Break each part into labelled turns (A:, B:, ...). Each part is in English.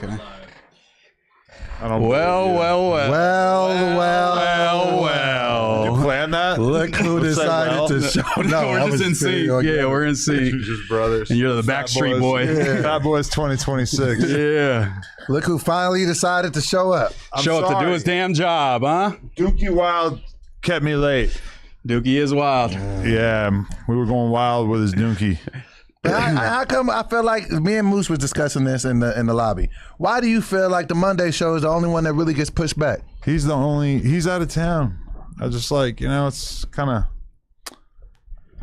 A: Okay.
B: I don't
A: Well.
B: Did you plan that?
C: Look who decided to show.
A: No, we're just in sync. Yeah, we're in sync.
B: Just brothers.
A: And you're the Backstreet Boy.
B: Fat Boys 2026.
A: Yeah.
C: Look who finally decided to show up.
A: Show up to do his damn job, huh?
B: Dookie Wild kept me late.
A: Dookie is wild.
B: Yeah, we were going wild with his Dookie.
C: How come I feel like me and Moose was discussing this in the lobby? Why do you feel like the Monday show is the only one that really gets pushed back?
B: He's out of town. I just like, it's kind of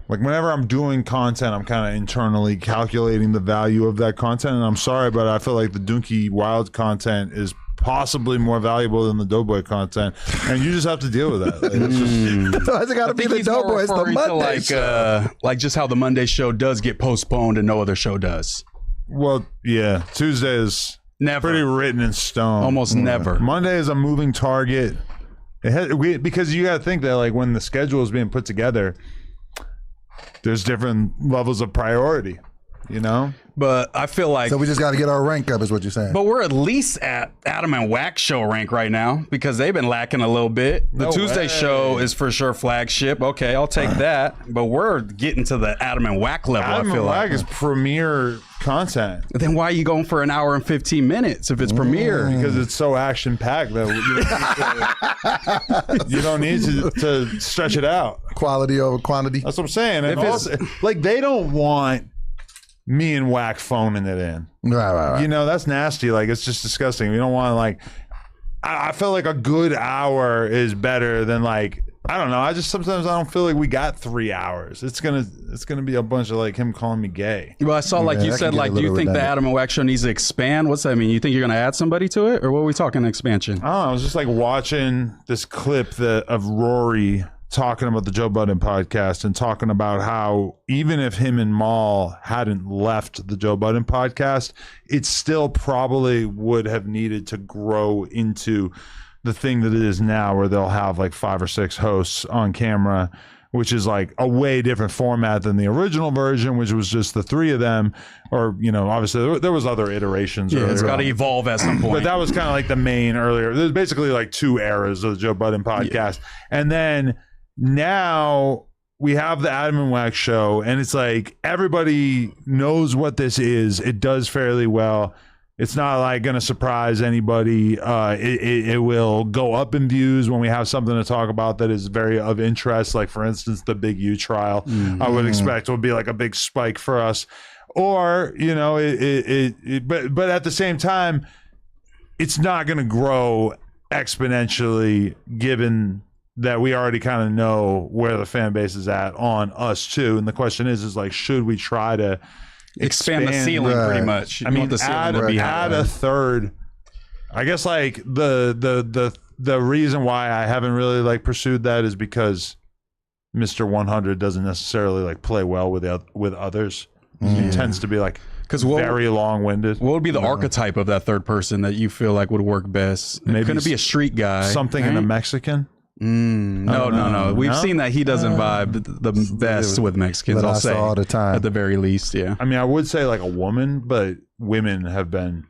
B: like whenever I'm doing content, I'm kind of internally calculating the value of that content. And I'm sorry, but I feel like the Dookie Wild content is possibly more valuable than the Doughboy content, and you just have to deal with that. Like, it's just,
C: Why's it got to be the Doughboy? It's the Monday show.
A: Like just how the Monday show does get postponed and no other show does.
B: well, yeah, Tuesday is
A: Never.
B: pretty written in stone.
A: Almost never.
B: Monday is a moving target. Because you got to think that like when the schedule is being put together, there's different levels of priority,
A: But I feel like
C: So we just got to get our rank up, is what you're saying.
A: but we're at least at Adam and Wack show rank right now because they've been lacking a little bit. The
B: No
A: Tuesday
B: way.
A: show is for sure flagship. Okay, I'll take that. But we're getting to the Adam and Wack level,
B: Adam
A: I feel
B: and
A: like.
B: Wack is premier content
A: Then why are you going for an hour and 15 minutes if it's premiere?
B: because it's so action packed that you don't need to stretch it out.
C: Quality over quantity.
B: That's what I'm saying. And
A: If it's-
B: also, like they don't want me and Wack phoning it in.
C: Right.
B: That's nasty. Like it's just disgusting. We don't want to like. I feel like a good hour is better than like I don't know. Sometimes I don't feel like we got 3 hours. It's gonna be a bunch of like him calling me gay.
A: Well, I saw like you
C: that
A: said,
C: can get
A: like,
C: a
A: do you
C: little
A: think the
C: redundant.
A: Adam and Wack show needs to expand? What's that mean? You think you're going to add somebody to it? Or what are we talking expansion?
B: I don't know. I was just like watching this clip of Rory talking about the Joe Budden podcast and talking about how even if him and Maul hadn't left the Joe Budden podcast, it still probably would have needed to grow into the thing that it is now, where they'll have like 5 or 6 hosts on camera, which is like a way different format than the original version, which was just the 3 of them. Or, obviously there was other iterations.
A: Yeah, it's
B: earlier
A: got to
B: on.
A: evolve at some point.
B: But that was kind of like the main earlier. There's basically like 2 eras of the Joe Budden podcast. And then now we have the Adam and Wack show, and it's like everybody knows what this is. It does fairly well. It's not like going to surprise anybody. It will go up in views when we have something to talk about that is very of interest. Like, for instance, the Big U trial, I would expect will be like a big spike for us. Or, but at the same time, it's not going to grow exponentially given that we already kind of know where the fan base is at on us too. And the question is like, should we try to
A: expand the ceiling pretty much?
B: I mean,
A: the ceiling to be
B: add
A: higher.
B: a third. I guess like the reason why I haven't really like pursued that is because Mr. 100 doesn't necessarily like play well with others. He tends to be like very long-winded.
A: What would be the archetype of that third person that you feel like would work best?
B: Maybe
A: Couldn't it be a street guy?
B: Something in a
A: right?
B: Mexican.
A: No. We've
B: No?
A: seen that he doesn't vibe the best with Mexicans.
C: But
A: I'll
C: I
A: say
C: saw all the time.
A: at the very least. Yeah.
B: I mean, I would say like a woman, but women have been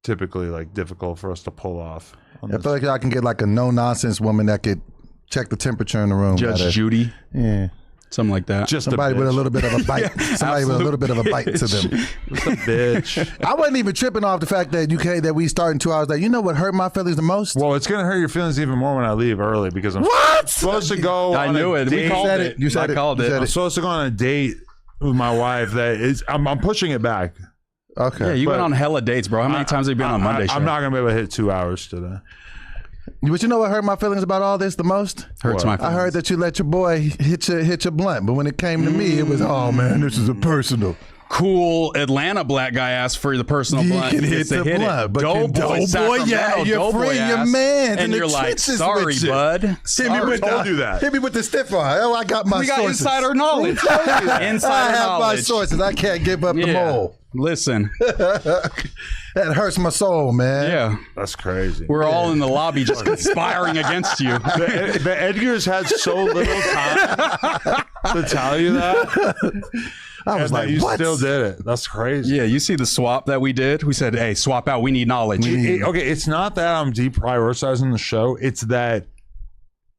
B: typically like difficult for us to pull off.
C: I feel like I can get like a no-nonsense woman that could check the temperature in the room.
A: Judge
C: better.
A: Judy,
C: Yeah.
A: something like that.
B: Just
C: Somebody
B: a
C: with a
B: bitch.
C: little bit of a bite. Somebody with a little bit of a bite to them.
B: Just a bitch.
C: I wasn't even tripping off the fact that that we start in 2 hours. That what hurt my feelings the most?
B: Well, it's gonna hurt your feelings even more when I leave early because I'm supposed to go.
A: I
B: on
A: knew
B: a
A: it. We
B: date.
A: called
C: said
A: it.
C: it. You said
A: I
C: it.
A: called
C: You
A: it.
C: said
B: I'm
C: it.
B: supposed to go on a date with my wife. That is, I'm pushing it back.
C: Okay.
A: Yeah, you
B: But-
A: went on hella dates, bro. How many times have you been on Monday show?
B: I'm not gonna be able to hit 2 hours today.
C: But you know what hurt my feelings about all this the most?
A: Hurts my
C: I
A: feelings.
C: heard that you let your boy hit your blunt, but when it came to me, it was, oh man, this is a personal.
A: Cool Atlanta black guy asked for the personal
C: You
A: blunt.
C: can
A: He
C: hit
A: gets to
C: the
A: hit
C: blunt,
A: it.
C: but
A: Doughboy,
C: Doughboy,
A: Sacramento,
C: yeah, you're
A: Doughboy
C: freeing your
A: ass.
C: mans in
A: and
C: the
A: you're like,
C: trenches
A: sorry,
C: with you.
A: bud.
C: Hit me
A: Sorry.
C: with
B: told you that.
C: Hit me with the stiff arm. Oh, I got my
A: We got
C: sources.
A: insider knowledge.
C: I
A: Insider
C: have my
A: knowledge.
C: sources. I can't give up the
A: Yeah.
C: mole.
A: Listen,
C: That hurts my soul, man.
A: yeah,
B: That's crazy.
A: we're all in the lobby just conspiring against you.
B: The Edgar's had so little time to tell you that.
C: I was
B: And
C: like,
B: you
C: what?
B: still did it. That's crazy.
A: Yeah, you see the swap that we did? We said, hey, swap out. We need knowledge.
B: Okay, it's not that I'm deprioritizing the show. It's that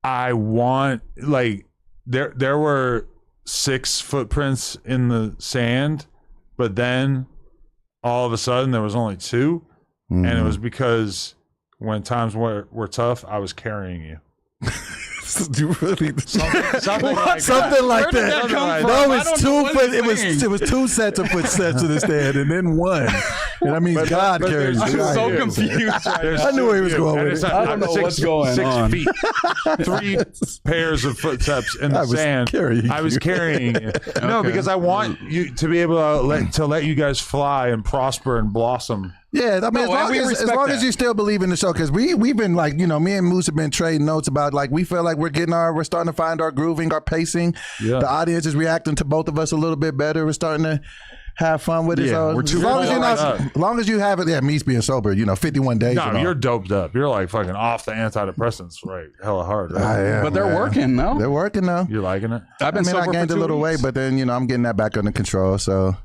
B: I want, like, there were 6 footprints in the sand, but then all of a sudden there was only 2, and it was because when times were tough, I was carrying you.
C: You really
B: Something like
C: something like
A: Where did
C: that.
A: that come from?
C: No,
A: I
C: it's
A: don't know
C: two.
A: what
C: Foot,
A: he's
C: it was 2 sets of footsteps in the stand, and then 1. And that means God
B: but
C: carries
B: there's
C: you.
B: two
A: I'm so
B: Yeah.
A: confused right
B: There's
A: now.
C: I knew where he was
B: two,
C: going
B: and
C: with
B: it's
C: it.
B: not-
A: I don't know what's going
B: 6
A: on.
B: feet, 3 pairs of footsteps in the
C: I was
B: sand.
C: carrying
B: I was
C: you.
B: carrying you. No,
A: Okay.
B: because I want you to be able to let you guys fly and prosper and blossom.
C: Yeah, I mean,
A: No, and we
C: as
A: respect
C: long as
A: that.
C: you still believe in the show, because we've been like, you know, me and Moose have been trading notes about like we feel like we're starting to find our grooving, our pacing.
B: Yeah.
C: The audience is reacting to both of us a little bit better. We're starting to have fun with it.
A: Yeah,
C: So
A: we're too
C: as long as you're
B: fired
C: not,
B: up.
C: as long as you have it, yeah, me's being sober, you know, 51 days.
B: No,
C: and all.
B: you're doped up. You're like fucking off the antidepressants, right? Hella hard. Right?
C: I am,
A: But they're
C: man.
A: working, no?
C: They're working though.
B: You're liking it?
A: I've been
C: I
A: sober
C: gained
A: for
C: a
A: 2
C: little weight,
A: weeks.
C: but then you know I'm getting that back under control. So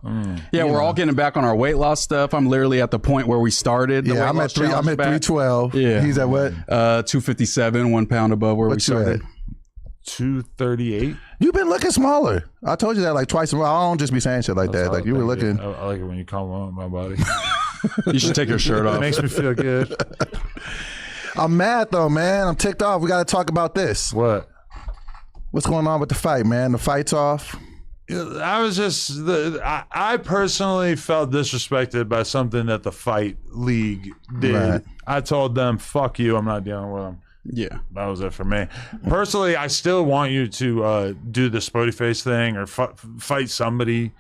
A: Yeah, we're all getting back on our weight loss stuff. I'm literally at the point where we started. The
C: yeah,
A: weight
C: I'm
A: loss
C: at 3. I'm
A: challenge
C: at
A: back.
C: 312.
A: Yeah.
C: He's at what?
A: 257, 1 pound above where
C: What
A: we
C: you
A: started.
C: at?
B: 238.
C: You've been looking smaller. I told you that like twice in a row. I don't just be saying shit like that. Like you were looking.
B: I like it when you compliment my body.
A: You should take your shirt
B: It
A: off.
B: makes me feel good.
C: I'm mad though, man. I'm ticked off. We got to talk about this.
B: What?
C: What's going on with the fight, man? The fight's off.
B: I was just I personally felt disrespected by something that the Fight League did.
C: Right.
B: I told them, "Fuck you, I'm not dealing with them."
A: Yeah.
B: That was it for me. Personally, I still want you to do the Spody Face thing or fight somebody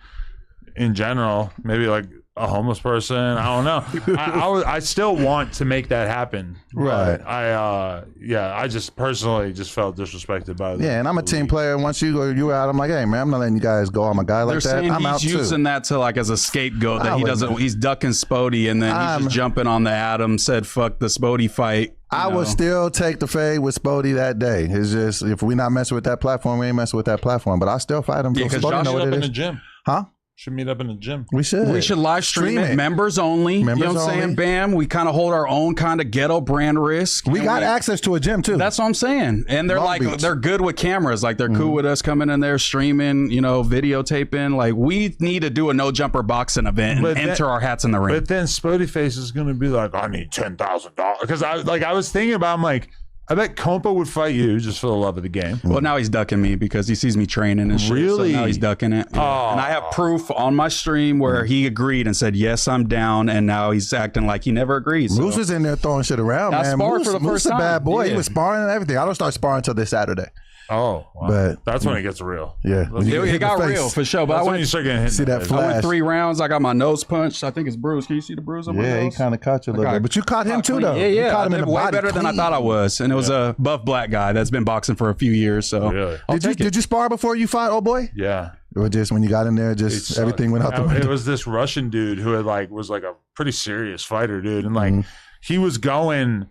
B: in general, maybe like a homeless person. I don't know. I still want to make that happen.
C: Right.
B: But I just personally just felt disrespected by
C: Yeah, and I'm a team player. Once you out, I'm like, hey, man, I'm not letting you guys go on my guy like
A: They're
C: that.
A: saying
C: I'm out
A: he's using
C: too.
A: that to like as a scapegoat that
C: I
A: he
C: would-
A: doesn't. He's ducking Spody, and then he's just jumping on the Adam. Said fuck the Spody fight.
C: I would still take the fade with Spody that day. It's just if we not messing with that platform, we ain't messing with that platform. But I still fight him.
A: Yeah, 'cause Josh
C: know
B: Meet
C: what
B: up
C: it
B: in
C: is.
B: the gym.
C: Huh?
B: Should meet up in the gym.
C: We should.
A: We should live stream it. Members only.
C: Members
A: you know what I'm
C: only.
A: saying? Bam. We kind of hold our own kind of ghetto brand risk.
C: We
A: And
C: got access to a gym too.
A: That's what I'm saying. And they're
C: Long
A: like,
C: Beach.
A: they're good with cameras. Like they're cool with us coming in there, streaming, you know, videotaping. Like we need to do a no jumper boxing event and
B: But
A: enter our hats in the ring.
B: But then Spody Face is going to be like, I need $10,000 because I was thinking about, I'm like, I bet Compa would fight you just for the love of the game.
A: Well, now he's ducking me because he sees me training and shit.
B: Really?
A: So now he's ducking it. Yeah.
B: Oh.
A: And I have proof on my stream where he agreed and said, yes, I'm down. And now he's acting like he never agreed. So.
C: Moose was in there throwing shit around,
A: I
C: man.
A: sparred
C: Moose,
A: for the
C: Moose
A: first
C: a bad
A: time.
C: boy. He
A: Yeah.
C: was sparring and everything. I don't start sparring until this Saturday.
B: Oh, wow.
C: But-
B: that's when it gets real.
C: Yeah, when you
A: It,
C: hit
A: it got
C: the face.
A: real for sure. But
B: That's
A: I
B: when you
A: went,
B: start getting hit.
C: See
B: in the
C: that
B: head.
C: flash.
A: I went 3 rounds. I got my nose punched. I think it's bruised. Can you see the bruise on my
C: Yeah, he
A: nose?
C: kind of caught you a little bit. But you caught him too, though.
A: Yeah,
C: You
A: yeah.
C: caught him
A: I
C: in
A: did
C: the
A: way
C: body
A: better than I
C: clean.
A: thought I was. And it was a buff black guy that's been boxing for a few years. So
B: Really?
A: I'll take it.
C: Did you spar before you fought, old boy?
B: Yeah.
C: Or just when you got in there, just
B: It's,
C: everything went out the
B: It
C: window?
B: was this Russian dude who was like a pretty serious fighter, dude. And like,
C: Mm-hmm.
B: he was going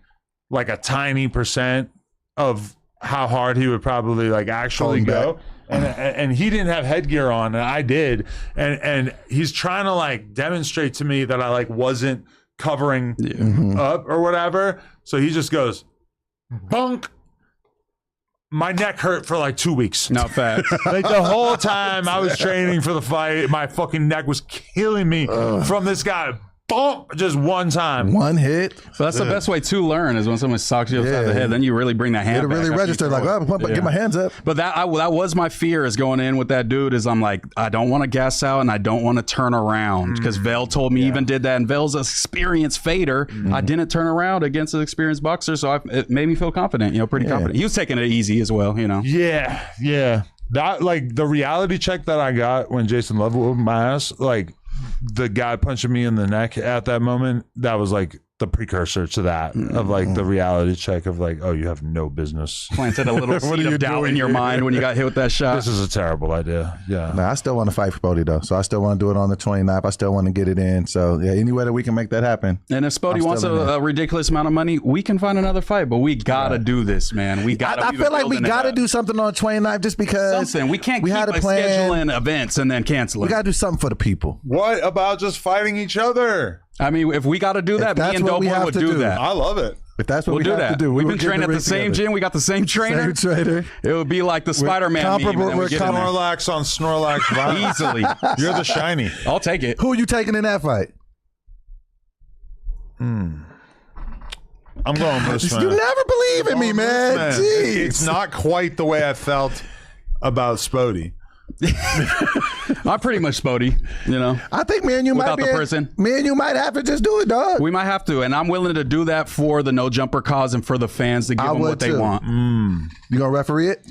B: like a tiny percent of how hard he would probably like actually
C: Holding
B: go.
C: back.
B: And he didn't have headgear on, and I did. And he's trying to like demonstrate to me that I like wasn't covering
C: Mm-hmm.
B: up or whatever. So he just goes, bunk. My neck hurt for like 2 weeks.
A: Not fat.
B: Like the whole time I was training for the fight, my fucking neck was killing me from this guy. Bump, just one time.
C: One hit.
A: So that's the best way to learn is when someone socks you upside
C: Yeah.
A: the head. Then you really bring that hand
C: It'll
A: back
C: really
A: after you
C: register
A: throw
C: like,
A: it.
C: oh, get my hands up.
A: But that was my fear is going in with that dude is I'm like, I don't want to gas out and I don't want to turn around because Vel told me even did that. And Vel's an experienced fader. I didn't turn around against an experienced boxer. So it made me feel confident, you know, pretty confident. He was taking it easy as well, you know.
B: Yeah. That like the reality check that I got when Jason Love whooped my ass, like the guy punching me in the neck at that moment, that was like the precursor to that of like the reality check of like, oh, you have no business.
A: Planted a little seed
B: are you
A: of doubt in
B: doing
A: your
B: here?
A: mind when you got hit with that shot.
B: This is a terrible idea. Yeah.
C: Nah, I still want to fight for Bodie though, so I still want to do it on the 29th. I still want to get it in. So yeah, any way that we can make that happen.
A: And if Spody wants
C: still in there.
A: a ridiculous amount of money, we can find another fight. But we gotta do this, man. We gotta.
C: I feel like we got to do something on the 29th just because
A: something. We can't
C: we
A: keep
C: had a plan.
A: scheduling events and then canceling.
C: We got to do something for the people.
B: What about just fighting each other?
A: I mean, if we got to do that, me
C: that's
A: and
C: what we
A: Doughboy
C: have
A: would
C: to
A: do
C: do.
A: that.
B: I love it.
C: If that's what
A: We'll
C: we
A: do
C: have
A: that.
C: to do,
A: We've
C: will
A: been
C: get
A: training at the
C: ring
A: same
C: together.
A: gym. We got the same trainer.
C: Same trainer.
A: It would be like the Spider-Man meme.
C: comparable-
A: And then we
C: we're
A: get in there.
B: Snorlax on Snorlax vibe.
A: Easily.
B: You're the shiny.
A: I'll take it.
C: Who are you taking in that fight?
B: I'm going Moose, man.
C: You never believe in me,
B: Going
C: man.
B: Moose,
C: Jeez.
B: It's not quite the way I felt about Spody.
A: I'm pretty much Spody, you know.
C: I think me and you
A: Without
C: might be
A: the person.
C: Me and you might have to just do it, dog.
A: We might have to, and I'm willing to do that for the No Jumper cause and for the fans to give
C: I
A: them
C: would
A: what they
C: too.
A: want.
C: You gonna referee it?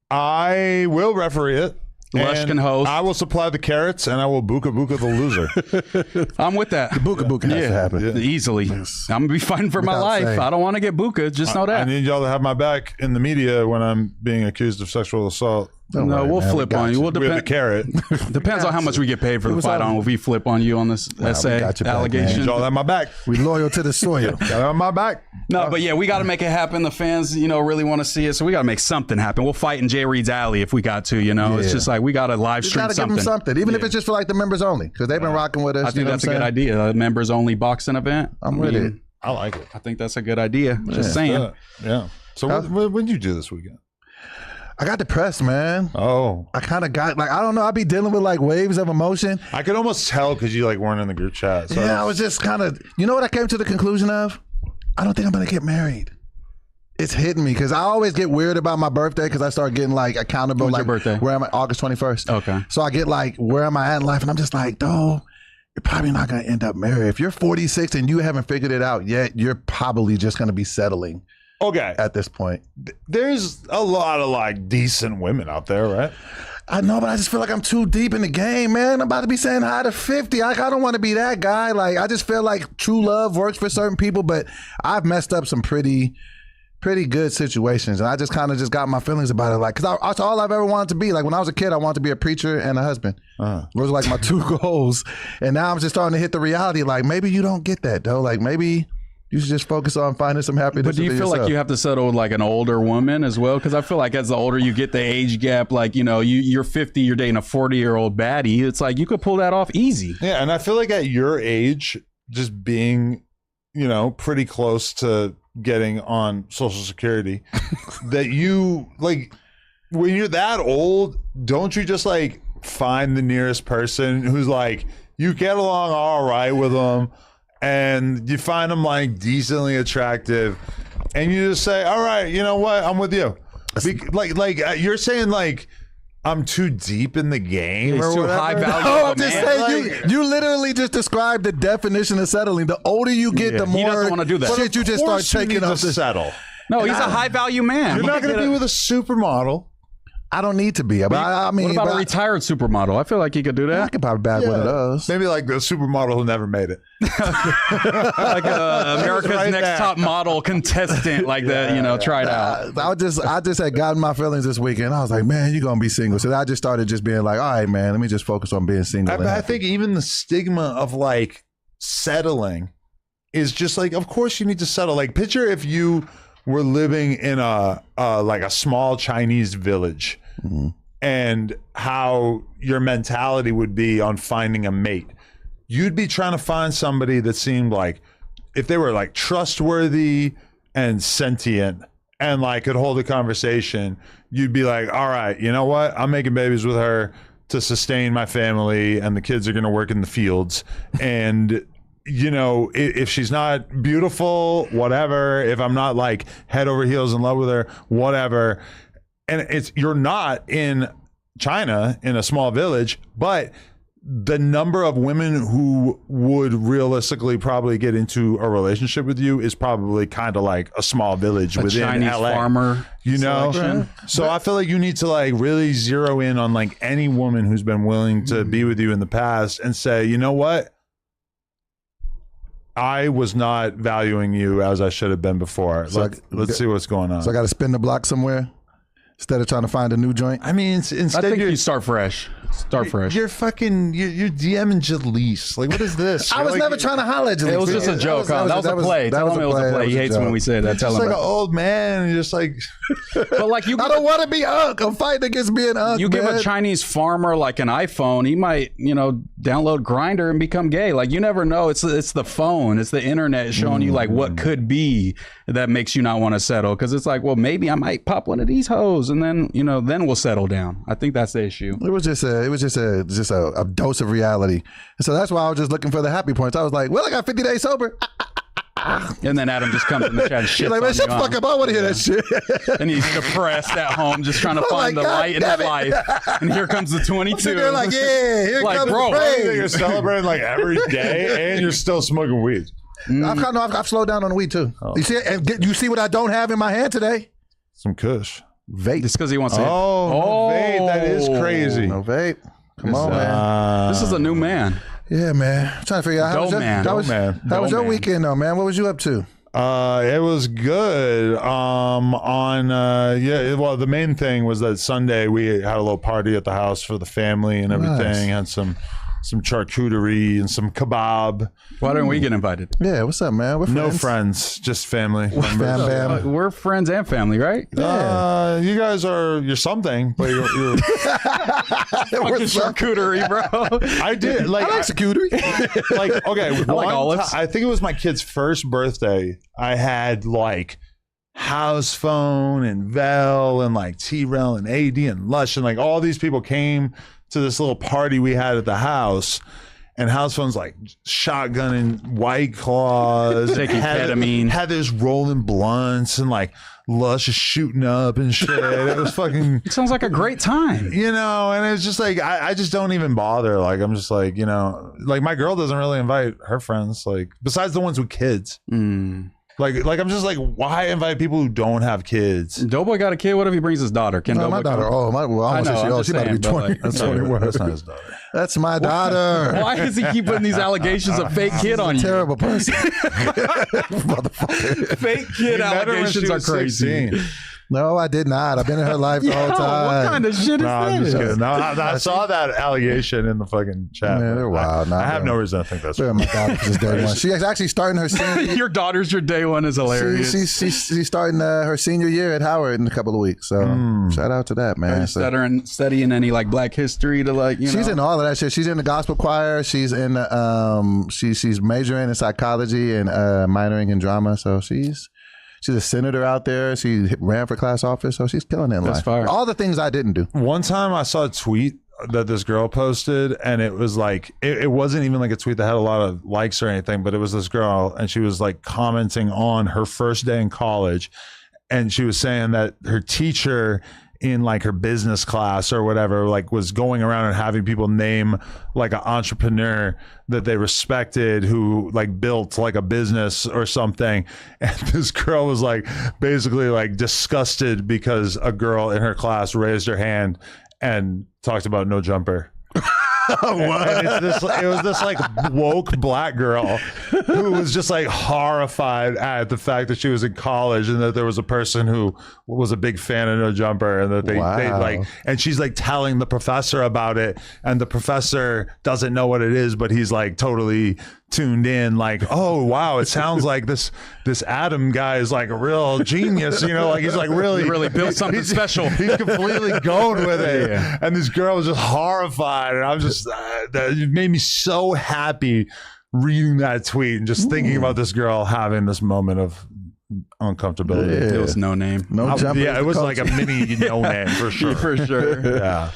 B: I will referee it.
A: Lush
B: and
A: can host.
B: I will supply the carrots, and I will buka buka the loser.
A: I'm with that.
C: Buka buka has to happen.
A: Easily. I'm gonna be fighting for my
C: Without
A: life.
C: saying.
A: I don't want to get buka. Just know
B: I
A: that.
B: need y'all to have my back in the media when I'm being accused of sexual assault.
C: Don't
A: No,
C: worry,
A: we'll
C: man. We
A: flip
C: got
A: on you. We'll
B: With the
A: depend.
B: carrot.
A: Depends on how much we get paid for the
C: was
A: fight.
C: all-
A: On if we flip on you on this essay
C: got your back,
A: allegation.
B: Y'all have my back.
C: We loyal to the soil.
B: Y'all have my back.
A: No, but yeah, we got to make it happen. The fans, really want to see it, so we got to make something happen. We'll fight in Jay Reed's alley if we got to. It's
C: Yeah.
A: just like we got to live
C: You
A: stream
C: gotta give
A: something.
C: them something, even if it's just for like the members only, because they've been rocking with us.
A: I think that's a good idea. A members only boxing event.
C: I'm with it.
B: I like it.
A: I think that's a good idea. Just saying.
B: Yeah. So what did you do this weekend?
C: I got depressed, man.
B: Oh,
C: I kind of got I don't know. I'll be dealing with like waves of emotion.
B: I could almost tell because you like weren't in the group chat. So
C: Yeah, I was just kind of. You know what I came to the conclusion of? I don't think I'm gonna get married. It's hitting me because I always get weird about my birthday because I start getting like accountable.
A: When's
C: like
A: your birthday?
C: Where am I? August 21st.
A: Okay.
C: So I get like, where am I at in life? And I'm just like, though, you're probably not gonna end up married. If you're 46 and you haven't figured it out yet, you're probably just gonna be settling
B: okay,
C: at this point.
B: there's a lot of like decent women out there, right?
C: I know, but I just feel like I'm too deep in the game, man. I'm about to be saying hi to 50. I don't want to be that guy. Like, I just feel like true love works for certain people, but I've messed up some pretty good situations, and I just kind of just got my feelings about it. Like, because that's all I've ever wanted to be. Like, when I was a kid, I wanted to be a preacher and a husband. Those were like my two goals. And now I'm just starting to hit the reality. Like, maybe you don't get that, though. Like, maybe you should just focus on finding some happiness.
A: But do you
C: within
A: feel like
C: yourself.
A: you have to settle with like an older woman as well? Because I feel like as the older you get, the age gap, like, you're 50, you're dating a 40-year-old baddie. It's like you could pull that off easy.
B: Yeah, and I feel like at your age, just being, pretty close to getting on Social Security, that you like when you're that old, don't you just like find the nearest person who's like you get along all right with them, and you find them like decently attractive, and you just say, all right, you know what, I'm with you. You're saying like I'm too deep in the game
A: It's
B: or
A: too
B: whatever.
A: high value.
C: No,
A: of
C: I'm
A: a
C: just
A: man.
C: saying
B: Like-
C: you literally just described the definition of settling. The older you get, the
A: he
C: more
A: doesn't wanna do that.
C: shit you just start
B: Of course you
C: taking
B: need
C: up.
B: to settle.
A: No, he's a high value man.
B: You're
A: He
B: not
A: could
B: going to
A: get
B: be
A: a-
B: with a supermodel.
C: I don't need to be. But I mean,
A: What about
C: but
A: a retired supermodel? I feel like he could do
C: I
A: that.
C: could probably bag one of those.
B: Maybe like the supermodel who never made it.
A: Like America's
B: right
A: Next
B: there.
A: Top Model contestant, like that, tried out.
C: I just had gotten my feelings this weekend. I was like, man, you're gonna be single. So I just started just being like, all right, man, let me just focus on being single. and
B: I
C: happy.
B: think even the stigma of like settling is just like, of course you need to settle. Like, picture if you were living in a like a small Chinese village, and how your mentality would be on finding a mate. You'd be trying to find somebody that seemed like, if they were like trustworthy and sentient and like could hold a conversation, you'd be like, all right, you know what? I'm making babies with her to sustain my family, and the kids are going to work in the fields. And if she's not beautiful, whatever, if I'm not like head over heels in love with her, whatever. And you're not in China in a small village, but the number of women who would realistically probably get into a relationship with you is probably kind of like a small village
A: A
B: within
A: Chinese
B: LA.
A: farmer. selection.
B: So I feel like you need to like really zero in on like any woman who's been willing to be with you in the past and say, you know what? I was not valuing you as I should have been before.
C: So
B: Let's see what's going on.
C: So I got to spin the block somewhere instead of trying to find a new joint.
B: I mean, instead
A: I think
B: you're,
A: you start fresh. Start fresh.
B: You're DMing Jalise. Like, what is this?
C: I was never trying to holler at Jalise.
A: It was just a joke. That was a play. Tell him it was a play. He hates when we say that. Tell
B: Just
A: him.
B: like an old man. And you're just like,
A: But like you,
C: I don't want to be Unk. I'm fighting against being Unk.
A: you give
C: man.
A: a Chinese farmer like an iPhone, he might, download Grindr and become gay. Like you never know. It's the phone. It's the internet showing you like what could be that makes you not want to settle. Because it's like, well, maybe I might pop one of these hoes, and then then we'll settle down. I think that's the issue.
C: It was just a dose of reality. And so that's why I was just looking for the happy points. I was like, well, I got 50 days sober.
A: And then Adam just comes in the chat and shits
C: He's like, man,
A: on
C: shut the
A: you,
C: fuck up. I want to hear that shit.
A: And he's depressed at home, just trying to
C: I'm
A: find
C: like,
A: the
C: God
A: light in his
C: damn it.
A: life. And here comes the 22.
C: They're like, yeah, here
A: Like,
C: comes
A: bro,
C: the
B: you're
C: praise.
B: celebrating like every day, and you're still smoking weed.
C: I've slowed down on the weed too. You see, you see what I don't have in my hand today?
B: Some Kush.
C: Vape.
A: Just because he wants to.
B: Oh, vape, that is crazy.
C: No vape. Come on, man.
A: This is a new man.
C: Yeah, man. I'm trying to figure out how was your weekend though, man? What was you up to?
B: It was good. The main thing was that Sunday we had a little party at the house for the family and everything.
C: Nice.
B: Had some charcuterie and some kebab.
A: Why didn't we get invited?
C: Yeah, what's up, man? We're friends.
B: No friends, just family members.
C: Bam.
A: We're friends and family, right?
B: You guys you're something, but you're
A: Fucking charcuterie, bro.
B: I did
C: I like charcuterie.
B: like okay.
A: I like olives.
B: I think it was my kid's first birthday. I had like House Phone and Vel and like T-Rel and AD and Lush and like all these people came to this little party we had at the house. And House Phone's like shotgunning White Claws,
A: Taking ketamine.
B: had this rolling blunts, and like Lush is shooting up and shit. It was fucking.
A: It sounds like a great time.
B: And it's just like I just don't even bother. Like I'm just like like my girl doesn't really invite her friends. Like besides the ones with kids. Like I'm just like, why invite people who don't have kids?
A: Doughboy got a kid. What if he brings his daughter? Can
C: No, my
A: Doughboy
C: daughter.
A: come?
C: Oh, my. Well, I almost said she about to be 20.
B: That's not his daughter.
C: That's my daughter.
A: Why does he keep putting these allegations of fake kid on you?
C: Terrible person. Motherfucker.
A: Fake kid allegations are crazy.
B: 16.
C: No, I did not. I've been in her life the whole
A: Yo,
C: time.
A: what kind of shit is
B: No, I'm
A: this?
B: just kidding. No, I saw that allegation in the fucking chat.
C: Man, they're wild.
B: I have no reason to think that's
C: My daughter is day one. She's actually starting her senior.
A: Your daughter's your day one is hilarious.
C: She's starting her senior year at Howard in a couple of weeks. So shout out to that, man.
A: Studying any like Black history to like
C: She's in all of that shit. She's in the gospel choir. She's in she's majoring in psychology and minoring in drama. So she's a senator out there. She ran for class office, so she's killing it in life.
A: fire.
C: All the things I didn't do.
B: One time I saw a tweet that this girl posted, and it was like it wasn't even like a tweet that had a lot of likes or anything, but it was this girl, and she was like commenting on her first day in college, and she was saying that her teacher in like her business class or whatever, like was going around and having people name like an entrepreneur that they respected who like built like a business or something. And this girl was like basically like disgusted because a girl in her class raised her hand and talked about No Jumper. And it was this like woke Black girl who was just like horrified at the fact that she was in college and that there was a person who was a big fan of No Jumper, and that they like, and she's like telling the professor about it, and the professor doesn't know what it is, but he's like totally tuned in, like, oh wow, it sounds like this Adam guy is like a real genius, like he's like really
A: built something special.
B: He's completely going with it. Yeah. And this girl was just horrified, and I'm just it made me so happy reading that tweet and just thinking about this girl having this moment of uncomfortability.
A: It was no name.
C: No Jumper.
B: Yeah, it was like a mini no name for sure.
A: For sure.
B: Yeah.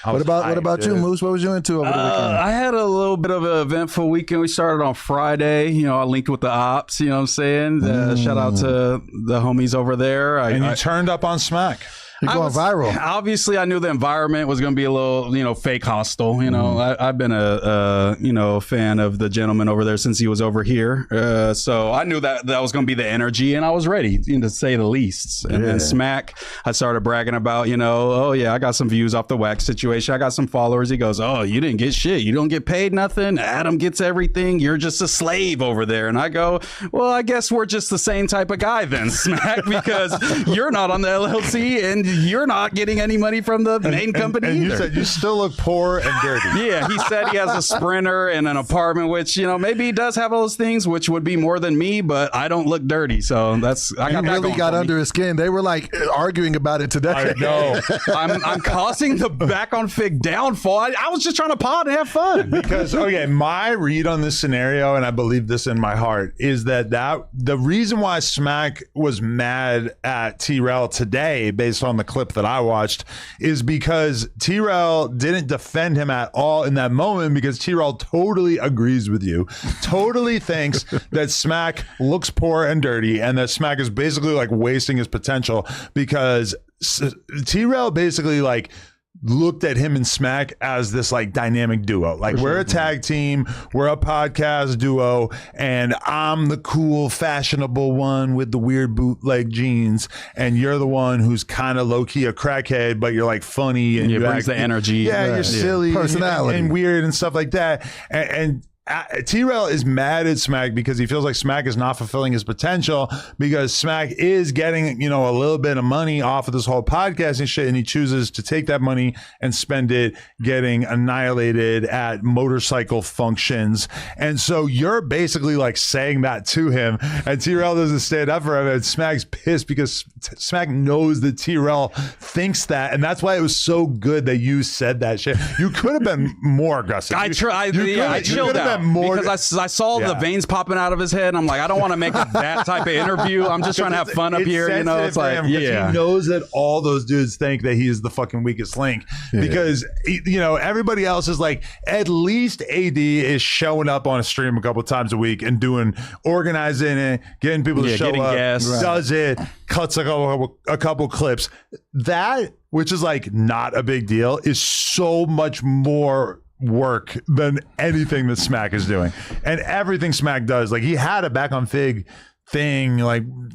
C: What about you, Moose? What was you into over the weekend?
A: I had a little bit of an eventful weekend. We started on Friday. I linked with the ops. You know what I'm saying? Shout out to the homies over there.
B: And you turned up on Smack.
C: You're going viral.
A: Obviously, I knew the environment was going to be a little, fake hostile. I've been a fan of the gentleman over there since he was over here. So I knew that was going to be the energy, and I was ready, to say the least. And then Smack, I started bragging about, oh yeah, I got some views off the wax situation. I got some followers. He goes, oh, you didn't get shit. You don't get paid nothing. Adam gets everything. You're just a slave over there. And I go, well, I guess we're just the same type of guy then, Smack, because you're not on the LLC and you're not getting any money from the main company
B: and
A: either.
B: You said you still look poor and dirty.
A: Yeah, he said he has a Sprinter and an apartment, which, maybe he does have all those things, which would be more than me, but I don't look dirty. So I
C: really got under his skin. They were like arguing about it today.
B: I know.
A: I'm causing the Back on Fig downfall. I was just trying to pod and have fun.
B: Because, my read on this scenario, and I believe this in my heart, is that the reason why Smack was mad at T-Rail today, based on the clip that I watched, is because T-Rail didn't defend him at all in that moment, because T-Rail totally agrees with you, totally thinks that Smack looks poor and dirty, and that Smack is basically like wasting his potential, because T-Rail basically looked at him and Smack as this dynamic duo. We're a tag team, we're a podcast duo, and I'm the cool, fashionable one with the weird bootleg jeans, and you're the one who's kind of low-key a crackhead, but you're funny and you
A: brings the energy.
B: Yeah, you're silly,
C: personality,
B: and weird and stuff like that. And T-Rail is mad at Smack because he feels like Smack is not fulfilling his potential, because Smack is getting, a little bit of money off of this whole podcasting shit, and he chooses to take that money and spend it getting annihilated at motorcycle functions. And so you're basically saying that to him, and T-Rail doesn't stand up for him, and Smack's pissed because Smack knows that T-Rail thinks that, and that's why it was so good that you said that shit. You could have been more aggressive.
A: I chilled out. Because I saw the veins popping out of his head, and I'm like, I don't want to make it that type of interview. I'm just trying to have fun up here, It's like,
B: he knows that all those dudes think that he is the fucking weakest link, because everybody else is at least AD is showing up on a stream a couple times a week and organizing it, getting people to show up, does it, cuts a couple clips. That, which is not a big deal, is so much more work than anything that Smack is doing, and everything Smack does. He had a Back on Fig thing,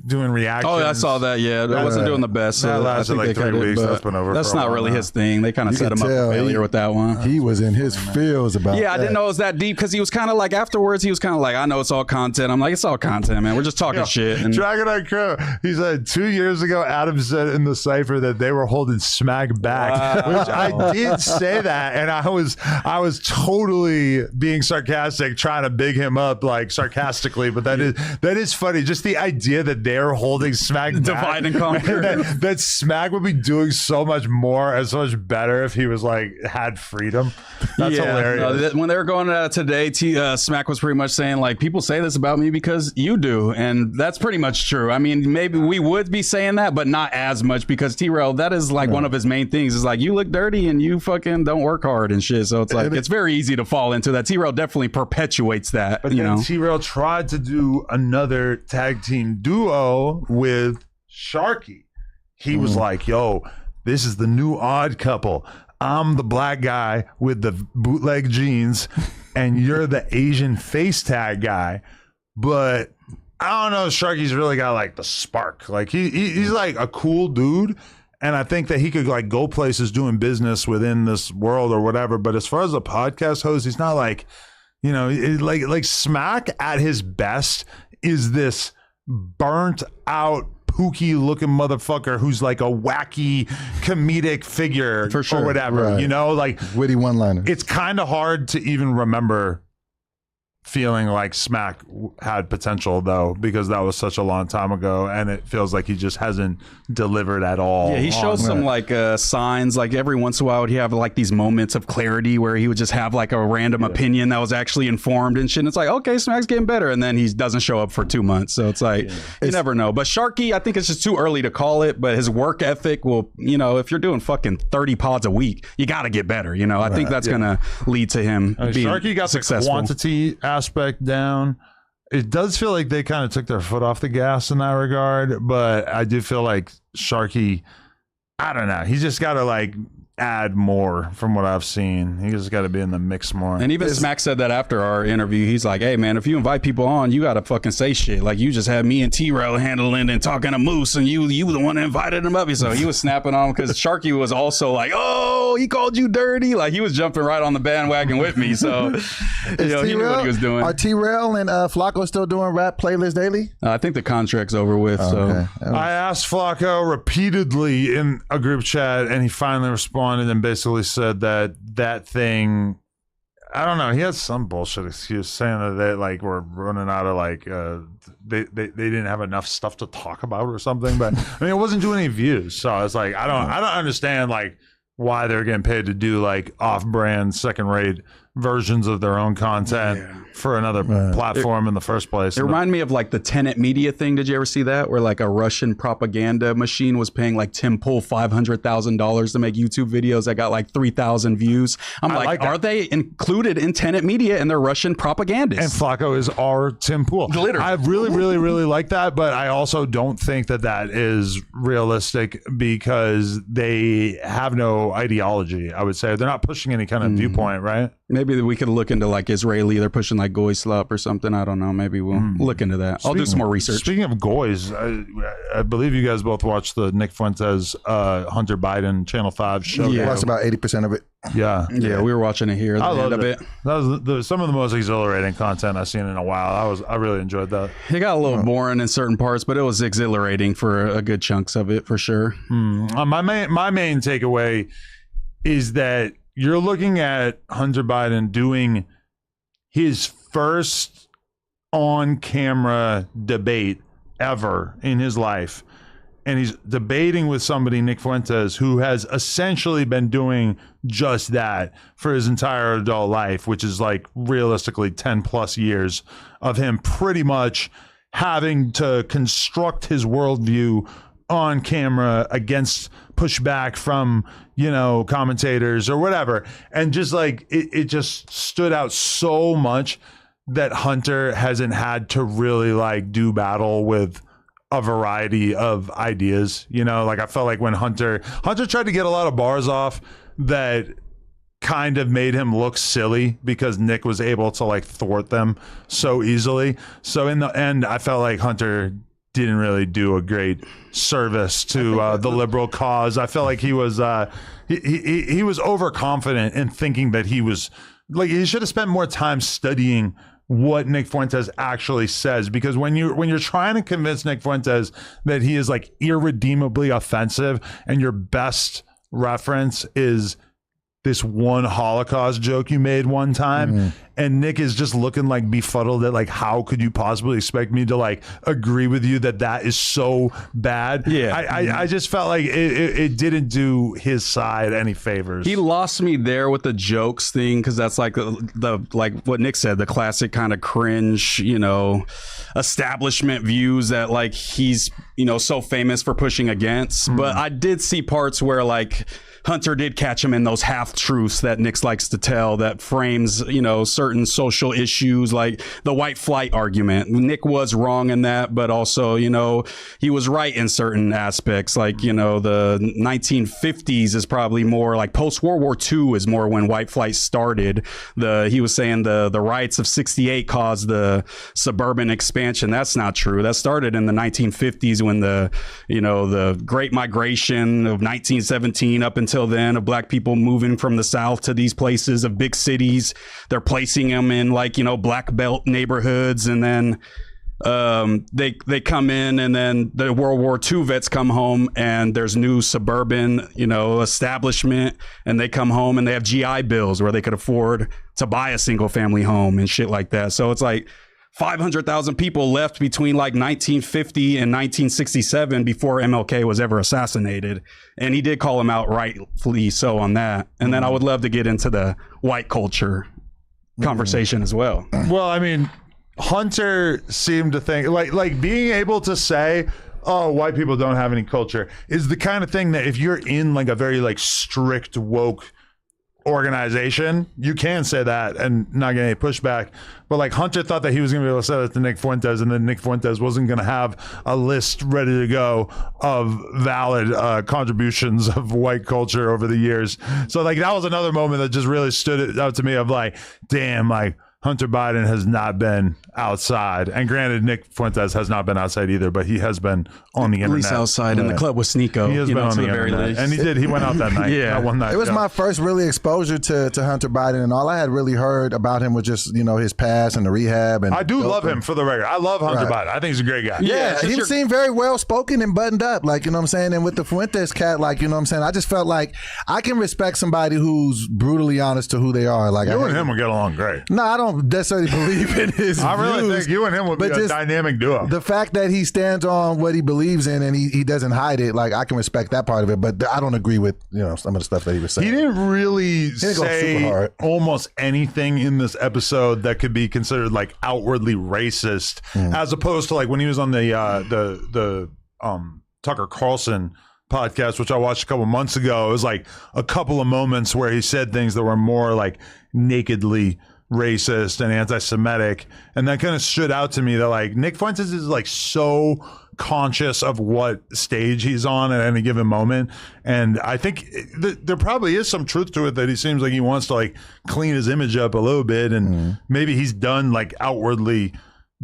B: doing reactions.
A: Oh, I saw that. Yeah, it wasn't doing the best. So
B: that lasted
A: I think
B: 3 weeks.
A: That's been over. That's not really his thing. They kind of set him up for failure with that one.
C: He was in his feels about.
A: Yeah, I didn't know it was that deep, because he was kind of afterwards. He was kind of I know it's all content. I'm like, it's all content, man. We're just talking shit. And
B: Dragonite Crow, he said 2 years ago, Adam said in the cipher that they were holding Smack back, which I did say that, and I was totally being sarcastic, trying to big him up sarcastically, but that is funny. Just the idea that they're holding Smack back,
A: divide and conquer,
B: that Smack would be doing so much more and so much better if he was had freedom. That's hilarious.
A: When they were going at it today, Smack was pretty much saying people say this about me because you do, and that's pretty much true. I mean, maybe we would be saying that, but not as much, because T-Rail, that is one of his main things, is you look dirty and you fucking don't work hard and shit. So it's it's very easy to fall into that. T-Rail definitely perpetuates that.
B: But then T-Rail tried to do another tag team duo with Sharky. He was like, yo, this is the new odd couple. I'm the black guy with the bootleg jeans, and you're the Asian face tag guy. But I don't know, Sharky's really got the spark. He's a cool dude, and I think that he could go places doing business within this world or whatever. But as far as a podcast host, he's not Smack at his best is this burnt out, pooky looking motherfucker who's a wacky comedic figure,
C: for sure,
B: or whatever,
C: right. Witty one-liner.
B: It's kind of hard to even remember feeling like Smack had potential, though, because that was such a long time ago, and it feels like he just hasn't delivered at all.
A: Yeah, he shows some signs. Every once in a while, he'd have these moments of clarity where he would just have a random opinion that was actually informed and shit. And it's okay, Smack's getting better, and then he doesn't show up for 2 months. So it's you never know. But Sharky, I think it's just too early to call it. But his work ethic will, if you're doing fucking 30 pods a week, you got to get better. I think that's gonna lead to him being
B: Sharky got
A: successful.
B: The quantity aspect down. It does feel like they kind of took their foot off the gas in that regard, but I do feel like Sharky I don't know. He's just got to like add more from what I've seen. He just got to be in the mix more.
A: And even Smack said that after our interview. He's like, hey, man, if you invite people on, you got to fucking say shit. Like, you just had me and T-Rail handling and talking to Moose, and you the one that invited him up. So he was snapping on him because Sharky was also like, oh, he called you dirty. Like, he was jumping right on the bandwagon with me. So, he knew what he was doing.
C: Are T-Rail and Flacco still doing Rap Playlist Daily?
A: I think the contract's over with. So
B: I asked Flacco repeatedly in a group chat, and he finally responded and basically said that thing, I don't know, he has some bullshit excuse saying that they like were running out of like they didn't have enough stuff to talk about or something. But I mean, it wasn't doing any views, so it's like I don't understand like why they're getting paid to do like off-brand second-rate versions of their own content for another platform in the first place.
A: It reminded me of like the Tenet Media thing. Did you ever see that? Where like a Russian propaganda machine was paying like Tim Pool $500,000 to make YouTube videos that got like 3,000 views. I'm like are they included in Tenet Media and their Russian propagandists?
B: And Flacco is our Tim Pool.
A: Literally.
B: I really, really, really like that, but I also don't think that is realistic because they have no ideology, I would say. They're not pushing any kind of viewpoint, right?
A: Maybe we could look into like Israeli. They're pushing like Goy Slop or something. I don't know. Maybe we'll look into that. I'll do some more research.
B: Speaking of Goys, I believe you guys both watched the Nick Fuentes Hunter Biden Channel 5 show.
C: Yeah, watched about 80% of it.
B: Yeah,
A: we were watching it here.
B: I loved
A: of it.
B: That was some of the most exhilarating content I've seen in a while. I really enjoyed that.
A: It got a little boring in certain parts, but it was exhilarating for a good chunks of it for sure.
B: My main takeaway is that you're looking at Hunter Biden doing his first on-camera debate ever in his life. And he's debating with somebody, Nick Fuentes, who has essentially been doing just that for his entire adult life, which is like realistically 10 plus years of him pretty much having to construct his worldview on camera against pushback from, commentators or whatever. And just like, it just stood out so much that Hunter hasn't had to really like do battle with a variety of ideas. Like I felt like when Hunter tried to get a lot of bars off that kind of made him look silly because Nick was able to like thwart them so easily. So in the end, I felt like Hunter didn't really do a great service to the liberal cause. I felt like he was he was overconfident in thinking that he was like, he should have spent more time studying what Nick Fuentes actually says, because when you're trying to convince Nick Fuentes that he is like irredeemably offensive and your best reference is this one Holocaust joke you made one time, and Nick is just looking like befuddled at like, how could you possibly expect me to like agree with you that is so bad? I just felt like it didn't do his side any favors.
A: He lost me there with the jokes thing, because that's like the like what Nick said, the classic kind of cringe, establishment views that like he's so famous for pushing against. But I did see parts where like Hunter did catch him in those half-truths that Nick likes to tell that frames, certain social issues, like the white flight argument. Nick was wrong in that, but also, he was right in certain aspects. Like, the 1950s is probably more like post-World War II is more when white flight started. He was saying the riots of 68 caused the suburban expansion. That's not true. That started in the 1950s when the Great Migration of 1917 up until then of black people moving from the South to these places of big cities. They're placing them in like, black belt neighborhoods. And then they come in, and then the World War II vets come home, and there's new suburban, establishment, and they come home and they have GI bills where they could afford to buy a single family home and shit like that. So it's like 500,000 people left between like 1950 and 1967 before MLK was ever assassinated. And he did call him out rightfully so on that. And then I would love to get into the white culture conversation as well.
B: Well, I mean, Hunter seemed to think like being able to say, oh, white people don't have any culture is the kind of thing that if you're in like a very like strict woke organization, you can say that and not get any pushback. But like Hunter thought that he was going to be able to say that to Nick Fuentes, and then Nick Fuentes wasn't going to have a list ready to go of valid contributions of white culture over the years. So like that was another moment that just really stood out to me of like, damn, like Hunter Biden has not been outside. And granted, Nick Fuentes has not been outside either, but he has been on the internet.
A: At least outside in the club with Sneeko.
B: He has been on the internet. And he went out that night.
A: Yeah.
B: One night.
C: It was my first really exposure to Hunter Biden, and all I had really heard about him was just, you know, his past and the rehab. And
B: I do love him, for the record. I love Hunter Biden. I think he's a great guy.
C: Yeah, he seemed very well spoken and buttoned up, like, you know what I'm saying? And with the Fuentes cat, like, you know what I'm saying? I just felt like I can respect somebody who's brutally honest to who they are. Like,
B: you and him will get along great.
C: No, I don't necessarily believe in his
B: I really
C: views,
B: think you and him would be a dynamic duo.
C: The fact that he stands on what he believes in and he doesn't hide it, like, I can respect that part of it, but I don't agree with, you know, some of the stuff that he was saying.
B: He didn't really say almost anything in this episode that could be considered like outwardly racist, as opposed to like when he was on the Tucker Carlson podcast, which I watched a couple months ago. It was like a couple of moments where he said things that were more like nakedly racist and anti-Semitic, and that kind of stood out to me that like Nick Fuentes is like so conscious of what stage he's on at any given moment, and I think there probably is some truth to it that he seems like he wants to like clean his image up a little bit, and maybe he's done like outwardly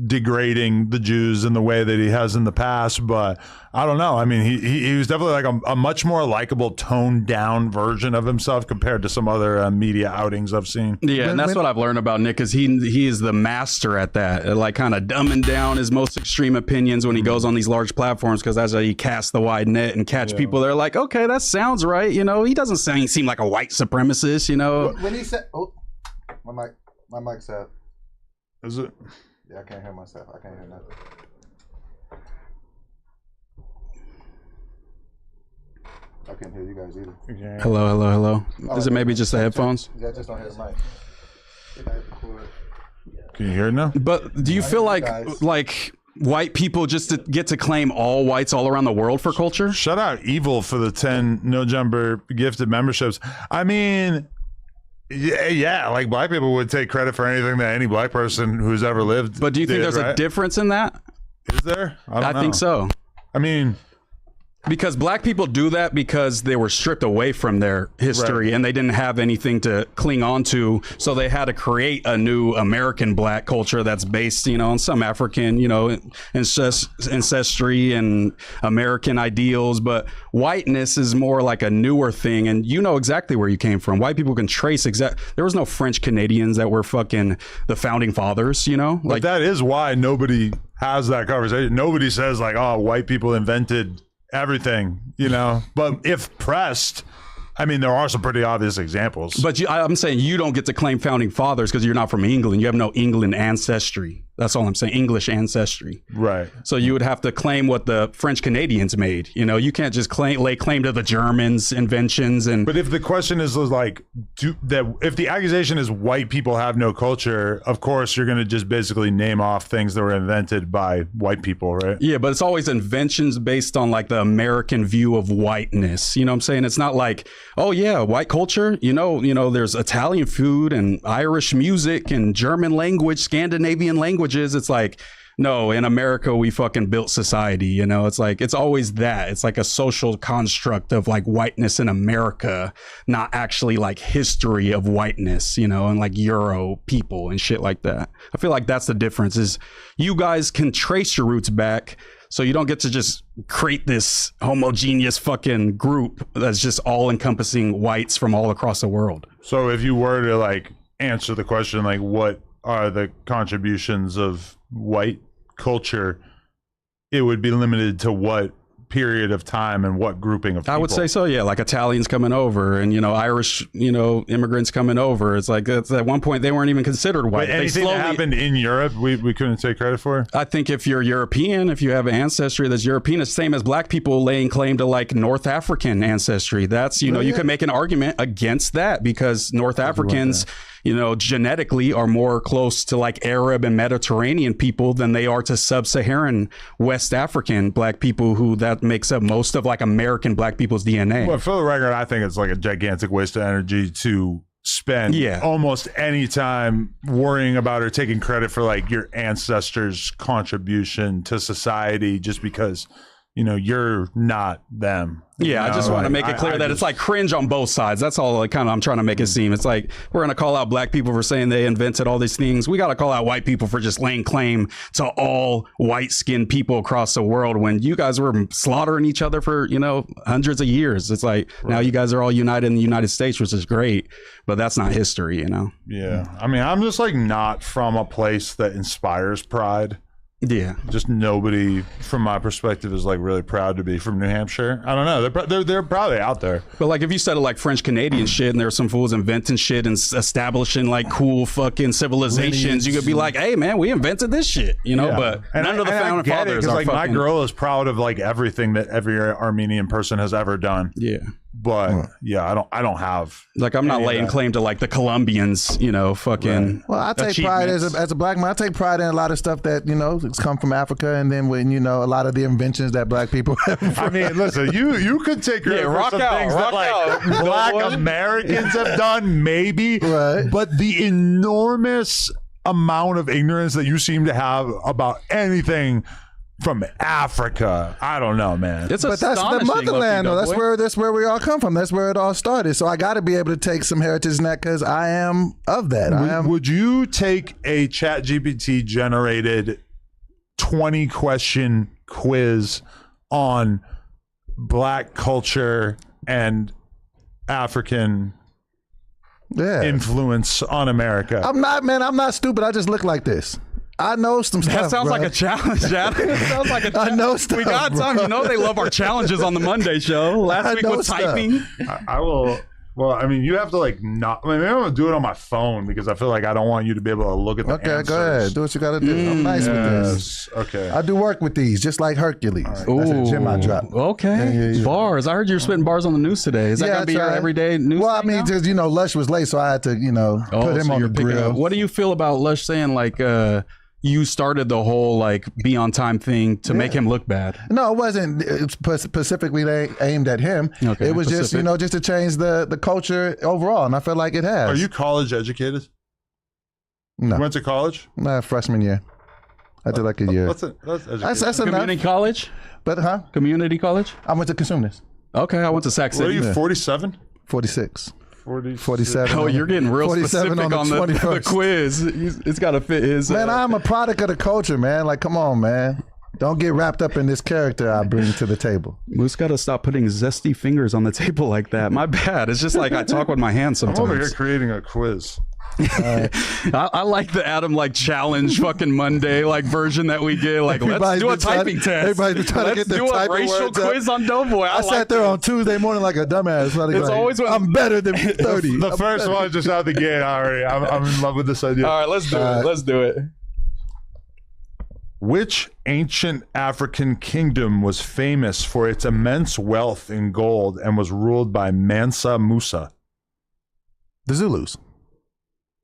B: degrading the Jews in the way that he has in the past, but I don't know. I mean, he was definitely like a much more likable, toned down version of himself compared to some other media outings I've seen.
A: Yeah, and that's what I've learned about Nick is he is the master at that, like kind of dumbing down his most extreme opinions when he goes on these large platforms, because that's how he casts the wide net and catch people. They're like, okay, that sounds right. You know, he doesn't seem like a white supremacist. You know,
C: when he said, "Oh, my mic's out."
B: Is it?
C: Yeah, I can't hear myself. I can't hear nothing. I can't hear you guys either.
B: Okay.
A: Hello. Is it maybe just the headphones?
C: Yeah, I just don't hear the mic.
B: Can you hear it now?
A: But do you feel like white people just get to claim all whites all around the world for culture?
B: Shout out Evil for the 10 No Jumper gifted memberships. I mean, yeah, like black people would take credit for anything that any black person who's ever lived.
A: But do you think there's a difference in that?
B: Is there? I
A: think so.
B: I mean,
A: because black people do that because they were stripped away from their history and they didn't have anything to cling on to. So they had to create a new American black culture that's based, you know, on some African, you know, ancestry and American ideals. But whiteness is more like a newer thing. And you know exactly where you came from. White people can trace there was no French Canadians that were fucking the founding fathers, you know?
B: Like that is why nobody has that conversation. Nobody says like, oh, white people invented everything, you know, but if pressed, I mean, there are some pretty obvious examples.
A: But I'm saying you don't get to claim founding fathers because you're not from England. You have no England ancestry. That's all I'm saying. English ancestry.
B: Right.
A: So you would have to claim what the French Canadians made. You know, you can't just lay claim to the Germans' inventions. But
B: if the question is like, if the accusation is white people have no culture, of course you're going to just basically name off things that were invented by white people, right?
A: Yeah, but it's always inventions based on like the American view of whiteness. You know what I'm saying? It's not like, oh yeah, white culture. You know, there's Italian food and Irish music and German language, Scandinavian languages. It's like, no, in America, we fucking built society. You know, it's like, it's always that. It's like a social construct of like whiteness in America, not actually like history of whiteness, you know, and like Euro people and shit like that. I feel like that's the difference is you guys can trace your roots back. So you don't get to just create this homogeneous fucking group that's just all encompassing whites from all across the world.
B: So if you were to like answer the question, like what are the contributions of white culture, it would be limited to what period of time and what grouping of people?
A: I would say so, yeah, like Italians coming over and, you know, Irish, you know, immigrants coming over. It's like at one point they weren't even considered white.
B: But anything that happened in Europe, we couldn't take credit for?
A: I think if you're European, if you have an ancestry that's European, it's the same as black people laying claim to like North African ancestry. That's, you know, you can make an argument against that because North Africans, you know, genetically are more close to like Arab and Mediterranean people than they are to sub-Saharan West African black people who that makes up most of like American black people's DNA.
B: Well, for the record, I think it's like a gigantic waste of energy to spend almost any time worrying about or taking credit for like your ancestors' contribution to society just because you're not them.
A: Yeah, I just want to make it clear that it's like cringe on both sides. That's all like kind of I'm trying to make it seem. It's like we're going to call out black people for saying they invented all these things. We got to call out white people for just laying claim to all white-skinned people across the world when you guys were slaughtering each other for, hundreds of years. It's like now you guys are all united in the United States, which is great, but that's not history,
B: Yeah. I mean, I'm just like not from a place that inspires pride.
A: Yeah,
B: just nobody from my perspective is like really proud to be from New Hampshire. I don't know. They're probably out there.
A: But like if you said like French Canadian shit and there were some fools inventing shit and establishing like cool fucking civilizations, you could be like, hey man, we invented this shit, But none of the founding fathers are
B: like
A: fucking...
B: my girl is proud of like everything that every Armenian person has ever done.
A: Yeah.
B: But I don't have
A: like I'm not laying claim to like the Colombians, fucking.
C: Right. Well, I take pride as a black man. I take pride in a lot of stuff that it's come from Africa, and then when a lot of the inventions that black people have.
B: I mean, listen, you could take credit for some things that like black Americans have done, maybe,
C: right?
B: But the enormous amount of ignorance that you seem to have about anything from Africa, I don't know, man.
C: But that's the motherland, though. That's where we all come from. That's where it all started. So I got to be able to take some heritage in that because I am of that.
B: Would you take a ChatGPT generated 20-question quiz on black culture and African influence on America?
C: I'm not stupid. I just look like this. I know some stuff.
A: That sounds
C: bro.
A: like a challenge, Adam. That sounds like a challenge.
C: I know stuff.
A: We got time. They love our challenges on the Monday show. Last week was typing.
B: I will. Well, I mean, you have to like not. I mean, maybe I'm gonna do it on my phone because I feel like I don't want you to be able to look at the answers.
C: Go ahead. Do what you got to do. I'm nice with this.
B: Okay.
C: I do work with these, just like Hercules. Right. That's a gem I dropped.
A: Okay. Yeah. Bars. I heard you were spitting bars on the news today. Is that gonna be your everyday news?
C: Well, I mean, just Lush was late, so I had to put him on the grill.
A: What do you feel about Lush saying like? You started the whole like be on time thing to make him look bad.
C: No, it wasn't specifically aimed at him. Okay, it was just just to change the culture overall, and I feel like it has.
B: Are you college educated?
C: No.
B: You went to college?
C: No, freshman year. I did like a year.
B: That's
A: community
B: enough.
A: College?
C: But
A: community college?
C: I went to Consumnes.
A: Okay, I went to Sac City.
B: What are you, 47?
C: 46.
B: 47.
A: Oh, you're getting real specific on the quiz. It's got to fit his.
C: Man, I'm a product of the culture, man. Like, come on, man. Don't get wrapped up in this character I bring to the table.
A: Moose got to stop putting zesty fingers on the table like that. My bad. It's just like I talk with my hands sometimes.
B: I'm over here creating a quiz.
A: I like the Adam like challenge fucking Monday like version that we get. Like let's do a typing test.
C: Everybody's been trying to get their typing
A: racial
C: words
A: quiz on Doughboy.
C: I sat there on Tuesday morning like a dumbass.
A: It's always when
C: I'm better than 30.
B: The first one just out the gate already. I'm in love with this idea.
A: All right, let's do it. Let's do it.
B: Which ancient African kingdom was famous for its immense wealth in gold and was ruled by Mansa Musa?
C: The Zulus.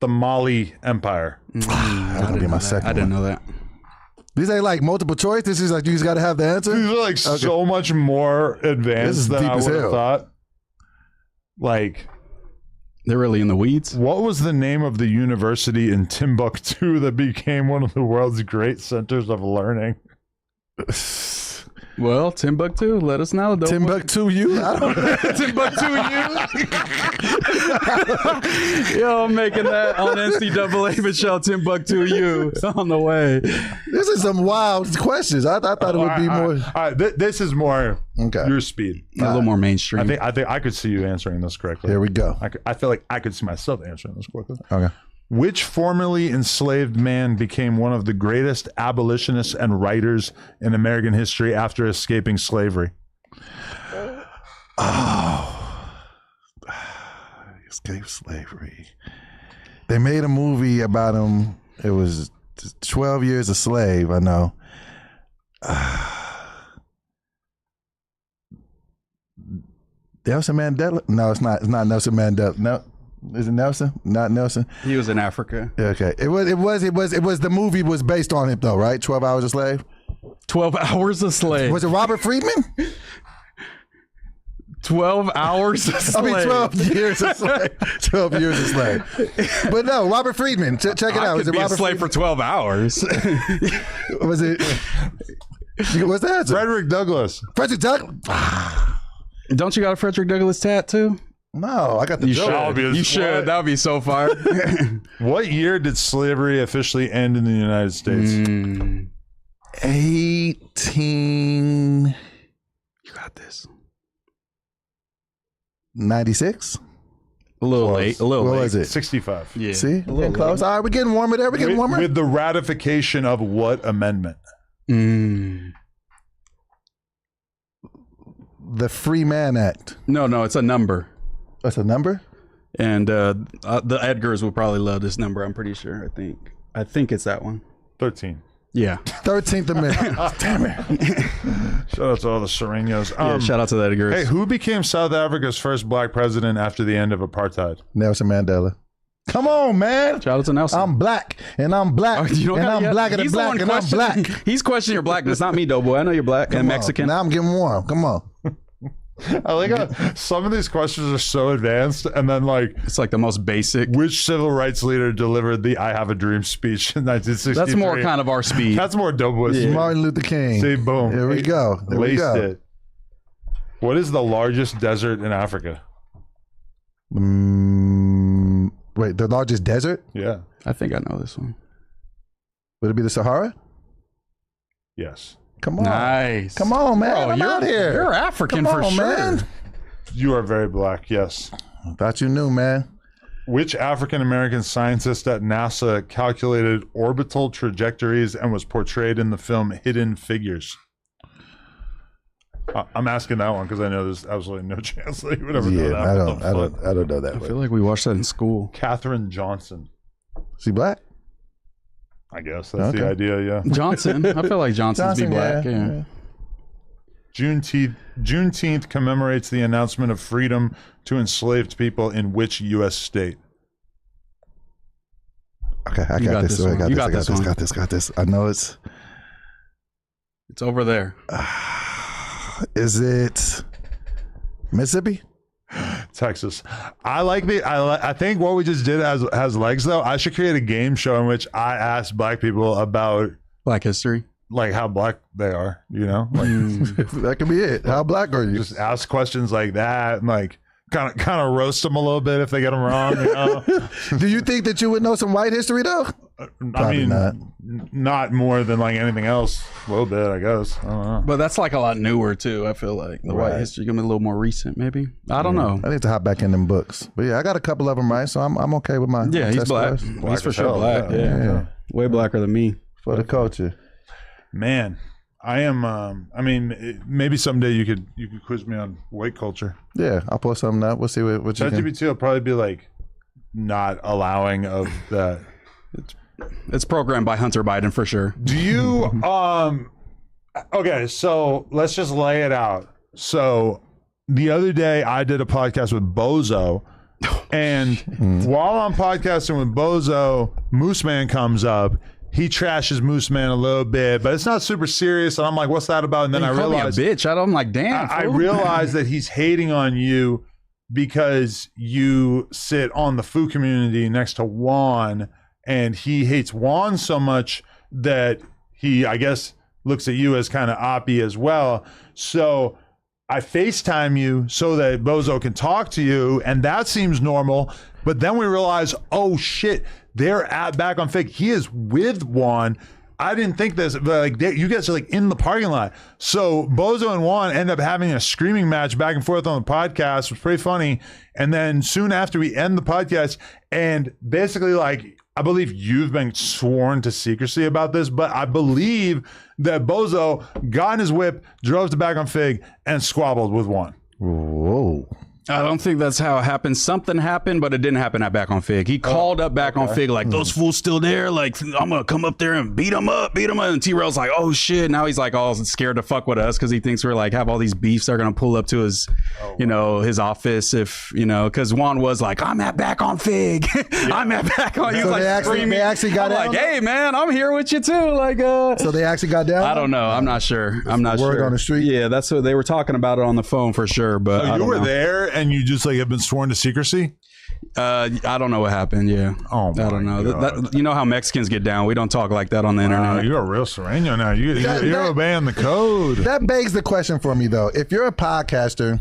B: The Mali Empire.
C: That'll be my second.
A: I didn't know that.
C: These ain't like multiple choice. This is like you just got to have the answer.
B: These are like so much more advanced than I would have thought. Like,
A: they're really in the weeds.
B: What was the name of the university in Timbuktu that became one of the world's great centers of learning?
A: Well, Timbuktu, let us know.
C: Timbuktu, you? I don't know.
A: Timbuktu, you? Yo, I'm making that on NCAA Michelle Timbuktu, you on the way.
C: This is some wild questions. I thought it would be more.
B: All right, this is more your speed.
A: A little more mainstream.
B: I think I could see you answering this correctly.
C: Here we go.
B: I feel like I could see myself answering this correctly.
C: Okay.
B: Which formerly enslaved man became one of the greatest abolitionists and writers in American history after escaping slavery?
C: Escape slavery. They made a movie about him. It was 12 Years a Slave, I know. Nelson Mandela? No, it's not. It's not Nelson Mandela. No. Is it Nelson? Not Nelson.
A: He was in Africa.
C: Okay. It was the movie was based on him though, right? 12 Hours a Slave?
A: 12 Hours a Slave.
C: Was it Robert Friedman?
A: 12 hours.
C: I mean, 12 years a slave. 12 years a slave. But no, Robert Friedman. Check it out.
A: I
C: Was
A: could
C: it
A: be a
C: Robert
A: slave for 12 hours.
C: Was it? What's the answer?
B: Frederick Douglass.
C: Frederick Douglass.
A: Don't you got a Frederick Douglass tattoo?
C: No, I got the
A: You
C: joke.
A: should. You should.
B: What?
A: That would be so fire.
B: What year did slavery officially end in the United States?
C: 1896.
A: You got this.
C: A
A: A little
B: Close.
A: late. A little
C: What
A: late.
C: was it?
B: 65.
A: Yeah.
C: See, we're getting close. All right, we're getting warmer there. We're getting warmer.
B: With the ratification of what amendment?
C: The Free Man Act.
A: No, it's a number.
C: That's a number.
A: And the Edgars will probably love this number. I'm pretty sure. I think it's that one.
B: 13.
A: Yeah.
C: 13th Amendment. Damn it.
B: Shout out to all the Serenos.
A: Yeah. Shout out to the Edgars.
B: Hey, who became South Africa's first black president after the end of apartheid?
C: Nelson Mandela. Come on, man.
A: Shout out to Nelson.
C: I'm black, and I'm black,
A: You don't
C: and
A: gotta
C: I'm
A: yet-
C: blacker than
A: he's the
C: black,
A: one
C: and I'm
A: questioning-
C: black.
A: He's questioning your blackness, not me, Doughboy. I know you're black and Mexican.
C: Now I'm getting warm. Come on.
B: I like how some of these questions are so advanced, and then like,
A: It's like the most basic.
B: which civil rights leader delivered the "I Have a Dream" speech in 1963?
A: That's more kind of our speed.
B: That's more Doughboy.
C: Martin Luther King.
B: See, boom.
C: There we go. There we
B: Laced
C: go.
B: it. What is the largest desert in Africa?
C: Wait, the largest desert?
B: Yeah.
A: I think I know this one.
C: Would it be the Sahara?
B: Yes.
C: Come on.
A: Nice.
C: Come on, man.
A: Bro,
C: I'm out here.
A: You're African
C: Come
A: for
C: on,
A: sure.
C: man.
B: You are very black. Yes.
C: Thought you knew, man.
B: Which African American scientist at NASA calculated orbital trajectories and was portrayed in the film Hidden Figures? I'm asking that one because I know there's absolutely no chance that you would ever know
C: Yeah,
B: that.
C: I
B: What the fuck?
C: don't know that.
A: I feel like we watched that in school.
B: Catherine Johnson.
C: Is he black?
B: I guess that's the
C: Okay.
B: idea. Yeah.
A: Johnson. I feel like Johnson's be black.
C: yeah.
B: Juneteenth commemorates the announcement of freedom to enslaved people in which U.S. state?
C: Okay, I
A: You
C: got
A: got
C: this.
A: this
C: I
A: one.
C: got
A: You
C: this.
A: got
C: I got
A: this
C: this.
A: one.
C: Got this. I know it's.
A: It's over there.
C: Is it Mississippi?
B: Texas. I think what we just did has legs though. I should create a game show in which I ask black people about
A: Black history.
B: like how black they are, you know? Like
C: That could be it. How black are you?
B: just ask questions like that and like kind of roast them a little bit if they get them wrong, you know?
C: Do you think that you would know some white history though?
B: I
C: Probably
B: mean,
C: not.
B: not more than like anything else. A little bit, I guess. I don't know.
A: But that's like a lot newer too. I feel like the white
C: Right.
A: history gonna be a little more recent, maybe. I don't know.
C: I need to hop back in them books. But yeah, I got a couple of them right, so I'm okay with my
A: Yeah, he's
C: test
A: black.
C: scores.
A: He's for
B: as
A: sure
B: hell,
A: black. Yeah.
C: Yeah.
A: Way blacker than me.
C: For the culture.
B: Man, I am I mean, maybe someday you could quiz me on white culture.
C: Yeah, I'll pull something up. We'll see what you can.
B: ChatGPT will probably be like not allowing of that.
A: It's programmed by Hunter Biden for sure.
B: Do you okay, so let's just lay it out. So the other day I did a podcast with Bozo, and while I'm podcasting with Bozo, Moose Man comes up. He trashes Moose Man a little bit, but it's not super serious. And I'm like, what's that about? And then I
A: You call me a
B: realized
A: bitch. I'm like, damn.
B: I
A: fool.
B: realized that he's hating on you because you sit on the Foo community next to Juan, and he hates Juan so much that he, I guess, looks at you as kind of oppy as well. So I FaceTime you so that Bozo can talk to you, and that seems normal. But then we realize, oh shit, they're back on Fake. He is with Juan. I didn't think this, but like you guys are like in the parking lot. So Bozo and Juan end up having a screaming match back and forth on the podcast. It was pretty funny. And then soon after we end the podcast, and basically like I believe you've been sworn to secrecy about this, but I believe that Bozo got in his whip, drove to back on Fig, and squabbled with Juan.
C: Whoa.
A: I don't think that's how it happened. Something happened, but it didn't happen at Back on Fig. He called up Back on Fig like, those fools still there? Like, I'm going to come up there and beat them up. And T-Rail's like, oh, shit. Now he's like all scared to fuck with us because he thinks we're like have all these beefs that are going to pull up to his, his office if, because Juan was like, I'm at Back on Fig. I'm at Back on. He was like,
C: they actually got
A: down? Like, hey, man, I'm here with you too. Like,
C: so they actually got down?
A: I don't know. I'm not sure. I'm not sure.
C: Word on the street?
A: Yeah, that's what they were talking about it on the phone for sure. But
B: so
A: I
B: you
A: don't
B: were
A: know.
B: there and you just like have been sworn to secrecy?
A: I don't know what happened. Yeah.
B: Oh, my
A: I don't know.
B: God.
A: You know how Mexicans get down. We don't talk like that on the internet.
B: You're a real Sereno now. You're obeying the code.
C: That begs the question for me, though. If you're a podcaster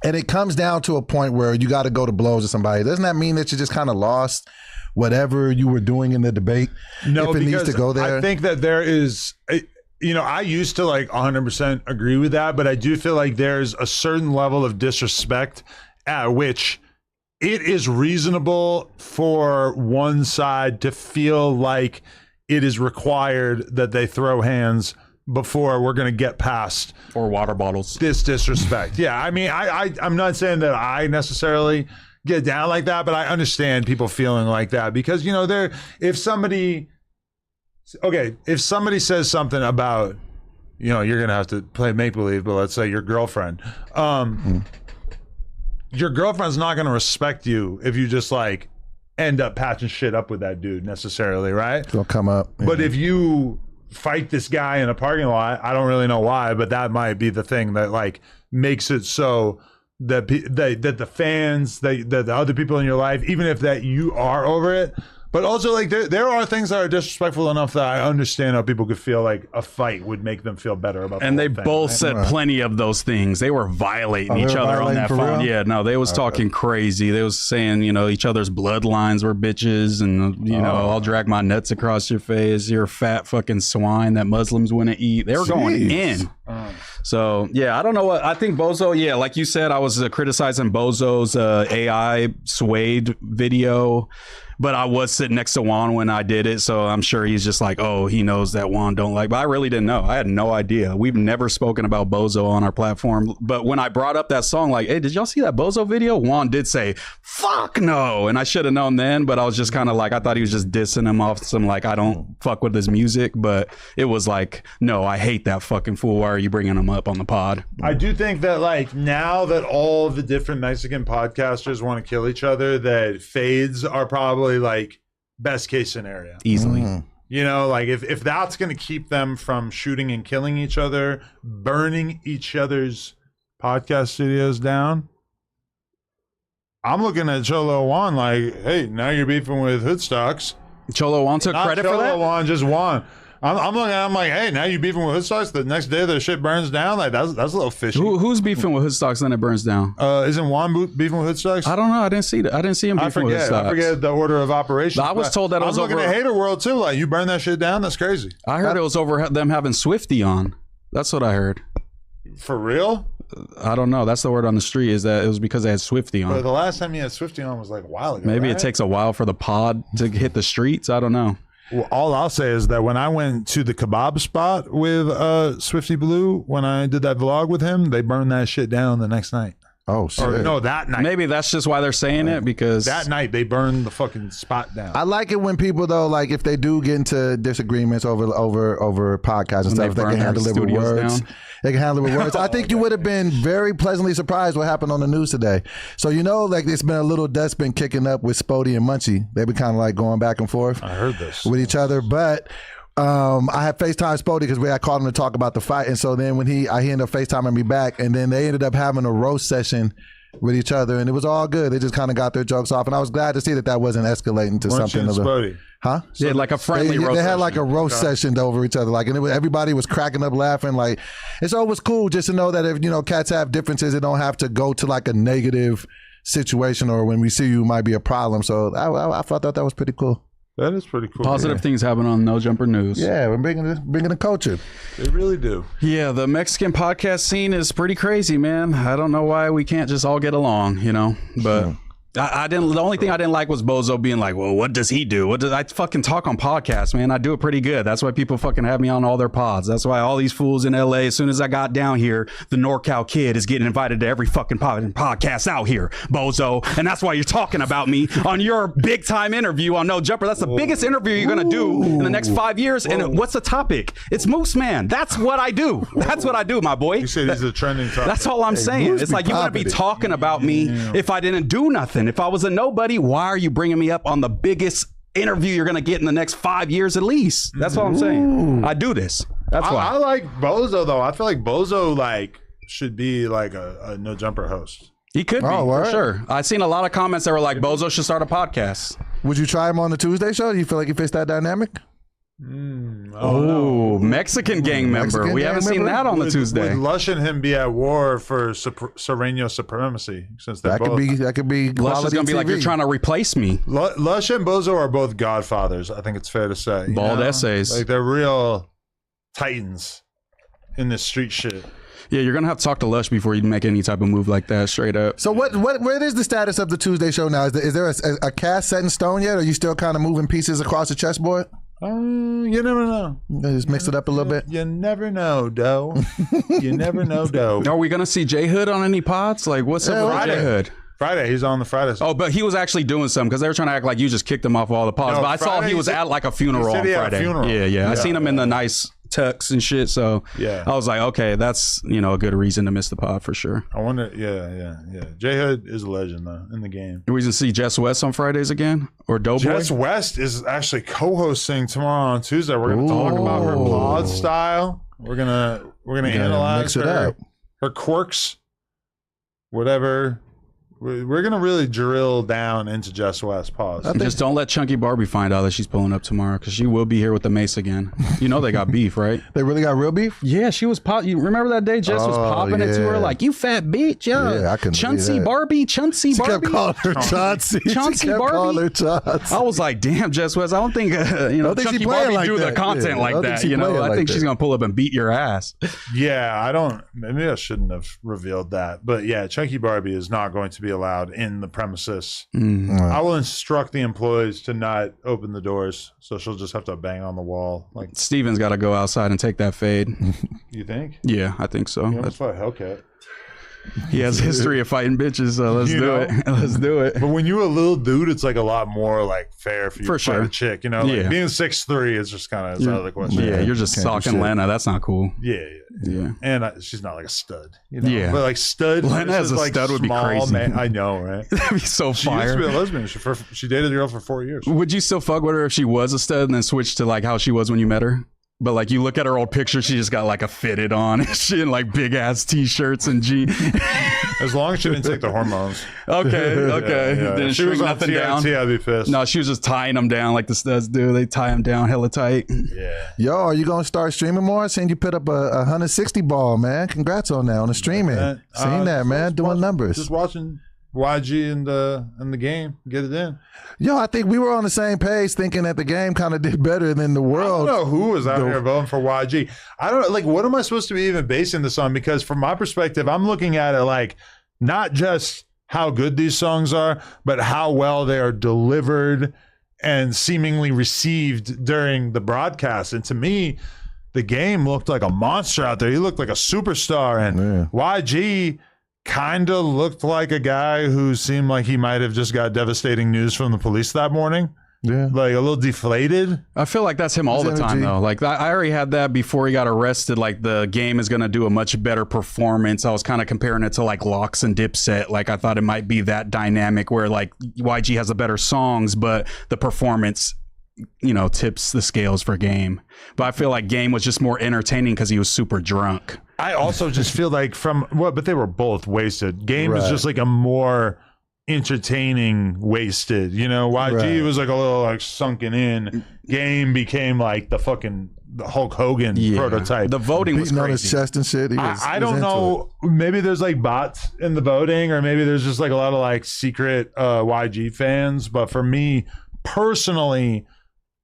C: and it comes down to a point where you got to go to blows with somebody, doesn't that mean that you just kind of lost whatever you were doing in the debate?
B: No,
C: if it
B: because
C: needs to go there?
B: I think that there is... I used to like 100% agree with that, but I do feel like there's a certain level of disrespect at which it is reasonable for one side to feel like it is required that they throw hands before we're going to get past
A: Or water bottles.
B: this disrespect. Yeah, I mean, I'm not saying that I necessarily get down like that, but I understand people feeling like that because, if somebody says something about, you're going to have to play make-believe, but let's say your girlfriend, your girlfriend's not going to respect you if you just like end up patching shit up with that dude necessarily, right?
C: It'll come up.
B: But if you fight this guy in a parking lot, I don't really know why, but that might be the thing that like makes it so that that the fans, that the other people in your life, even if that you are over it, but also like there are things that are disrespectful enough that I understand how people could feel like a fight would make them feel better about.
A: And
B: the
A: they
B: whole thing,
A: both
B: right?
A: said plenty of those things. They were violating each other on that phone.
C: Real?
A: Yeah, no, they was talking crazy. They was saying, each other's bloodlines were bitches, and I'll drag my nuts across your face. You're a fat fucking swine that Muslims wouldn't eat. They were going in. So yeah, I don't know what I think. Bozo, yeah, like you said, I was criticizing Bozo's AI swayed video. But I was sitting next to Juan when I did it, so I'm sure he's just like, oh, he knows that Juan don't like. But I really didn't know. I had no idea. We've never spoken about Bozo on our platform. But when I brought up that song, like, hey, did y'all see that Bozo video? Juan did say, fuck no. And I should have known then, but I was just kind of like, I thought he was just dissing him off some, like, I don't fuck with his music. But it was like, no, I hate that fucking fool. Why are you bringing him up on the pod?
B: I do think that like now that all of the different Mexican podcasters want to kill each other, that fades are probably like best case scenario.
A: Easily.
B: Like if that's going to keep them from shooting and killing each other, burning each other's podcast studios down, I'm looking at Cholo Juan like, hey, now you're beefing with Hoodstocks.
A: Cholo Juan took credit for that?
B: Cholo Juan just won. I'm looking at him like, hey, now you beefing with Hoodstocks. The next day their shit burns down. Like that's a little fishy.
A: Who's beefing with Hoodstocks then it burns down?
B: Isn't Juan beefing with Hoodstocks?
A: I don't know. I didn't see that. I didn't see him beefing with Hoodstocks.
B: I forget the order of operations.
A: I was told that it was
B: I'm looking
A: over.
B: at Hater World too. Like you burn that shit down. That's crazy.
A: I heard it was over them having Swifty on. That's what I heard.
B: For real?
A: I don't know. That's the word on the street, is that it was because they had Swifty on.
B: But the last time you had Swifty on was like a while ago.
A: Maybe
B: right?
A: it takes a while for the pod to hit the streets. I don't know.
B: Well, all I'll say is that when I went to the kebab spot with Swifty Blue, when I did that vlog with him, they burned that shit down the next night.
C: Oh, shit.
B: Or no, that night.
A: Maybe that's just why they're saying it, because
B: That night they burned the fucking spot down.
C: I like it when people though, like if they do get into disagreements over podcasts and
A: When they
C: stuff, they
A: burn
C: can
A: their
C: handle it with
A: studios
C: words.
A: down.
C: They can handle it with words. I think you would have been very pleasantly surprised what happened on the news today. So like it's been a little dust been kicking up with Spody and Munchie. They've been kind of like going back and forth.
B: I heard this
C: with each other, but. I had FaceTime Spody because I called him to talk about the fight, and so then when he ended up FaceTiming me back, and then they ended up having a roast session with each other, and it was all good. They just kind of got their jokes off, and I was glad to see that wasn't escalating to
B: Munchie
C: something
B: and
C: of a,
B: Spody.
C: huh?
A: yeah, like a friendly roast.
C: They had
A: session.
C: like a roast session over each other, like, and everybody was cracking up, laughing, like, and so it was cool just to know that if cats have differences, it don't have to go to like a negative situation, or when we see you might be a problem. So I thought that was pretty cool.
B: That is pretty cool.
A: Positive things happen on No Jumper News.
C: Yeah, we're bringing the culture.
B: They really do.
A: Yeah, the Mexican podcast scene is pretty crazy, man. I don't know why we can't just all get along, but I didn't. The only thing I didn't like was Bozo being like, "Well, what does he do? What does I fucking talk on podcasts, man? I do it pretty good. That's why people fucking have me on all their pods. That's why all these fools in LA. As soon as I got down here, the NorCal kid is getting invited to every fucking podcast out here, Bozo. And that's why you're talking about me on your big time interview on No Jumper. That's the biggest interview you're gonna do in the next 5 years. And what's the topic? It's Moose Man. That's what I do. That's what I do, my boy.
B: You said he's a trending topic.
A: That's all I'm saying.
C: Moose
A: It's
C: be
A: like you want to be
C: popping it.
A: talking about me if I didn't do nothing. If I was a nobody, why are you bringing me up on the biggest interview you're going to get in the next 5 years at least? That's all I'm saying. I do this. That's
B: I
A: why.
B: like Bozo though. I feel like Bozo like should be like a No Jumper host.
A: He could be,
C: Oh,
A: for
C: word.
A: sure. I've seen a lot of comments that were like, Bozo should start a podcast.
C: Would you try him on the Tuesday show? Do you feel like he fits that dynamic?
A: Oh, Mexican gang member.
C: Mexican
A: We
C: gang
A: haven't seen
C: member?
A: that on the Tuesday.
B: Would Lush and him be at war for Sereno supremacy? Since they
C: That
B: both
C: could be
A: Lush is
C: quality
A: going to be like,
C: TV.
A: you're trying to replace me.
B: Lush and Bozo are both godfathers. I think it's fair to say. You
A: Bald
B: know?
A: essays.
B: Like they're real titans in this street shit.
A: Yeah, you're going to have to talk to Lush before you make any type of move like that, straight up.
C: So what is the status of the Tuesday show now? Is there a cast set in stone yet? Or are you still kind of moving pieces across the chessboard?
B: You never know.
C: Just mix it up a little bit.
B: You never know, Doe. You never know, Doe.
A: Are we going to see J Hood on any pods? Like, what's up with
B: Friday.
A: J Hood?
B: Friday, he's on the Friday.
A: Oh, but he was actually doing something because they were trying to act like you just kicked him off all the pods.
B: No,
A: But I saw
B: Friday
A: he was
B: he said-
A: at like a funeral
B: he said
A: on
B: he had a
A: Friday.
B: funeral.
A: Yeah. I
B: Yeah.
A: seen him in the nice tux and shit. So
B: Yeah.
A: I was like, okay, that's a good reason to miss the pod for sure.
B: I wonder. Yeah. J Hood is a legend though in the game.
A: Are we gonna see Jess West on Fridays again or Doughboy?
B: Jess West is actually co-hosting tomorrow on Tuesday. We're going to talk about her pod style. We're gonna analyze
C: mix it
B: her,
C: up.
B: her quirks, whatever. We're gonna really drill down into Jess West. Pause.
A: Just don't let Chunky Barbie find out that she's pulling up tomorrow because she will be here with the mace again. You know they got beef, right?
C: They really got real beef?
A: Yeah, she was You remember that day Jess was
C: Oh,
A: popping it to her
C: yeah.
A: like, "You fat bitch,
C: Yeah, I couldn't believe
A: Chauncey
C: that.
A: Barbie, Chauncey
C: She
A: Barbie."
C: kept calling her Chauncey.
A: Chauncey
C: She kept
A: Barbie?
C: calling her Chauncey.
A: I was like, damn, Jess West. I don't think
C: think she
A: Chunky
C: playing
A: Barbie
C: like
A: do the
C: that.
A: content
C: Yeah, I
A: like
C: don't think
A: that.
C: she
A: You know,
C: playing
A: I
C: like
A: think she's
C: that.
A: gonna pull up and beat your ass.
B: Yeah, I don't. Maybe I shouldn't have revealed that. But yeah, Chunky Barbie is not going to be allowed in the premises. I will instruct the employees to not open the doors, so she'll just have to bang on the wall. Like,
A: Steven's got to go outside and take that fade.
B: you think?
A: Yeah, I think so.
B: You almost fought Hellcat.
A: He has a history of fighting bitches, so let's
B: You
A: do
B: know?
A: it. Let's do it.
B: But when you're a little dude, it's like a lot more like fair for you
A: For
B: to fight
A: sure.
B: a chick. You know, like
A: Yeah.
B: being 6'3" is just kind of out of the question.
A: Yeah, you're just
C: Can't do
A: stalking
C: shit.
A: Lena. That's not cool.
B: Yeah.
A: Yeah.
B: And she's not like a stud. You know?
A: Yeah.
B: But like stud.
A: Lena as
B: versus,
A: a
B: like,
A: stud would be
B: small
A: crazy.
B: Man, I know, right?
A: That'd be so
B: She used to be
A: fire.
B: a lesbian. She dated the girl for 4 years.
A: Would you still fuck with her if she was a stud and then switch to like how she was when you met her? But like you look at her old picture, she just got like a fitted on and shit, and like big ass t-shirts and jeans.
B: As long as she didn't take the hormones.
A: Okay.
B: Yeah.
A: Didn't
B: If she
A: shrink
B: was on
A: nothing
B: TNT,
A: down.
B: I'd be pissed.
A: No, she was just tying them down like the studs do. They tie them down hella tight.
B: Yeah.
C: Yo, are you gonna start streaming more? I seen you put up a 160 ball, man. Congrats on that on the streaming. Seen that, man.
B: just
C: Doing
B: watch-
C: numbers.
B: Just watching YG in the game. Get it in.
C: Yo, I think we were on the same page, thinking that the game kind of did better than the
B: I
C: world.
B: don't know who was out here voting for YG. I don't like. What am I supposed to be even basing this on? Because from my perspective, I'm looking at it like not just how good these songs are, but how well they are delivered and seemingly received during the broadcast. And to me, the game looked like a monster out there. He looked like a superstar, and YG kind of looked like a guy who seemed like he might have just got devastating news from the police that morning.
C: Yeah.
B: Like a little deflated.
A: I feel like that's him all the
C: His
A: time,
C: energy.
A: though. Like I already had that before he got arrested. Like the game is going to do a much better performance. I was kind of comparing it to like Locks and Dipset. Like I thought it might be that dynamic where like YG has the better songs, but the performance, tips the scales for Game. But I feel like Game was just more entertaining because he was super drunk.
B: I also just feel like but they were both wasted. Game was
C: Right.
B: just like a more entertaining wasted. YG
C: Right.
B: was like a little like sunken in. Game became like the Hulk Hogan prototype.
A: The voting was
C: Beating on his
A: crazy.
C: chest and shit.
B: I don't know. Maybe there's like bots in the voting, or maybe there's just like a lot of like secret YG fans. But for me personally,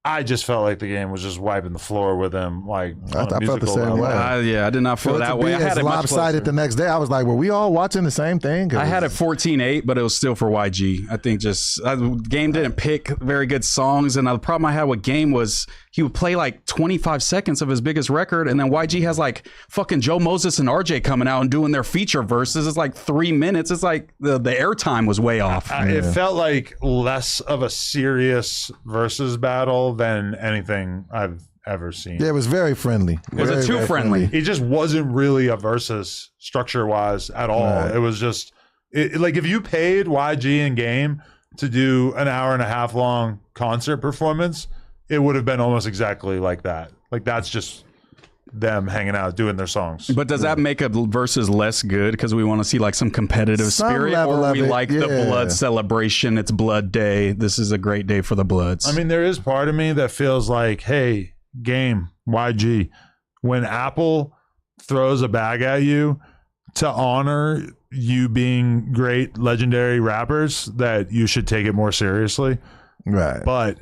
B: I just felt like the game was just wiping the floor with him. Like
C: I felt the same way.
A: I did not feel that way. I had it much
C: lopsided the next day. I was like, were we all watching the same thing?
A: I had it 14-8, but it was still for YG. I think the game didn't pick very good songs, and the problem I had with Game was he would play like 25 seconds of his biggest record, and then YG has like fucking Joe Moses and RJ coming out and doing their feature verses. It's like 3 minutes. It's like the airtime was way off.
B: It felt like less of a serious versus battle than anything I've ever seen.
C: Yeah, it was very friendly.
A: Was it too friendly?
B: It just wasn't really a versus structure wise at all.
C: Right.
B: It was just like if you paid YG and Game to do an hour and a half long concert performance, it would have been almost exactly like that. Like that's just them hanging out doing their songs.
A: But does that make a versus less good because we want to see like some competitive
C: Some
A: spirit,
C: level
A: or we
C: of it,
A: like the blood celebration? It's Blood Day. This is a great day for the Bloods.
B: I mean, there is part of me that feels like, hey, Game, YG, when Apple throws a bag at you to honor you being great legendary rappers, that you should take it more seriously.
C: Right.
B: But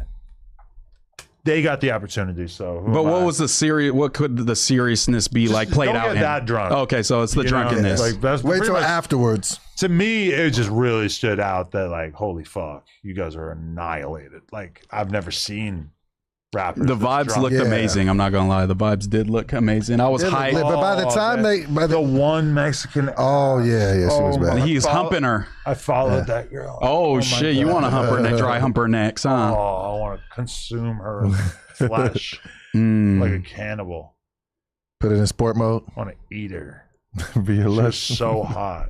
B: they got the opportunity, so
A: but what was the serious? What could the seriousness be like played
B: don't
A: out
B: get
A: in?
B: that drunk.
A: Okay, so it's the
B: You know,
A: drunkenness.
B: like that's
C: Wait
B: pretty
C: till
B: much-
C: afterwards.
B: to me, it just really stood out that like, holy fuck, you guys are annihilated. Like I've never seen rappers.
A: The
B: this
A: vibes
B: drunk.
A: looked amazing. I'm not gonna lie. The vibes did look amazing. I was
C: It looked
A: hyped.
C: lit, but by the time
B: the one Mexican.
C: oh yeah, she was
B: Oh,
C: bad.
B: my-
A: He's humping her.
B: I followed that girl.
A: Oh,
B: my
A: shit! You
B: God.
A: want to hump her neck, dry hump her necks,
B: Oh,
A: huh?
B: I want to consume her flesh
A: Mm.
B: like a cannibal.
C: Put it in sport mode.
B: I want to eat her.
C: Be your
B: She was
C: luck.
B: so hot.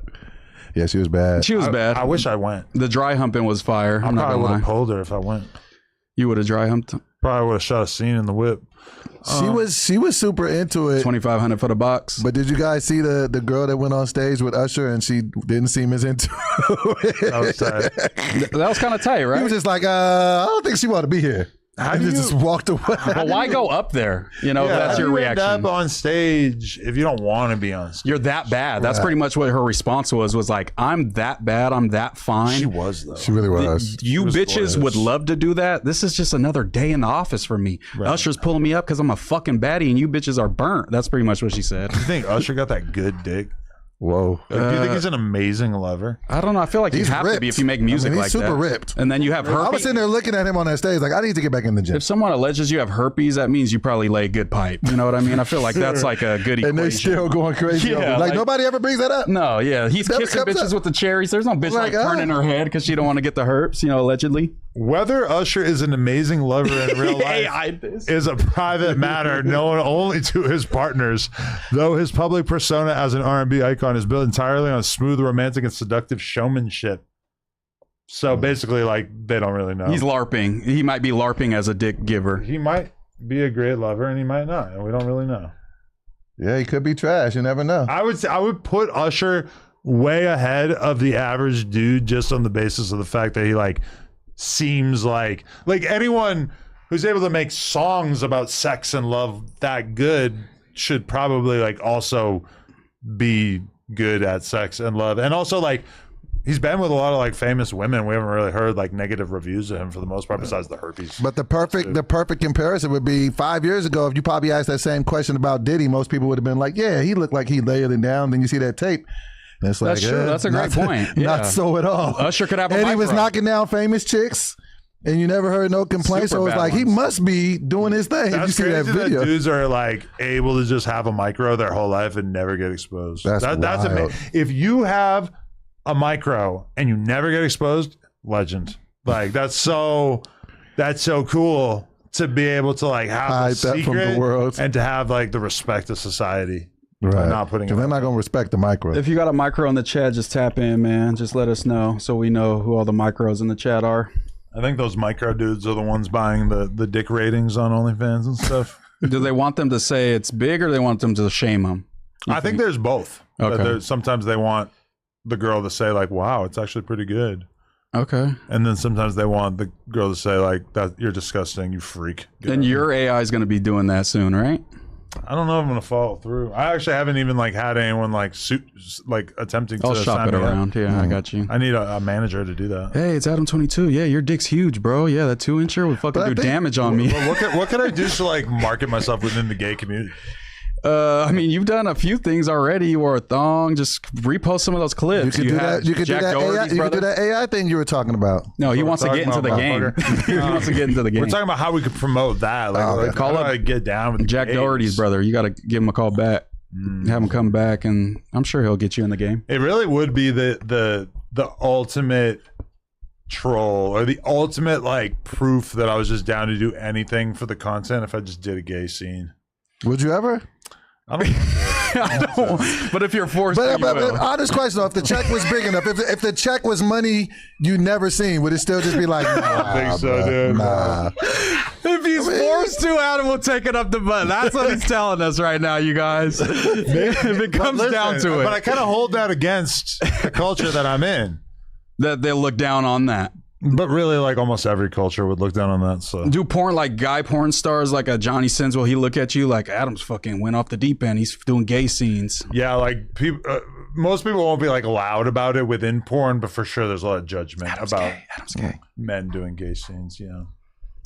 C: Yeah, she was bad.
A: She was bad.
B: I wish I went.
A: The dry humping was fire.
B: I
A: I'm not
B: probably
A: gonna
B: would
A: lie.
B: have pulled her if I went.
A: You would have dry humped.
B: Probably would have shot a scene in the whip.
C: She was super into it.
A: 2,500 for the box.
C: But did you guys see the girl that went on stage with Usher and she didn't seem as into it?
B: That was tight.
A: That was kind of tight,
C: He
A: right?
C: was just like, I don't think she wanted to be here.
B: How
C: And
B: do
C: he
B: you-
C: just walked away.
A: But why go up there? You know, if
B: Yeah,
A: that's
B: how
A: your
B: do you end
A: reaction.
B: up on stage if you don't want to be on stage?
A: You're that bad. That's pretty much what her response was like, I'm that bad. I'm that fine.
B: She was though.
C: She really was.
A: You
B: was
A: bitches
B: glorious.
A: would love to do that. This is just another day in the office for me. Usher's pulling me up because I'm a fucking baddie and you bitches are burnt. That's pretty much what she said.
B: You think Usher got that good dick?
C: Whoa.
B: Like, do you think he's an amazing lover?
A: I don't know. I feel like
C: He's
A: you have to
C: ripped.
A: be if you make music
C: I mean,
A: like
C: he's super
A: that.
C: ripped.
A: And then you have herpes.
C: I was sitting there looking at him on that stage like, I need to get back in the gym.
A: If someone alleges you have herpes, that means you probably lay a good pipe. You know what I mean? I feel like that's like a good equation.
C: And they're still going crazy.
A: Yeah,
C: over it. Like,
A: like-
C: nobody ever brings that up.
A: No, yeah. He's
C: Never
A: kissing
C: comes
A: bitches
C: up.
A: with the cherries. There's no bitch like
C: Like,
A: turning her head because she don't want to get the herpes, you know, allegedly.
B: Whether Usher is an amazing lover in real life is a private matter known only to his partners, though his public persona as an R&B icon is built entirely on smooth, romantic, and seductive showmanship. So basically, like, they don't really know.
A: He's LARPing. He might be LARPing as a dick giver.
B: He might be a great lover, and he might not, and we don't really know.
C: Yeah, he could be trash. You never know.
B: I would put Usher way ahead of the average dude just on the basis of the fact that he like seems like anyone who's able to make songs about sex and love that good should probably like also be good at sex and love. And also like he's been with a lot of like famous women. We haven't really heard like negative reviews of him for the most part besides the herpes.
C: But the perfect comparison would be 5 years ago. If you probably asked that same question about Diddy, most people would have been like, "Yeah, he looked like he layered it down." Then you see that tape, and it's like,
A: That's true. That's a great point. Yeah.
C: Not so at all.
A: Usher could have a
C: and he was
A: micro.
C: knocking down famous chicks, and you never heard no complaints.
A: Super
C: So it's
A: bad
C: like he
A: ones.
C: must be doing his thing. If you
B: That's
C: see that
B: crazy
C: video,
B: that dudes are like able to just have a micro their whole life and never get exposed.
C: That's
B: that's
C: wild.
B: amazing. If you have a micro and you never get exposed, legend. Like that's so cool to be able to like have a
C: Hide that from the
B: secret
C: world.
B: and to have like the respect of society.
C: right?
B: not putting it
C: Because they're
B: out
C: not going to respect the micro.
A: If you got a micro in the chat, just tap in, man. Just let us know so we know who all the micros in the chat are.
B: I think those micro dudes are the ones buying the dick ratings on OnlyFans and stuff.
A: Do they want them to say it's big or they want them to shame them?
B: I think there's both.
A: Okay.
B: Sometimes they want the girl to say like, "Wow, it's actually pretty good."
A: Okay.
B: And then sometimes they want the girl to say like, "That you're disgusting, you freak." Get
A: And
B: out.
A: your AI is going to be doing that soon, right?
B: I don't know if I'm gonna follow through. I actually haven't even like had anyone like attempting
A: I'll
B: to
A: shop
B: sign
A: it
B: me up.
A: around. Yeah, I got you.
B: I need a manager to do that.
A: Hey, it's Adam 22. Yeah, your dick's huge, bro. Yeah, that 2-incher would fucking
C: But I
A: do
C: think-
A: damage on me.
B: What can I do to like market myself within the gay community?
A: I mean, you've done a few things already. You wore a thong. Just repost some of those clips.
C: You could do
A: have
C: that. You could do
A: Jack
C: that. AI,
A: Doherty's
C: you could do
A: brother.
C: that AI thing you were talking about.
A: No, he
B: That's
A: wants
B: what
A: to
B: we're
A: get into the
B: talking
A: game. He wants to get into the game.
B: We're talking about how we could promote that. Like,
C: Oh, okay.
B: like
A: Call
B: how do
A: up
B: I get down with the
A: Jack
B: gays?
A: Doherty's brother. You got to give him a call back. Have him come back, and I'm sure he'll get you in the game.
B: It really would be the ultimate troll or the ultimate like proof that I was just down to do anything for the content if I just did a gay scene.
C: Would you ever?
B: I don't
A: I don't, but if you're forced, to, you
C: But
A: will.
C: honest question though, if the check was big enough, if the check was money you never seen, would it still just be like, nah,
B: think so,
C: bruh,
B: dude.
C: Nah.
A: If he's forced to, Adam will take it up the butt. That's what he's telling us right now, you guys. If it comes down to
B: But I
A: it,
B: kind of hold that against the culture that I'm in.
A: that they'll look down on that.
B: But really, like almost every culture would look down on that. So
A: Do porn like guy porn stars like a Johnny Sins? Will he look at you like Adam's fucking went off the deep end? He's doing gay scenes.
B: yeah, like people, most people won't be like loud about it within porn, but for sure, there's a lot of judgment about
A: Adam's gay.
B: men doing gay scenes. Yeah.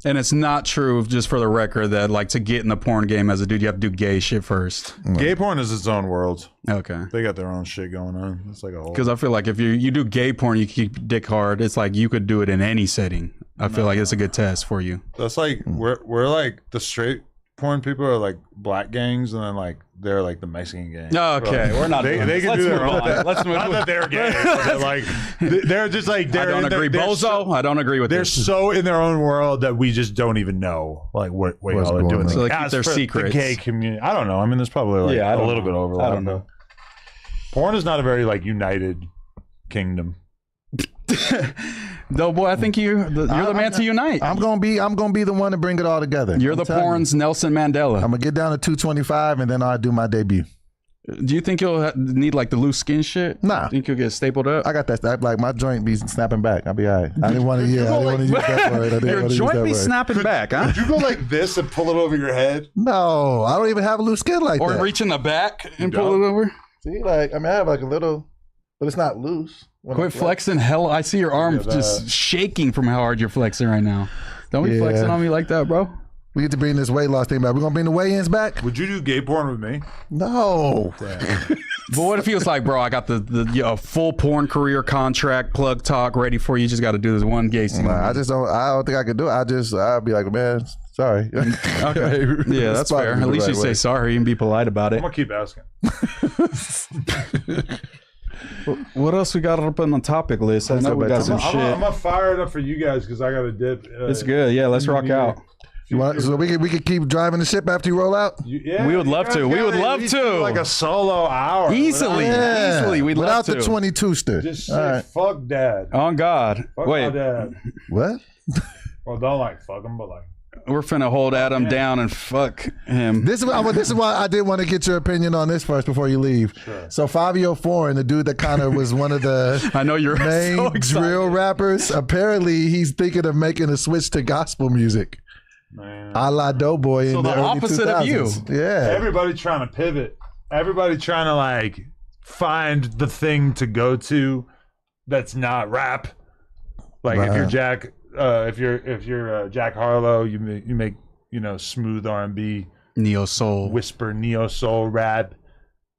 A: And it's not true, just for the record, that like to get in the porn game as a dude, you have to do gay shit first.
B: Gay porn is its own world.
A: Okay.
B: They got their own shit going on. It's like a whole.
A: Because I feel like if you do gay porn, you keep dick hard. It's like you could do it in any setting. I feel like it's a good test for you.
B: That's like we're like the straight porn people are like black gangs, and then like they're like the Mexican gang.
A: Okay, we're not.
B: They,
A: doing
B: they
A: this.
B: can do
A: Let's
B: their
A: move
B: own.
A: on. Let's move
B: Not
A: on.
B: that they're gay. But they're like they're just like
A: I
B: they're.
A: don't agree,
B: they're
A: Bozo.
B: So,
A: I don't agree with
B: they're
A: this.
B: so in their own world that we just don't even know like what
C: What's
B: y'all are
C: going
B: doing.
C: on.
A: So they keep
B: As
A: their
B: for
A: secrets.
B: The gay community. I don't know. I mean, there's probably like
A: I
B: a
A: don't
B: little
A: know.
B: bit overlap.
A: I don't know.
B: Porn is not a very like united kingdom.
A: No, boy, I think you're the man to unite.
C: I'm gonna be the one to bring it all together.
A: You're
C: I'm
A: the
C: telling you.
A: porn's Nelson Mandela.
C: I'm gonna get down to 225 and then I'll do my debut.
A: Do you think you'll need like the loose skin shit?
C: Nah.
A: Think you'll get stapled up?
C: I got that. Like my joint be snapping back. I'll be all right. I didn't want to. Yeah, I didn't want to use that word. I didn't
A: Your
C: want to use
A: joint
C: that
A: be
C: word.
A: snapping back, huh?
B: You go like this and pull it over your head.
C: No, I don't even have a loose skin like
A: Or
C: that.
A: reach in the back and
B: You
A: pull
B: don't?
A: it over?
C: See, like I mean, I have like a little, but it's not loose. When
A: Quit
C: I flex.
A: flexing. Hell, I see your arm
B: Look at
A: just shaking from how hard you're flexing right now. Don't be
C: Yeah.
A: flexing on me like that, bro.
C: We get to bring this weight loss thing back. We're gonna bring the weigh-ins back.
B: Would you do gay porn with me?
C: No,
A: But what if he was like, bro, I got the full porn career contract, plug talk ready for you. You just got to do this one gay scene.
C: nah, I don't think I could do it. I'll be like, man, sorry.
A: Okay. Yeah, that's fair. At least you say sorry and be polite about
B: I'm
A: it.
B: gonna keep asking.
A: What else we got up on the topic list? I know we got some shit.
B: I'm gonna fire it up for you guys because I got a dip.
A: It's good. Yeah, let's rock out.
C: You want, so we could keep driving the ship after you roll out.
A: We would love to. We would love to.
B: Like a solo hour.
A: Easily. Easily. We'd
C: without
A: love
C: the
A: to.
C: 22 stick.
B: Just
C: All
B: say
C: right.
B: fuck dad.
A: On God.
B: Fuck my
A: Wait,
B: dad.
C: What?
B: Well, don't like fuck him, but like.
A: we're finna hold Adam down and fuck him.
C: This is why I did want to get your opinion on this first before you leave.
B: Sure.
C: So Fabio Foreign, the dude that kind of was one of the
A: I know you're
C: main
A: so excited.
C: drill rappers, apparently he's thinking of making a switch to gospel music,
B: Man.
C: a la Doughboy in
A: So
C: the
A: the
C: early
A: opposite of you.
C: 2000s. Yeah.
B: Everybody trying to pivot. Everybody trying to like find the thing to go to that's not rap. Like if you're
C: Right.
B: Jack, if you're Jack Harlow, you make smooth R&B,
A: Neo Soul.
B: whisper neo soul rap.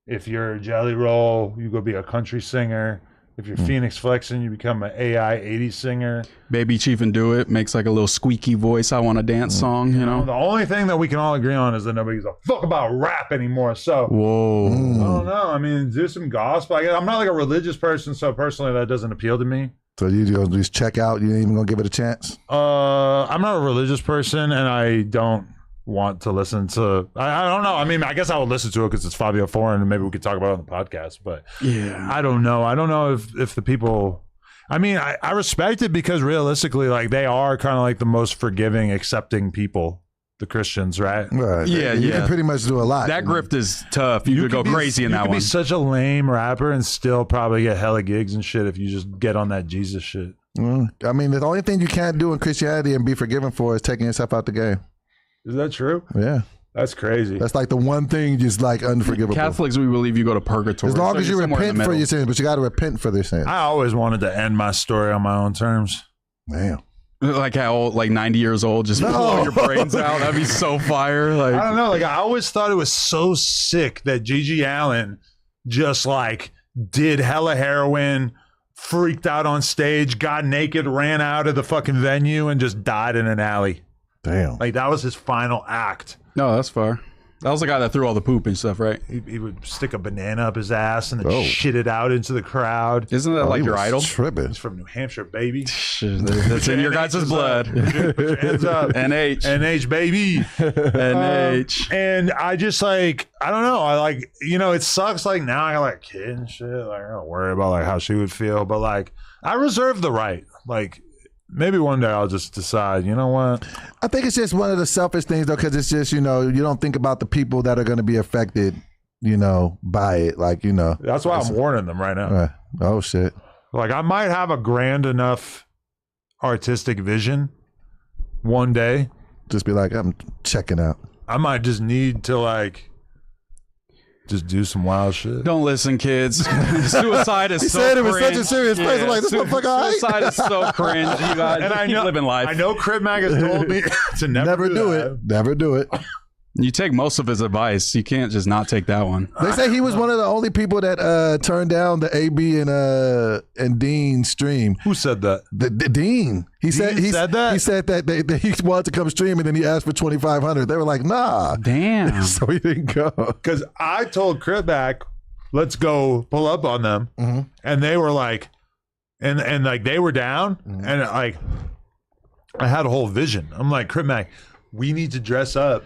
B: If you're Jelly Roll, you go be a country singer. If you're Phoenix Flexing, you become an AI 80s singer.
A: Baby Chief and Do It makes like a little squeaky voice. I want to dance song, you know?
B: The only thing that we can all agree on is that nobody gives a fuck about rap anymore. So
A: Whoa.
B: I don't know. I mean, do some gospel. I'm not like a religious person, so personally that doesn't appeal to me.
C: So you just check out. You ain't even gonna give it a chance.
B: I'm not a religious person, and I don't want to listen to. I don't know. I mean, I guess I would listen to it because it's Fabio Foreign, and maybe we could talk about it on the podcast. But
A: Yeah.
B: I don't know. I don't know if the people. I mean, I respect it because realistically, like they are kind of like the most forgiving, accepting people. The Christians, right?
C: Right.
A: Yeah,
C: You
A: yeah.
C: can pretty much do a lot.
A: That grift is tough. You could go
B: be-
A: crazy in that
B: You could
A: one.
B: be such a lame rapper and still probably get hella gigs and shit if you just get on that Jesus shit.
C: I mean, the only thing you can't do in Christianity and be forgiven for is taking yourself out the game.
B: Is that true?
C: Yeah.
B: That's crazy.
C: That's like the one thing just like unforgivable.
A: Catholics, we believe you go to purgatory.
C: As long
A: So
C: as
A: you're
C: you
A: somewhere in
C: repent
A: the
C: for
A: middle.
C: your sins, but you got to repent for their sins.
B: I always wanted to end my story on my own terms.
C: Damn.
A: Like how old, like 90 years old, just blow your brains out. That'd be so fire. Like
B: I don't know. Like I always thought it was so sick that Gigi Allen just like did hella heroin, freaked out on stage, got naked, ran out of the fucking venue, and just died in an alley.
C: Damn.
B: Like that was his final act.
A: No, that's fire. That was the guy that threw all the poop and stuff, right?
B: He would stick a banana up his ass and then
C: Oh.
B: shit it out into the crowd.
A: Isn't that like
C: He
A: your
C: was
A: idol?
C: Tripping.
B: He's from New Hampshire, baby.
A: Shit, that's in your guys' blood.
B: Put your hands up.
A: NH.
B: NH, baby.
A: NH.
B: And I just like, I don't know. I like, you know, it sucks. Like now I got like a kid and shit. Like I don't worry about like how she would feel, but like I reserve the right. Like maybe one day I'll just decide, you know what?
C: I think it's just one of the selfish things though, because it's just, you know, you don't think about the people that are going to be affected, you know, by it. Like, you know.
B: That's why I'm warning them right now.
C: Oh, shit.
B: Like I might have a grand enough artistic vision one day.
C: Just be like, I'm checking out.
B: I might just need to like just do some wild shit.
A: Don't listen, kids. Suicide is
C: He
A: so
C: said it was
A: cringe.
C: such a serious place. I'm like, this motherfucker all right?
A: Suicide is so cringe. You guys
B: And I
A: keep
B: know,
A: living life.
B: I know Crip Mag has told me to never
C: do
B: that.
C: it. Never do it.
A: You take most of his advice. You can't just not take that one.
C: They say he was one of the only people that turned down the AB and Dean stream.
B: Who said that?
C: The Dean. He said
B: that?
C: He said that that he wanted to come stream and then he asked for 2,500. They were like, nah.
A: Damn.
C: So he didn't go.
B: Because I told Crip Mag, let's go pull up on them, and they were like, and like they were down, and like I had a whole vision. I'm like, Crip Mag, we need to dress up,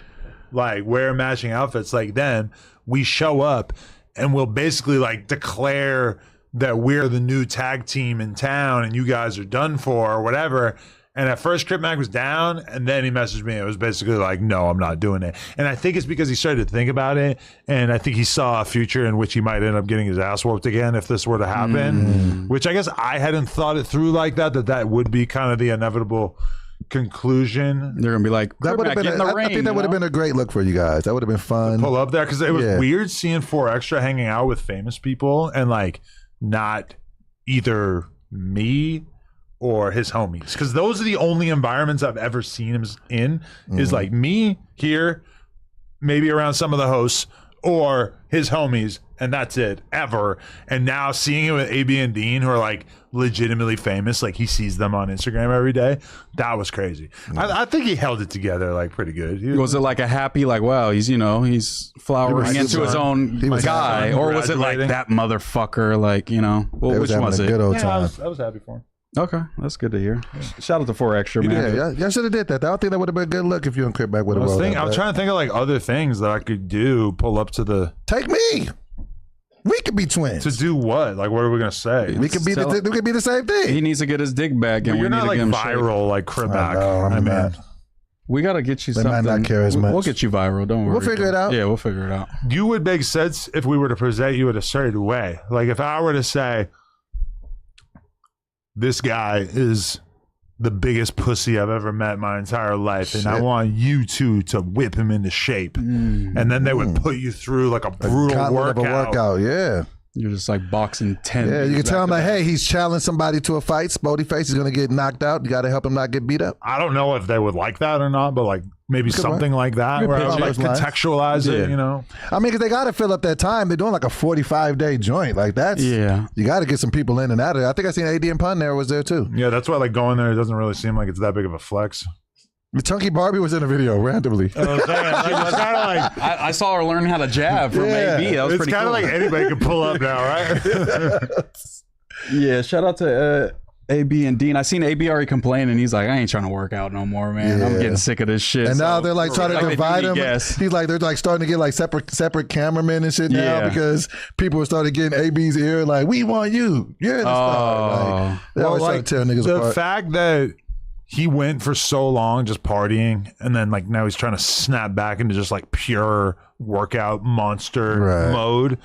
B: like wear matching outfits like them. We show up and we'll basically like declare that we're the new tag team in town and you guys are done for or whatever. And at first Crip Mag was down and then he messaged me. It was basically like, no, I'm not doing it. And I think it's because he started to think about it. And I think he saw a future in which he might end up getting his ass whooped again if this were to happen, which I guess I hadn't thought it through like that would be kind of the inevitable conclusion.
A: They're gonna be like,
C: That would have been. I think that would have been a great look for you guys. That would have been fun.
B: Pull up there because it was
C: Yeah.
B: weird seeing 4Extra hanging out with famous people and like not either me or his homies, because those are the only environments I've ever seen him in is like me here, maybe around some of the hosts, or his homies, and that's it ever. And now seeing it with AB and Dean, who are like legitimately famous, like he sees them on Instagram every day. That was crazy. I think he held it together like pretty good.
A: Was it like a happy, like, wow, he's flowering
C: He was
A: into his
C: fun.
A: own
C: He was
A: guy,
B: fun.
A: or was it like
B: Congratulating.
A: that motherfucker, like, you know, well,
C: They
A: which
C: having
A: was
C: a
A: it?
C: good old
B: I
C: time.
B: was happy for him.
A: Okay, that's good to hear. Shout out to 4Extra, man.
C: Yeah, y'all should have did that. I don't think that would have been a good look if you and Crip Mag would
B: I
C: have
B: was
C: rolled out.
B: trying to think of like other things that I could do. Pull up to the
C: Take me. We could be twins.
B: to do what? Like, what are we gonna say?
C: we could be
A: Tell-
C: we could be the same
A: He
C: thing.
A: needs to get his dig back, and we
B: You're
A: need
B: not
A: to
B: like
A: get him straight.
B: viral like Crip
C: I
B: Mag.
C: know, I'm not.
A: We got to get you
C: They
A: something.
C: might not care as
A: We'll
C: much.
A: get you viral. Don't worry.
C: We'll figure it out.
A: Yeah, we'll figure it out.
B: You would make sense if we were to present you in a certain way. Like if I were to say, this guy is the biggest pussy I've ever met in my entire life, and I
C: Shit.
B: want you two to whip him into shape. And then they would put you through like a brutal
C: Gauntlet of a workout. Yeah.
A: You're just like boxing 10.
C: Yeah, you can
A: dudes
C: tell him
A: back
C: like,
A: to back.
C: hey, he's challenged somebody to a fight. Spody Face is gonna get knocked out. You got to help him not get beat up.
B: I don't know if they would like that or not, but like maybe
C: Good
B: something like that where I would like
C: pitch it.
B: contextualize
A: Yeah.
B: it, you know?
C: I mean, because they got to fill up that time. They're doing like a 45-day joint. Like that's
A: Yeah.
C: You got to get some people in and out of there. I think I seen AD and Pun there was there too.
B: Yeah, that's why like going there, it doesn't really seem like it's that big of a flex.
C: Chunky Barbie was in the video randomly.
B: It's kind of like
A: I saw her learn how to jab from
C: Yeah.
A: AB. That was
B: it's
A: pretty
B: kind
A: cool.
B: of like anybody can pull up now, right?
A: Yeah, shout out to AB and Dean. I seen AB already complaining. He's like, I ain't trying to work out no more, man. I'm
C: Yeah.
A: getting sick of this shit.
C: And now
A: So,
C: they're like trying to
A: like they
C: divide
A: do
C: him.
A: me guess.
C: He's like they're like starting to get like separate cameramen and shit now
A: Yeah.
C: because people started getting AB's ear like, we want you. You're the star. Like, they always try to tear niggas
B: the
C: apart.
B: fact that he went for so long just partying, and then like now he's trying to snap back into just like pure workout monster
C: Right.
B: mode.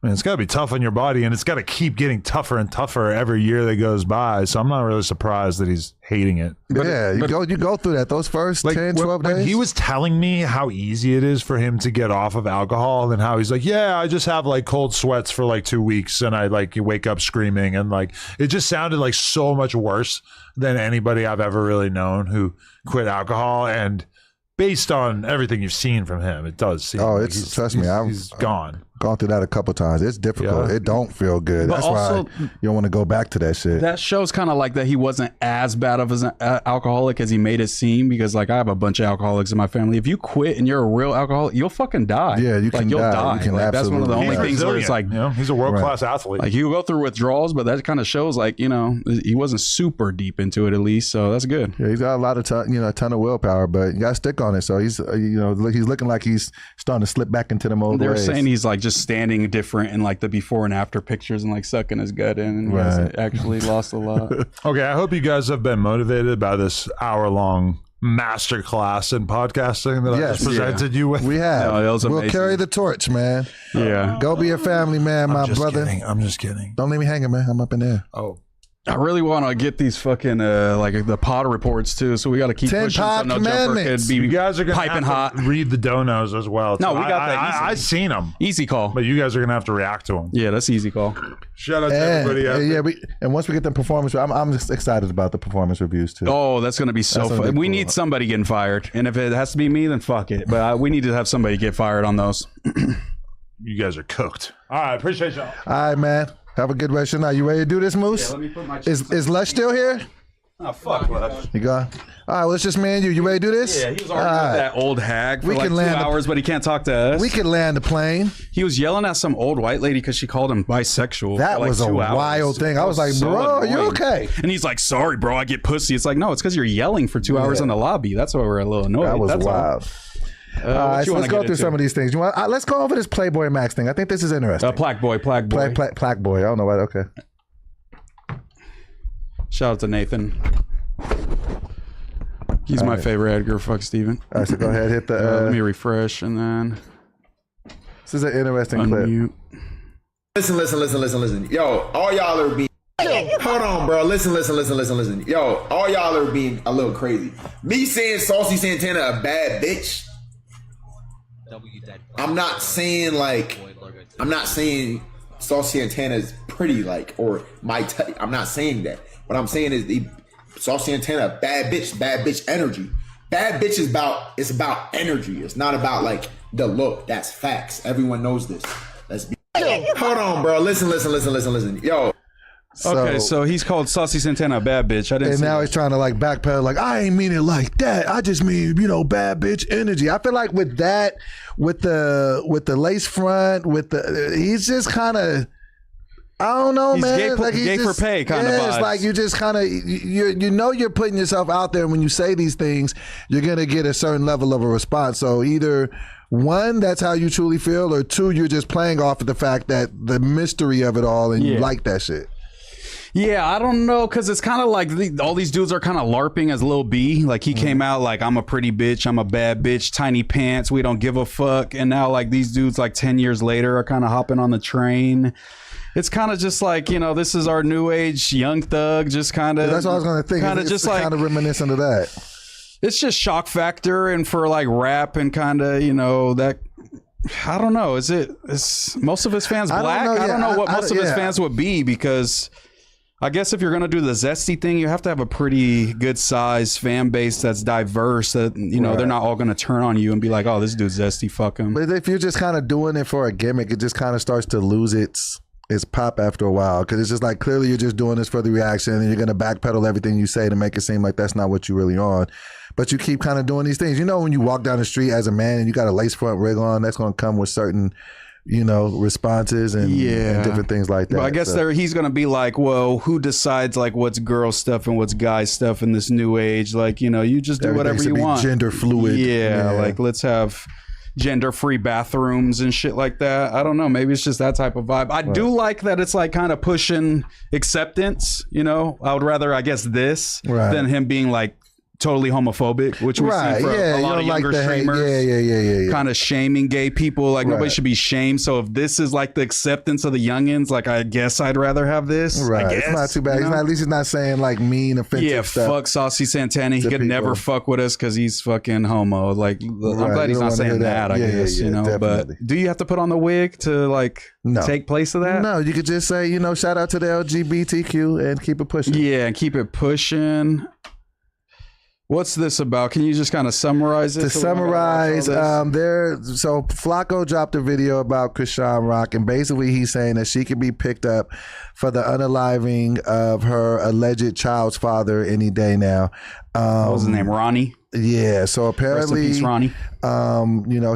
B: I mean, it's got to be tough on your body, and it's got to keep getting tougher and tougher every year that goes by. So I'm not really surprised that he's hating it.
C: You go through that. Those first 10, 12 days.
B: When he was telling me how easy it is for him to get off of alcohol and how he's like, yeah, I just have like cold sweats for like 2 weeks and I like you wake up screaming, and like it just sounded like so much worse than anybody I've ever really known who quit alcohol. And based on everything you've seen from him, it does seem like
C: trust me,
B: he's gone.
C: Gone through that a couple times. It's difficult.
B: Yeah.
C: It don't feel good.
A: But
C: That's
A: also,
C: why you don't want to go back to that shit.
A: That shows kind of like that he wasn't as bad of an alcoholic as he made it seem, because like I have a bunch of alcoholics in my family. If you quit and you're a real alcoholic, you'll fucking die.
C: Yeah, you can
A: you'll
C: die. You can
A: like, that's one of the only
C: absolutely
B: He's
A: things where it's
B: resilient,
A: like,
B: he's a world-class athlete.
A: like you go through withdrawals, but that kind of shows like, he wasn't super deep into it at least. So that's good.
C: Yeah, he's got a lot of a ton of willpower, but you got to stick on it. So he's he's looking like he's starting to slip back into the old
A: They were
C: ways.
A: saying he's like just standing different in like the before and after pictures and like sucking his gut in, and he hasn't actually lost a lot.
B: Okay, I hope you guys have been motivated by this hour-long masterclass in podcasting that I just presented you with.
C: We have.
A: No, that was
C: we'll
A: amazing.
C: carry the torch, man.
A: Yeah.
C: Go be a family man, my brother.
B: I'm just kidding.
C: Don't leave me hanging, man. I'm up in there.
B: Oh.
A: I really want to get these fucking like the pod reports too, so we got to keep
C: 10
A: pushing.
C: pod
A: So no jumper
C: commandments.
A: could be
B: You guys are going
A: piping
B: to
A: hot.
B: read the donos as well.
A: No,
B: So
A: we got that
B: I
A: easily.
B: seen them,
A: Easy call.
B: but you guys are going to have to react to them.
A: Yeah, that's easy call.
B: Shout out to everybody out there.
C: And once we get the performance, I'm just excited about the performance reviews too.
A: Oh, that's gonna be so
C: That's gonna
A: fun.
C: be
A: We
C: cool.
A: need somebody getting fired, and if it has to be me, then fuck it. But we need to have somebody get fired on those.
B: You guys are cooked. All right, appreciate y'all.
C: All right, man. Have a good rest of your night. You ready to do this, Moose?
A: me put my.
C: Is Lush still here?
A: Oh fuck, Lush.
C: You go. All right, well, it's just me and you. You ready to do this?
A: Yeah, he was
C: All
A: arguing
C: right.
A: with that old hag for
C: We
A: like
C: can
A: 2
C: land the-
A: hours, but he can't talk to us.
C: We could land the plane.
A: He was yelling at some old white lady because she called him bisexual.
C: That
A: for like
C: was a
A: 2 hours.
C: wild thing. I was like,
A: so
C: bro, are you
A: annoying.
C: okay?
A: And he's like, sorry, bro, I get pussy. It's like, no, it's because you're yelling for 2 hours in the lobby. That's why we're a little annoyed.
C: That was
A: That's all.
C: wild.
A: What
C: All right,
A: you
C: so
A: wanna
C: let's go
A: get
C: through
A: into?
C: some of these things. You want? Let's go over this Playboy Max thing. I think this is interesting.
A: Plaque boy.
C: Plaque boy. I don't know what. Okay.
A: Shout out to Nathan. He's my favorite Edgar. Fuck Steven.
C: All right, so go ahead, hit the.
A: Let me refresh and then
C: This is an interesting clip.
A: unmute.
D: Listen. Yo, all y'all are being. Hold on, bro. Listen. Yo, all y'all are being a little crazy. Me saying Saucy Santana a bad bitch. I'm not saying Saucy Santana is pretty, like, or my type. I'm not saying that. What I'm saying is Saucy Santana a bad bitch energy. Bad bitch is about energy. It's not about like the look. That's facts. Everyone knows this. Let's be. Hold on, bro. Listen. Yo.
A: Okay, so he's called Saucy Santana a bad bitch. I didn't.
C: And
A: see
C: now
A: that.
C: he's trying to like backpedal, like, I ain't mean it like that. I just mean, bad bitch energy. I feel like with that, with the lace front, he's just kind of, I don't know,
A: He's
C: man.
A: gay,
C: Like, he's
A: gay
C: just,
A: for pay kind of
C: yeah,
A: vibes.
C: it's like you just kind of, you're putting yourself out there. And when you say these things, you're going to get a certain level of a response. So either one, that's how you truly feel, or two, you're just playing off of the fact that the mystery of it all and you like that shit.
A: Yeah, I don't know, because it's kind of like all these dudes are kind of LARPing as Lil B. Like, he came out like, I'm a pretty bitch, I'm a bad bitch, tiny pants, we don't give a fuck. And now, like, these dudes, like, 10 years later are kind of hopping on the train. It's kind of just like, this is our new age young thug, just kind of.
C: That's what I was going to think.
A: Kind of
C: It's
A: just like.
C: kind of reminiscent of that.
A: It's just shock factor, and for like rap and kind of, that. I don't know. Is most of his fans
C: I don't
A: black?
C: know,
A: I don't
C: yeah.
A: know what
C: I
A: most of his
C: yeah.
A: fans would be, because I guess if you're going to do the Zesty thing, you have to have a pretty good sized fan base that's diverse, that, they're not all going to turn on you and be like, oh, this dude's Zesty, fuck him.
C: But if you're just kind of doing it for a gimmick, it just kind of starts to lose its pop after a while, because it's just like, clearly you're just doing this for the reaction, and you're going to backpedal everything you say to make it seem like that's not what you really on. But you keep kind of doing these things. When you walk down the street as a man and you got a lace front rig on, that's going to come with certain, responses and different things like that.
A: But I guess he's going to be like, well, who decides like what's girl stuff and what's guy stuff in this new age? Like, you just do
C: Everything
A: whatever
C: should
A: you
C: be
A: want.
C: gender fluid.
A: Yeah, like let's have gender-free bathrooms and shit like that. I don't know. Maybe it's just that type of vibe. I do like that it's like kind of pushing acceptance. I would rather, I guess, this than him being like totally homophobic, which we see for a lot of younger streamers.
C: Yeah.
A: Kind of shaming gay people. Like nobody
C: Right.
A: should be shamed. So if this is like the acceptance of the youngins, like I guess I'd rather have this.
C: Right.
A: I guess,
C: It's not too bad.
A: you know?
C: At least he's not saying like mean, offensive
A: Yeah,
C: stuff.
A: fuck Saucy Santana. He
C: to
A: could
C: people.
A: never fuck with us because he's fucking homo. Like, I'm glad
C: you
A: he's
C: don't
A: not
C: wanna hear
A: saying
C: that.
A: that, I
C: Yeah,
A: guess,
C: yeah,
A: you know.
C: definitely.
A: But do you have to put on the wig to like
C: No.
A: take place of that?
C: No, you could just say, shout out to the LGBTQ and keep it pushing.
A: Yeah, and keep it pushing. What's this about? Can you just kind of summarize it?
C: To
A: so we don't gotta watch
C: summarize,
A: all this?
C: so Flacco dropped a video about Krishan Rock, and basically he's saying that she could be picked up for the unaliving of her alleged child's father any day now.
A: What was his name? Ronnie.
C: Yeah, so
A: Rest in
C: apparently,
A: peace, Ronnie.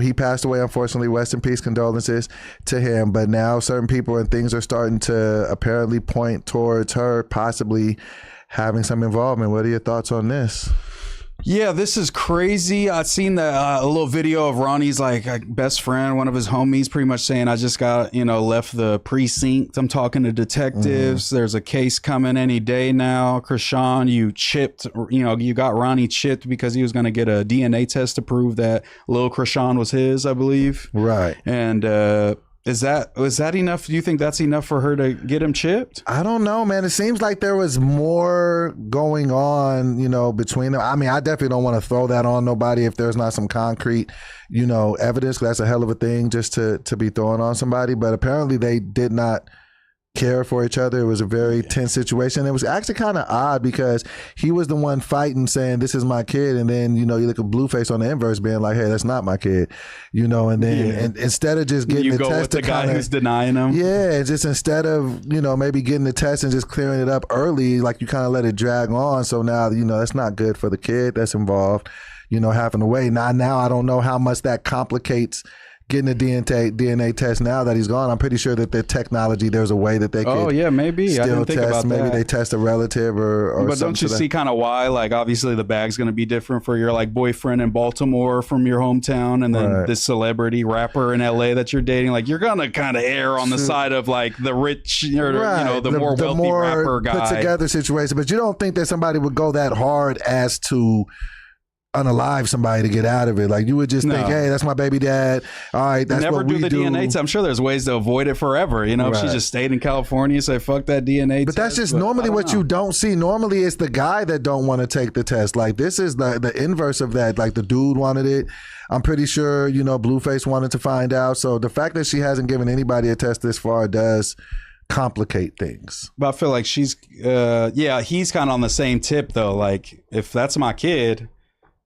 C: he passed away, unfortunately. Rest in peace, condolences to him. But now certain people and things are starting to apparently point towards her possibly having some involvement. What are your thoughts on this?
A: Yeah, this is crazy. I've seen a little video of Ronnie's like best friend, one of his homies, pretty much saying, I just got, left the precinct. I'm talking to detectives. There's a case coming any day now. Krishan, you chipped, you got Ronnie chipped because he was going to get a DNA test to prove that Lil Krishan was his, I believe.
C: Right.
A: And, is that enough? Do you think that's enough for her to get him chipped?
C: I don't know, man. It seems like there was more going on, between them. I mean, I definitely don't want to throw that on nobody if there's not some concrete, evidence. 'Cause that's a hell of a thing just to be throwing on somebody. But apparently they did not care for each other. It was a very tense situation. It was actually kind of odd because he was the one fighting, saying, this is my kid. And then, you look at Blueface on the inverse being like, hey, that's not my kid, and then and instead of just getting
A: You
C: the
A: go
C: test
A: with the
C: to
A: guy
C: kinda,
A: who's denying him.
C: yeah, just instead of, maybe getting the test and just clearing it up early, like you kind of let it drag on. So now, that's not good for the kid that's involved, having to wait. Now I don't know how much that complicates getting a DNA test now that he's gone. I'm pretty sure that the technology, there's a way that they could
A: Oh, yeah, maybe. I
C: still
A: didn't think
C: test.
A: about
C: Maybe
A: that.
C: they test a relative or
A: But don't you see kind of why? Like, obviously, the bag's going to be different for your like boyfriend in Baltimore from your hometown, and then
C: Right.
A: this celebrity rapper in LA that you're dating. Like, you're going to kind of err on the side of like the rich, or the more wealthy rapper guy.
C: put together situation. But you don't think that somebody would go that hard as to unalive somebody to get out of it? Like, you would just think, hey, that's my baby dad. All right, that's
A: Never
C: what
A: do
C: we
A: the
C: do.
A: DNA test. I'm sure there's ways to avoid it forever. If she
C: Right.
A: just stayed in California, say fuck that DNA
C: But
A: test.
C: that's just
A: I
C: normally
A: don't
C: what
A: know.
C: you don't see. Normally it's the guy that don't want to take the test. Like, this is the inverse of that. Like, the dude wanted it. I'm pretty sure, Blueface wanted to find out. So the fact that she hasn't given anybody a test this far does complicate things.
A: But I feel like she's, he's kind of on the same tip though. Like, if that's my kid,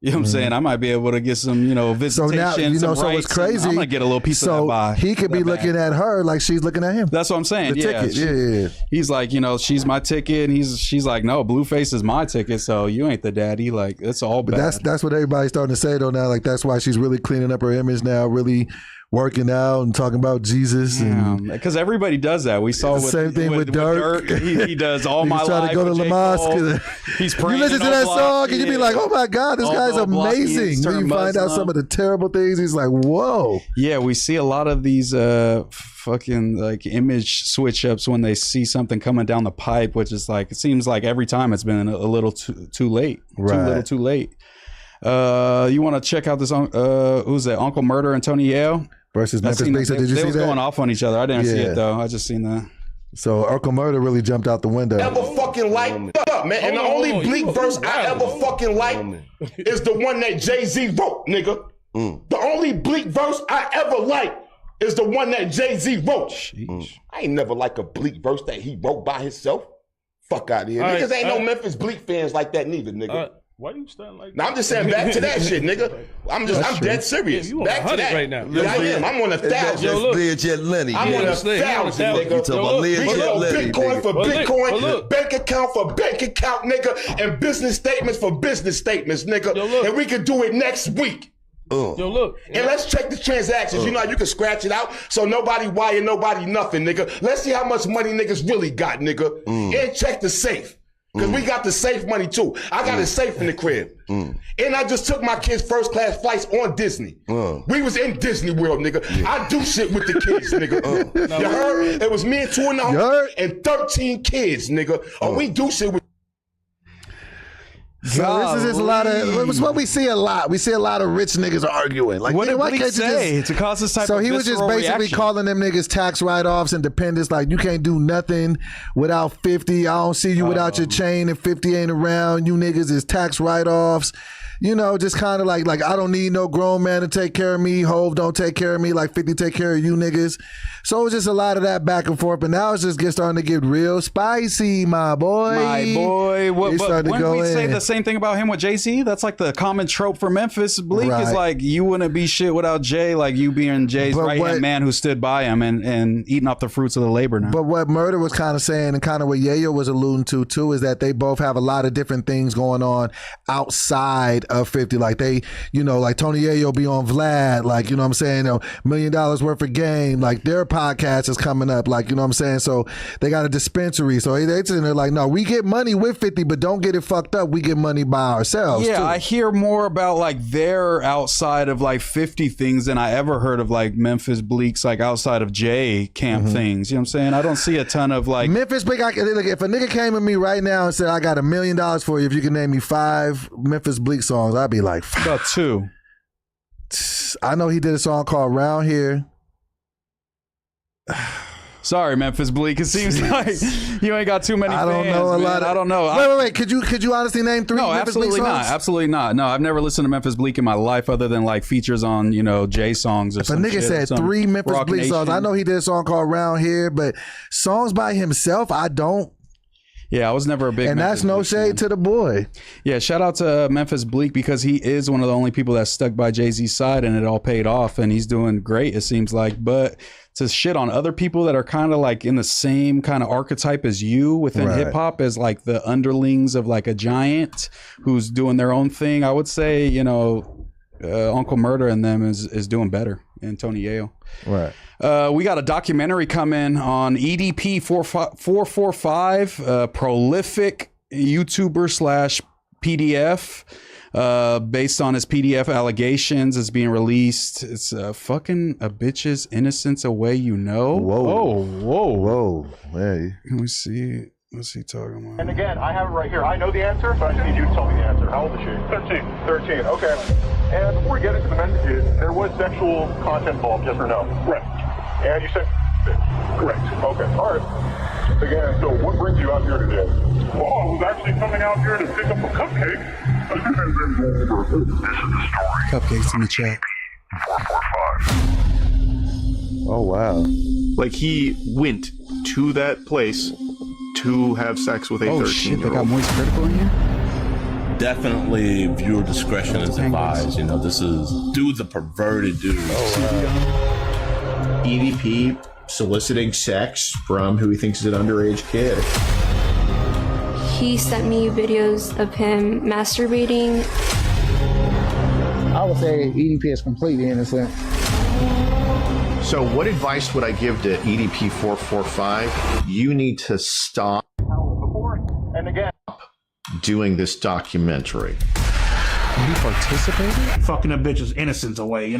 A: you know what I'm saying? I might be able to get some,
C: So
A: visitation,
C: now,
A: some
C: so
A: rights,
C: it's crazy.
A: I'm going to get a little piece of
C: So
A: that by.
C: he could be looking at her like she's looking at him.
A: That's what I'm saying.
C: The ticket. Yeah.
A: He's like, she's my ticket. And she's like, no, Blueface is my ticket. So you ain't the daddy. Like, it's all bad.
C: But that's what everybody's starting to say though now. Like, that's why she's really cleaning up her image now, really working out and talking about Jesus. And
A: because everybody does that. We saw
C: The same thing with Dirk.
A: He does all my
C: Niggas try
A: life.
C: to go to
A: with
C: the
A: J.
C: mosque.
A: Cole. He's praying.
C: You listen to
A: in
C: that
A: Oblak-
C: song and you be
A: yeah.
C: like, oh my God, this guy's
A: Although Oblakians
C: amazing. Then
A: turn
C: you find out
A: Muslim.
C: some of the terrible things. He's like, whoa.
A: Yeah, we see a lot of these fucking like image switch ups when they see something coming down the pipe, which is like, it seems like every time it's been a little too late.
C: Right.
A: Too late. You want to check out this? Who's that? Uncle Murder and Tony Yale
C: Versus
A: I
C: Memphis
A: seen
C: Bleek. So
A: that.
C: did you
A: They
C: see
A: was
C: that?
A: going off on each other. I didn't see
C: Yeah.
A: it though. I just seen that.
C: So Urkel Murder really jumped out the window.
E: Ever fucking liked up, man. And the only bleak verse I ever fucking like is the one that Jay-Z wrote, nigga. The only bleak verse I ever like is the one that Jay-Z wrote. I ain't never like a bleak verse that he wrote by himself. Fuck out of here. Niggas ain't no Memphis Bleak fans like that neither, nigga.
F: Why you starting like
E: Now I'm just saying back to that shit, nigga. I'm dead serious.
F: Yeah, you on
E: back to
F: 100
E: that
F: right now.
E: Yeah, I am. I'm on 1,000.
F: Yo, look.
G: Learjet Lenny.
E: I'm on
F: Let's see.
E: 1,000,
F: You
E: nigga.
G: talking about
E: We
G: Learjet
E: go
G: Lenny,
E: Bitcoin
G: nigga.
E: for
F: But look,
E: Bitcoin,
F: but look.
E: bank account for bank account, nigga, and business statements for business statements, nigga.
F: Yo, look.
E: And we could do it next week.
F: Yo, look.
E: And let's check the transactions. You know how you can scratch it out so nobody wire nobody nothing, nigga. Let's see how much money niggas really got, nigga. And check the safe. Because we got the safe money too. I got a safe in the crib. And I just took my kids first class flights on Disney. We was in Disney World, nigga. I do shit with the kids, nigga. You heard? It was me and 2.5
C: heard?
E: and 13 kids, nigga. We do shit with
C: So this is just a lot of. It's what we see a lot. We see a lot of rich niggas arguing. Like,
A: What
C: nigga,
A: did
C: why
A: Bleak
C: can't you
A: say
C: just?
A: to cause this type
C: So
A: of
C: he was just
A: visceral
C: basically
A: reaction?
C: calling them niggas tax write-offs and dependents. Like, you can't do nothing without 50. I don't see you without your chain if 50 ain't around. You niggas is tax write-offs. You know, just kind of like I don't need no grown man to take care of me. Hove don't take care of me. Like 50 take care of you niggas. So it was just a lot of that back and forth. But now it's just starting to get real spicy, my boy.
A: My boy. What,
C: It's
A: but
C: starting to
A: wouldn't
C: go
A: we say
C: in.
A: the same thing about him with Jay-Z? That's like the common trope for Memphis. Bleak is
C: Right.
A: like, you wouldn't be shit without Jay, like you being Jay's
C: But
A: right-hand
C: what-
A: man who stood by him and eating up the fruits of the labor now.
C: But what Murder was kind of saying, and kind of what Yayo was alluding to too, is that they both have a lot of different things going on outside of 50. Like they, you know, like Tony Yayo be on Vlad, like, you know what I'm saying, $1 million worth of game. Like their podcast is coming up, like, you know what I'm saying. So they got a dispensary. So they sitting there like, no, we get money with 50, but don't get it fucked up. We get money by ourselves.
A: yeah,
C: too.
A: I hear more about like their outside of like 50 things than I ever heard of like Memphis Bleak's like outside of Jay camp things. You know what I'm saying? I don't see a ton of like
C: Memphis Bleak, like, if a nigga came at me right now and said, I got $1 million for you if you can name me 5 Memphis Bleak songs, I'd be like,
A: about 2.
C: I know he did a song called Round Here.
A: Sorry, Memphis Bleak. It seems like you ain't got too many
C: I don't
A: fans,
C: know a
A: man.
C: lot of.
A: I don't know.
C: Wait. Could you honestly name 3
A: No,
C: Memphis Bleak
A: absolutely
C: songs?
A: not. Absolutely not. No, I've never listened to Memphis Bleak in my life other than like features on, Jay songs or
C: If a
A: some
C: nigga
A: shit,
C: said
A: some
C: 3 Memphis
A: Rock
C: Bleak songs,
A: Nation.
C: I know he did a song called Round Here, but songs by himself, I don't.
A: Yeah, I was never a big
C: And
A: Memphis
C: that's no
A: Bleak
C: shade
A: fan.
C: to the boy.
A: Yeah, shout out to Memphis Bleak because he is one of the only people that stuck by Jay-Z's side and it all paid off and he's doing great, it seems like. But to shit on other people that are kind of like in the same kind of archetype as you within
C: Right.
A: hip hop as like the underlings of like a giant who's doing their own thing, I would say, Uncle Murder and them is doing better, and Tony Yayo.
C: Right.
A: We got a documentary coming on EDP 445, prolific YouTuber / PDF. Based on his PDF allegations, it's being released. It's fucking a bitch's innocence away,
C: Whoa. Whoa. Hey.
A: Let me see. What's he talking about?
G: And again, I have it right here. I know the answer, but I just need you to tell me the answer. How old is she? 13. 13, okay. And before we get into the messages, there was sexual content involved, yes or no? Correct. And you said correct. Okay, all right. Again, so what brings you out here today? Well, I was actually coming out here to pick up a cupcake. This is the story.
A: Cupcakes in the chat.
G: 445.
C: Oh, wow.
H: Like he went to that place to have sex with a
A: Oh shit, they
H: 13-year-old.
A: got Moist Critical in here?
I: Definitely viewer discretion is advised. This is dude's a perverted dude.
D: EDP soliciting sex from who he thinks is an underage kid.
J: He sent me videos of him masturbating.
K: I would say EDP is completely innocent.
L: So what advice would I give to EDP 445? You need to stop
G: And again,
L: doing this documentary.
A: You participated?
F: Fucking a bitch's innocence away,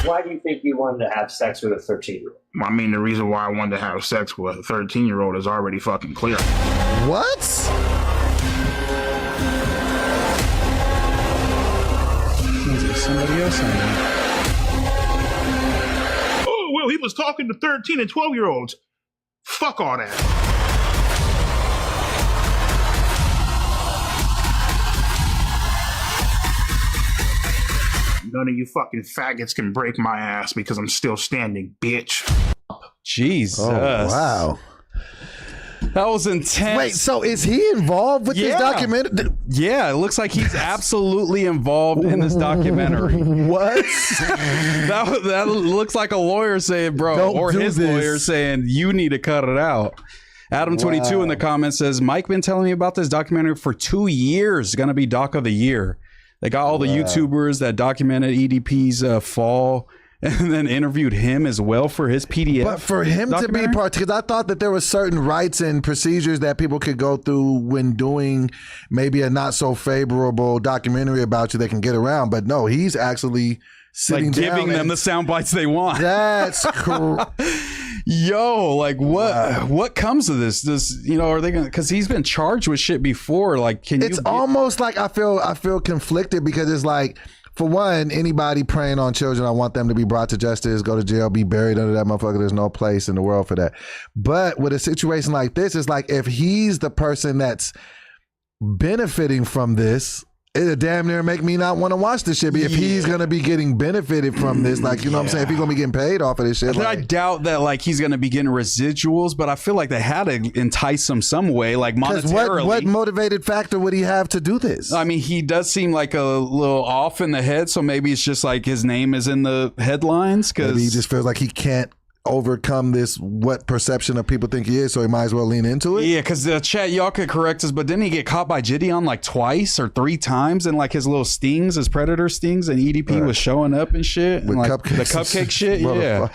M: Why do you think you wanted to have sex with a 13-year-old?
F: I mean, the reason why I wanted to have sex with a 13-year-old is already fucking clear.
C: What?
A: Somebody else on there.
F: Oh, well, he was talking to 13 and 12-year-olds. Fuck all that. None of you fucking faggots can break my ass because I'm still standing, bitch.
A: Jesus.
C: Oh, wow.
A: That was intense.
C: Wait, so is he involved with this documentary?
A: Yeah, it looks like he's absolutely involved in this documentary.
C: What?
A: that looks like a lawyer saying, bro,
C: Don't
A: or
C: do
A: his
C: this.
A: lawyer saying, you need to cut it out. Adam22 in the comments says, Mike been telling me about this documentary for 2 years. Going to be Doc of the Year. They got all the YouTubers that documented EDP's fall and then interviewed him as well for his PDF.
C: But for him to be part, because I thought that there were certain rights and procedures that people could go through when doing maybe a not so favorable documentary about you, they can get around. But no, he's actually sitting
A: like
C: down
A: giving them
C: and-
A: the sound bites they want.
C: That's correct.
A: Yo, like what comes of this? Are they gonna? Because he's been charged with shit before. Like,
C: It's almost like I feel conflicted because it's like, for one, anybody preying on children, I want them to be brought to justice, go to jail, be buried under that motherfucker. There's no place in the world for that. But with a situation like this, it's like if he's the person that's benefiting from this, it'll damn near make me not want to watch this shit. If he's gonna be getting benefited from this, like, you know what I'm saying? If he's gonna be getting paid off of this shit,
A: I doubt that like he's gonna be getting residuals, but I feel like they had to entice him some way, like monetarily.
C: What motivated factor would he have to do this?
A: I mean, he does seem like a little off in the head, so maybe it's just like his name is in the headlines because
C: he just feels like he can't overcome this what perception of people think he is, so he might as well lean into it.
A: Yeah, because the chat, y'all could correct us, but didn't he get caught by Gideon like twice or 3 times in like his little stings, his predator stings, and EDP was showing up and shit,
C: with
A: and, like,
C: cupcakes,
A: the cupcake shit. Yeah.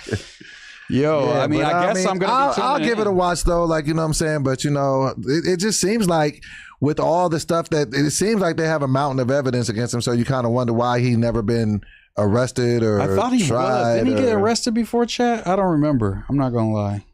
A: Yo, I mean, I guess I'm gonna.
C: I'll give it a watch though, like, you know what I'm saying. But it just seems like with all the stuff that it seems like they have a mountain of evidence against him, so you kind of wonder why he never been arrested or
A: I thought he
C: tried.
A: was. Didn't he get arrested before, chat? I don't remember. I'm not gonna lie.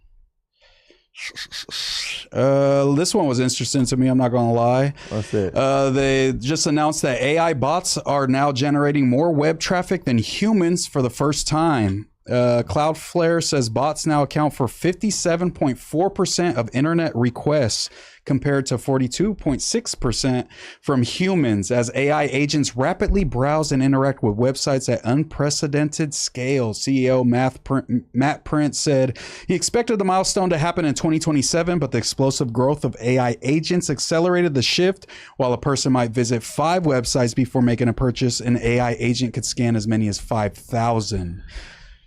A: This one was interesting to me. I'm not gonna lie.
C: What's it?
A: They just announced that AI bots are now generating more web traffic than humans for the first time. Cloudflare says bots now account for 57.4% of internet requests compared to 42.6% from humans as AI agents rapidly browse and interact with websites at unprecedented scale. CEO Matt Prince said he expected the milestone to happen in 2027, but the explosive growth of AI agents accelerated the shift. While a person might visit 5 websites before making a purchase, an AI agent could scan as many as 5,000.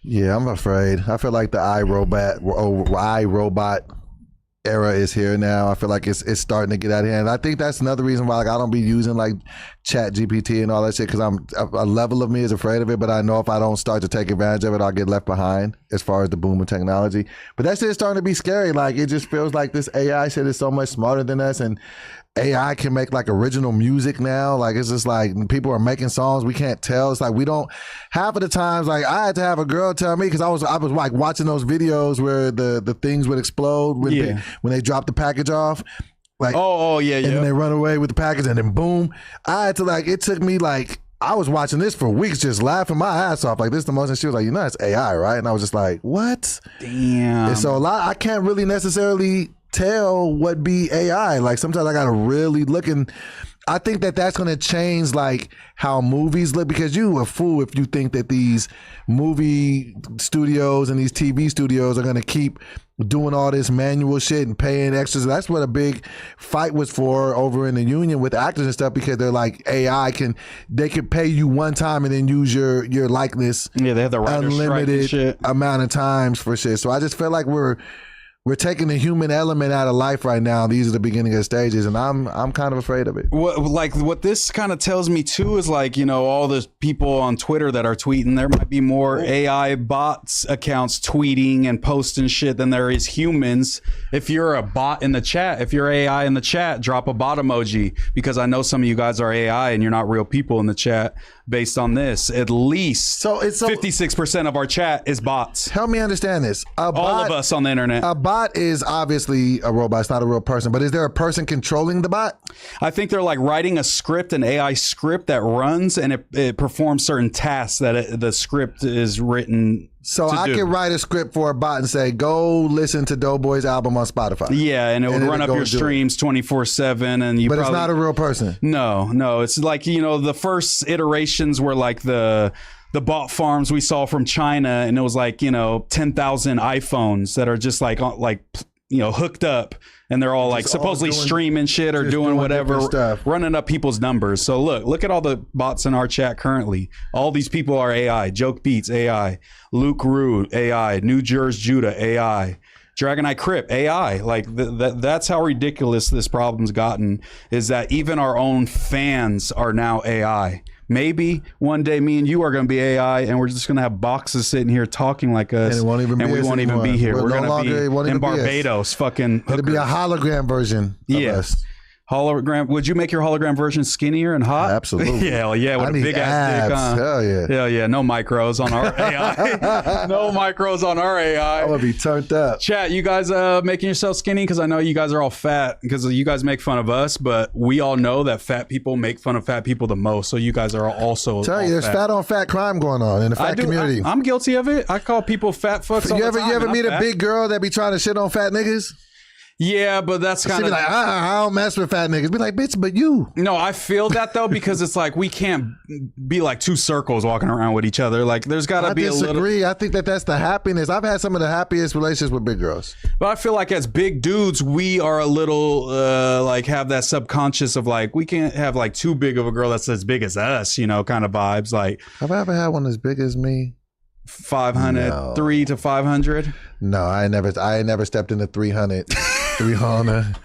C: Yeah, I'm afraid. I feel like the iRobot era is here now. I feel like it's starting to get out of hand. I think that's another reason why, like, I don't be using like Chat GPT and all that shit, because a level of me is afraid of it, but I know if I don't start to take advantage of it, I'll get left behind as far as the boom of technology. But that shit is starting to be scary. Like, it just feels like this AI shit is so much smarter than us, and AI can make like original music now. Like, it's just like people are making songs we can't tell. It's like we don't, half of the times, like I had to have a girl tell me, because I was like watching those videos where the things would explode when they drop the package off. Like,
A: yeah,
C: and then they run away with the package, and then boom. I had to, like, it took me like, I was watching this for weeks just laughing my ass off. Like, this is the most, and she was like, it's AI, right? And I was just like, what?
A: Damn.
C: And so I can't really necessarily tell what be AI. Like, sometimes I gotta really look, and I think that's gonna change like how movies look, because you a fool if you think that these movie studios and these TV studios are gonna keep doing all this manual shit and paying extras. That's what a big fight was for over in the union with actors and stuff, because they're like, AI can pay you one time and then use your likeness.
A: Yeah, they have the writer's strike and
C: unlimited
A: shit.
C: amount of times for shit. So I just feel like we're taking the human element out of life right now. These are the beginning of stages, and I'm kind of afraid of it.
A: What this kind of tells me too is, like, all the people on Twitter that are tweeting, there might be more AI bots accounts tweeting and posting shit than there is humans. If you're a bot in the chat, if you're AI in the chat, drop a bot emoji, because I know some of you guys are AI and you're not real people in the chat. Based on this, at least 56% of our chat is bots.
C: Help me understand this.
A: All of us on the internet.
C: A bot is obviously a robot. It's not a real person. But is there a person controlling the bot?
A: I think they're like writing a script, an AI script that runs, and it performs certain tasks that the script is written.
C: So I could write a script for a bot and say, go listen to Doughboy's album on Spotify.
A: Yeah, and it would run up your streams 24/7, and
C: But it's not a real person.
A: No, it's like, the first iterations were like the bot farms we saw from China, and it was like 10,000 iPhones that are just like hooked up, and they're all like supposedly streaming shit or doing whatever
C: stuff,
A: running up people's numbers. So look at all the bots in our chat currently. All these people are AI. Joke Beats AI, Luke Rue AI, New Jersey Judah AI, Dragonite Crip AI. Like that's how ridiculous this problem's gotten, is that even our own fans are now AI. Maybe one day me and you are going to be AI, and we're just going to have boxes sitting here talking like us,
C: and, we won't even
A: be here. We're going to be in Barbados, fucking hookers.
C: It'll be a hologram version of us.
A: Hologram. Would you make your hologram version skinnier and hot?
C: Absolutely.
A: Yeah, with
C: I
A: a
C: need
A: big ass dick.
C: abs. Hell yeah.
A: Hell yeah. No micros on our AI. No micros on our AI.
C: I'm gonna be turned up.
A: Chat, you guys making yourself skinny? Because I know you guys are all fat because you guys make fun of us, but we all know that fat people make fun of fat people the most. So you guys are also
C: Tell you, there's fat on fat crime going on in the fat community.
A: I'm guilty of it. I call people fat fucks all the time.
C: You ever
A: and
C: meet
A: I'm
C: a
A: fat.
C: big girl that be trying to shit on fat niggas?
A: Yeah, but that's
C: She
A: kind
C: be
A: of
C: like, I don't mess with fat niggas. Be like, bitch, but you.
A: No, I feel that though because it's like we can't be like two circles walking around with each other. Like there's got to be a little. I
C: disagree. I think that's the happiness. I've had some of the happiest relationships with big girls.
A: But I feel like as big dudes, we are a little like have that subconscious of like we can't have like too big of a girl that's as big as us, you know, kind of vibes. Like,
C: have I ever had one as big as me?
A: 500, 3 to 500.
C: No, I ain't never stepped into 300. 300.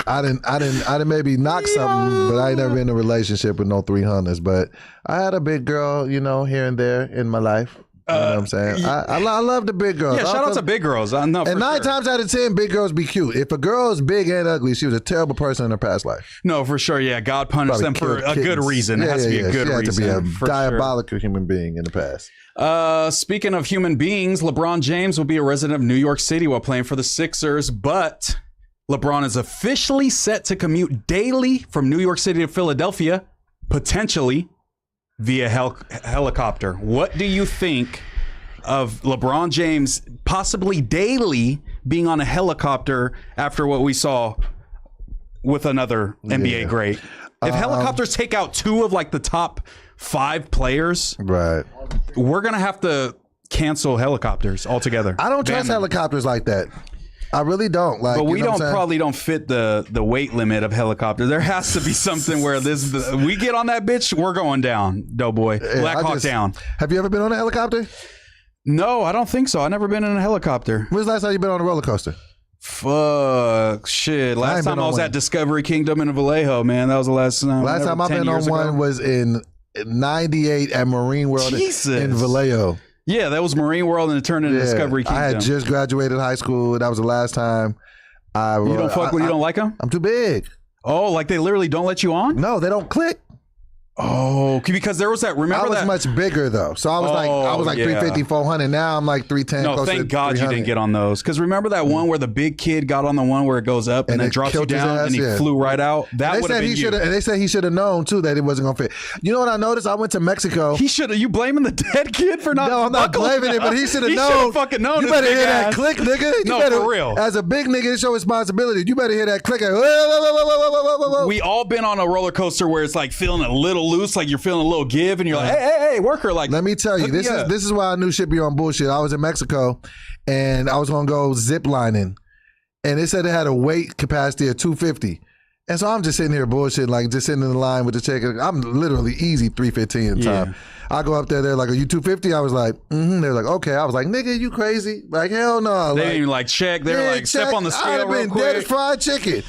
C: I didn't maybe knock something, but I ain't never been in a relationship with no 300s. But I had a big girl, you know, here and there in my life. You know what I'm saying? I love the big girls.
A: Yeah, shout out to big girls. I know.
C: And 9 times out of 10, big girls be cute. If a girl is big and ugly, she was a terrible person in her past life.
A: No, for sure. Yeah, God punished them for a good reason. It has to be a good reason.
C: She had to be a diabolical human being in the past.
A: Speaking of human beings, LeBron James will be a resident of New York City while playing for the Sixers, but LeBron is officially set to commute daily from New York City to Philadelphia, potentially via helicopter. What do you think of LeBron James possibly daily being on a helicopter after what we saw with another NBA great? If helicopters take out 2 of like the top 5 players,
C: right,
A: we're gonna have to cancel helicopters altogether.
C: I don't trust helicopters like that. I really don't. Like,
A: but we probably don't fit the weight limit of helicopter. There has to be something where we get on that bitch, we're going down, Doughboy. Black Hawk down.
C: Have you ever been on a helicopter?
A: No, I don't think so. I've never been in a helicopter.
C: When's the last time you been on a roller coaster?
A: Fuck shit. Last time I was at Discovery Kingdom in Vallejo, man. That was the last time.
C: Last time I've been on one was in 98 at Marine World in Vallejo.
A: Yeah, that was Marine World and it turned into Discovery Kingdom.
C: I had just graduated high school. That was the last time.
A: You don't fuck with, you don't like them?
C: I'm too big.
A: Oh, like they literally don't let you on?
C: No, they don't click.
A: Oh, because there was that. Remember that?
C: I was much bigger though, so I was like 350, 400. Now I'm like 310.
A: No, thank God you didn't get on those. Because remember that one where the big kid got on the one where it goes up and then drops you down and he flew right out. That would have been you.
C: And they said he should have known too that it wasn't gonna fit. You know what I noticed? I went to Mexico.
A: He should have. You blaming the dead kid for not?
C: No, I'm not blaming it, but he should have known.
A: He should have fucking known.
C: You better hear that click, nigga.
A: No, for real.
C: As a big nigga, it's your responsibility. You better hear that click.
A: We all been on a roller coaster where it's like feeling a little loose, like you're feeling a little give, and you're like, hey, worker, like,
C: let me tell you, this is why I knew shit be on bullshit. I was in Mexico and I was gonna go zip lining, and they said it had a weight capacity of 250. And so I'm just sitting here bullshit, like just sitting in the line with the check. I'm literally easy 315 at the time. I go up there, they're like, are you 250? I was like, They're like, okay. I was like, nigga, you crazy? Like, hell no.
A: They didn't even like check. They were like, step on the scale real quick.
C: Dead as fried chicken.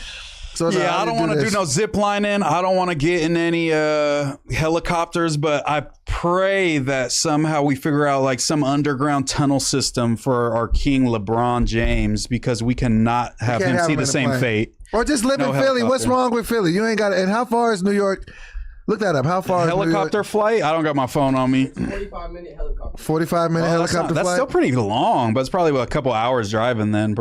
C: So
A: yeah, I don't want to do no zip lining. I don't want to get in any helicopters, but I pray that somehow we figure out like some underground tunnel system for our king LeBron James, because we cannot have him see the same fate.
C: Or just live in Philly. Helicopter. What's wrong with Philly? You ain't got it. And how far is New York? Look that up. How far
A: helicopter flight? I don't got my phone on me.
C: 45-minute helicopter. 45-minute helicopter flight?
A: That's still pretty long, but it's probably a couple hours driving then,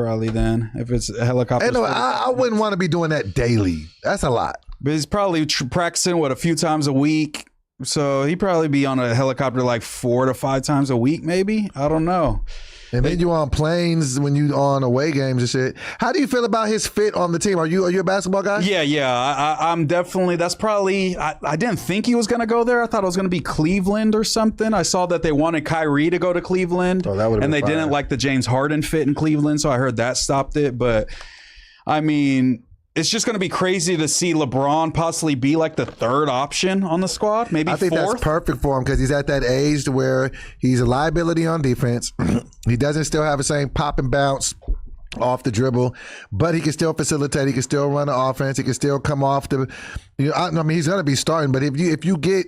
A: if it's a helicopter.
C: Hey, no, I wouldn't want to be doing that daily. That's a lot.
A: But he's probably practicing, a few times a week. So he'd probably be on a helicopter like 4 to 5 times a week, maybe. I don't know.
C: And then you on planes when you on away games and shit. How do you feel about his fit on the team? Are you a basketball guy?
A: Yeah. I'm definitely. That's probably. I didn't think he was going to go there. I thought it was going to be Cleveland or something. I saw that they wanted Kyrie to go to Cleveland, and they didn't like the James Harden fit in Cleveland. So I heard that stopped it. But I mean, it's just going to be crazy to see LeBron possibly be like the 3rd option on the squad, maybe 4th.
C: I think that's perfect for him because he's at that age to where he's a liability on defense. He doesn't still have the same pop and bounce off the dribble, but he can still facilitate. He can still run the offense. He can still come off the. I mean, he's going to be starting, but if you get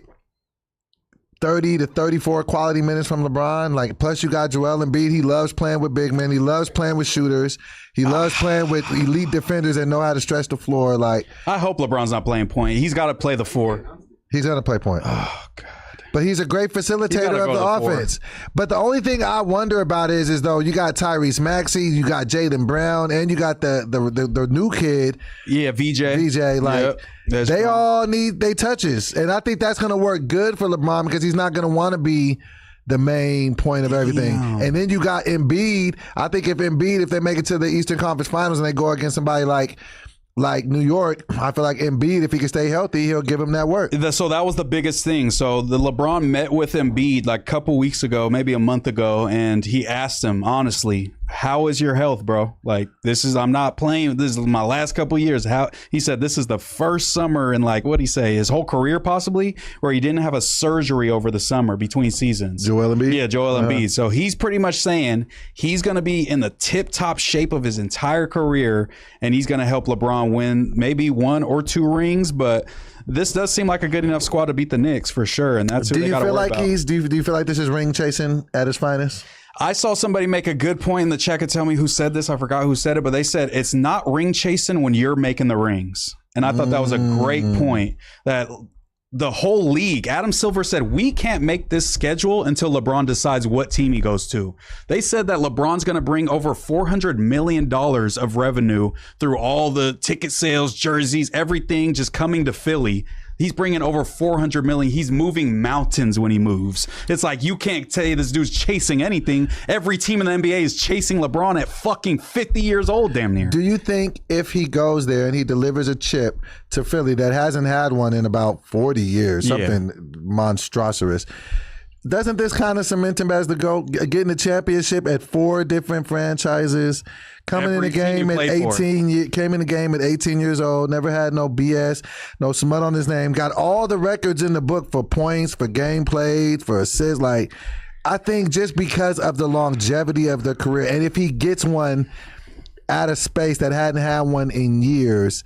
C: 30 to 34 quality minutes from LeBron. Like, plus you got Joel Embiid. He loves playing with big men. He loves playing with shooters. He loves playing with elite defenders that know how to stretch the floor. Like,
A: I hope LeBron's not playing point. He's got to play the 4.
C: He's going to play point.
A: Oh, God.
C: But he's a great facilitator of the offense. But the only thing I wonder about is though you got Tyrese Maxey, you got Jaylen Brown, and you got the new kid.
A: Yeah, VJ.
C: Like, they all need their touches. And I think that's going to work good for LeBron because he's not going to want to be the main point of everything.
A: Damn.
C: And then you got Embiid. I think if they make it to the Eastern Conference Finals and they go against somebody like New York, I feel like Embiid, if he can stay healthy, he'll give him that work.
A: So that was the biggest thing. So the LeBron met with Embiid like a couple weeks ago, maybe a month ago, and he asked him, honestly, how is your health, bro? Like, I'm not playing. This is my last couple years. He said this is the first summer in, like, what'd he say, his whole career possibly, where he didn't have a surgery over the summer between seasons.
C: Joel Embiid?
A: Yeah, Joel Embiid. So he's pretty much saying he's going to be in the tip-top shape of his entire career, and he's going to help LeBron win maybe 1 or 2 rings, but this does seem like a good enough squad to beat the Knicks for sure, and that's who they got to worry about.
C: Do you feel like this is ring chasing at its finest?
A: I saw somebody make a good point in the chat. Could tell me who said this. I forgot who said it, but they said it's not ring chasing when you're making the rings. And I thought that was a great point, that the whole league, Adam Silver said, we can't make this schedule until LeBron decides what team he goes to. They said that LeBron's going to bring over $400 million of revenue through all the ticket sales, jerseys, everything just coming to Philly. He's bringing over $400 million. He's moving mountains when he moves. It's like, you can't tell you this dude's chasing anything. Every team in the NBA is chasing LeBron at fucking 50 years old, damn near.
C: Do you think if he goes there and he delivers a chip to Philly that hasn't had one in about 40 years, something monstrous, doesn't this kind of cement him as the GOAT, getting the championship at 4 different franchises, coming in the game at 18, came in the game at 18 years old, never had no BS, no smut on his name, got all the records in the book for points, for game played, for assists. Like, I think just because of the longevity of the career, and if he gets one out of space that hadn't had one in years,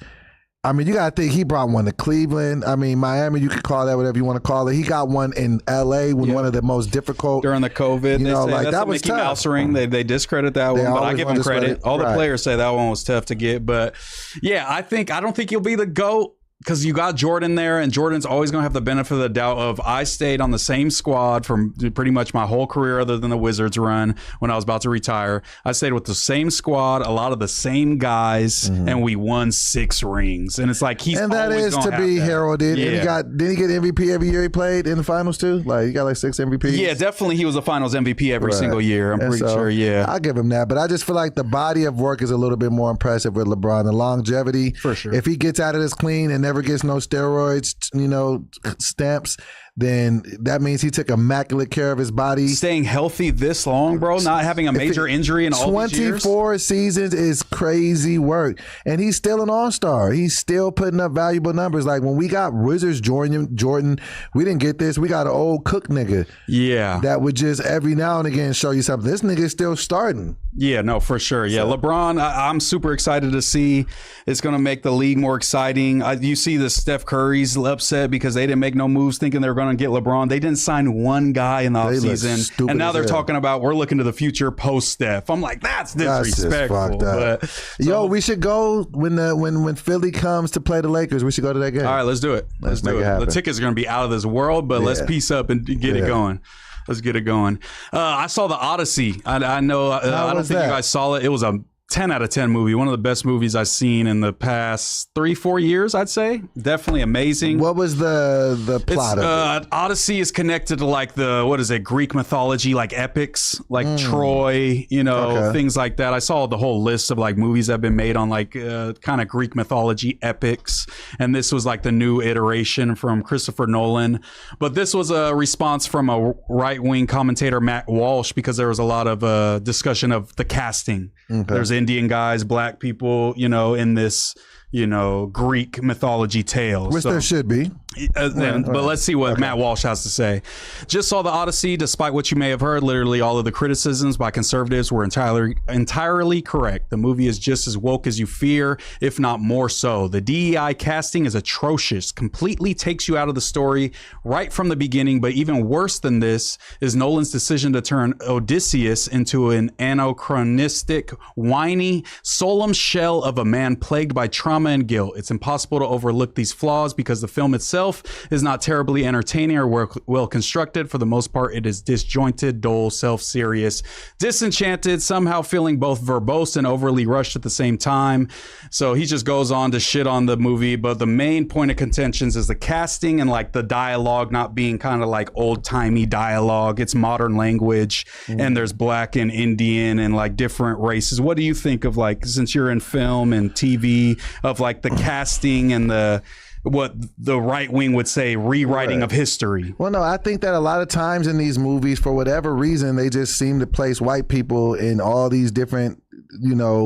C: I mean, you got to think he brought one to Cleveland. I mean, Miami, you could call that whatever you want to call it. He got one in L.A. when one of the most difficult.
A: During the COVID.
C: You know,
A: they say
C: like,
A: that's
C: that
A: a
C: was
A: Mickey
C: tough.
A: Mouse ring. They discredit that one, but I give him credit. All the players say that one was tough to get. But, yeah, I don't think he'll be the GOAT, because you got Jordan there, and Jordan's always going to have the benefit of the doubt of, I stayed on the same squad for pretty much my whole career other than the Wizards run when I was about to retire. I stayed with the same squad, a lot of the same guys, and we won 6 rings. And it's like, he's
C: and that
A: always
C: is to be heralded.
A: Yeah.
C: And did he get MVP every year he played in the finals too? Like, he got like 6 MVPs.
A: Yeah, definitely he was a finals MVP every single year. I'm pretty sure, yeah.
C: I'll give him that. But I just feel like the body of work is a little bit more impressive with LeBron. The longevity. For sure. If he gets out of this clean and never gets no steroids, stamps, then that means he took immaculate care of his body.
A: Staying healthy this long, bro, not having a major injury in all these years.
C: 24 seasons is crazy work. And he's still an all-star. He's still putting up valuable numbers. Like, when we got Wizards Jordan, we didn't get this. We got an old Cook nigga.
A: Yeah.
C: That would just every now and again show you something. This nigga is still starting.
A: Yeah, no, for sure. Yeah, LeBron, I'm super excited to see. It's going to make the league more exciting. You see the Steph Curry's upset because they didn't make no moves thinking they were going to get LeBron. They didn't sign one guy in the offseason. And now they're talking about, we're looking to the future post-Steph. I'm like, that's disrespectful.
C: Yo, we should go when Philly comes to play the Lakers. We should go to that game.
A: All right, let's do it. Let's do it. The tickets are going to be out of this world, but let's piece up and get it going. Let's get it going. I saw the Odyssey. I know. I don't think you guys saw it. It was a 10 out of 10 movie. One of the best movies I've seen in the past 3-4 years, I'd say. Definitely amazing.
C: What was the plot of it?
A: Odyssey is connected to like Greek mythology, like epics, like Troy, things like that. I saw the whole list of like movies that have been made on like kind of Greek mythology epics. And this was like the new iteration from Christopher Nolan. But this was a response from a right-wing commentator, Matt Walsh, because there was a lot of discussion of the casting. There's Indian guys, black people, in this Greek mythology tales.
C: Which there should be.
A: But let's see what Matt Walsh has to say. Just saw the Odyssey. Despite what you may have heard, literally all of the criticisms by conservatives were entirely correct. The movie is just as woke as you fear, if not more so. The DEI casting is atrocious, completely takes you out of the story right from the beginning. But even worse than this is Nolan's decision to turn Odysseus into an anachronistic, whiny, solemn shell of a man plagued by trauma and guilt. It's impossible to overlook these flaws because the film itself is not terribly entertaining or well constructed. For the most part, it is disjointed, dull, self-serious, disenchanted, somehow feeling both verbose and overly rushed at the same time. So he just goes on to shit on the movie, but the main point of contentions is the casting and like the dialogue not being kind of like old-timey dialogue. It's modern language, and there's black and Indian and like different races. What do you think of, like, since you're in film and TV, of like the casting and what the right wing would say, rewriting of history?
C: Well, no, I think that a lot of times in these movies, for whatever reason, they just seem to place white people in all these different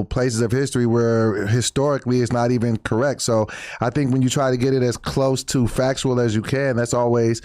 C: places of history where historically it's not even correct. So I think when you try to get it as close to factual as you can, that's always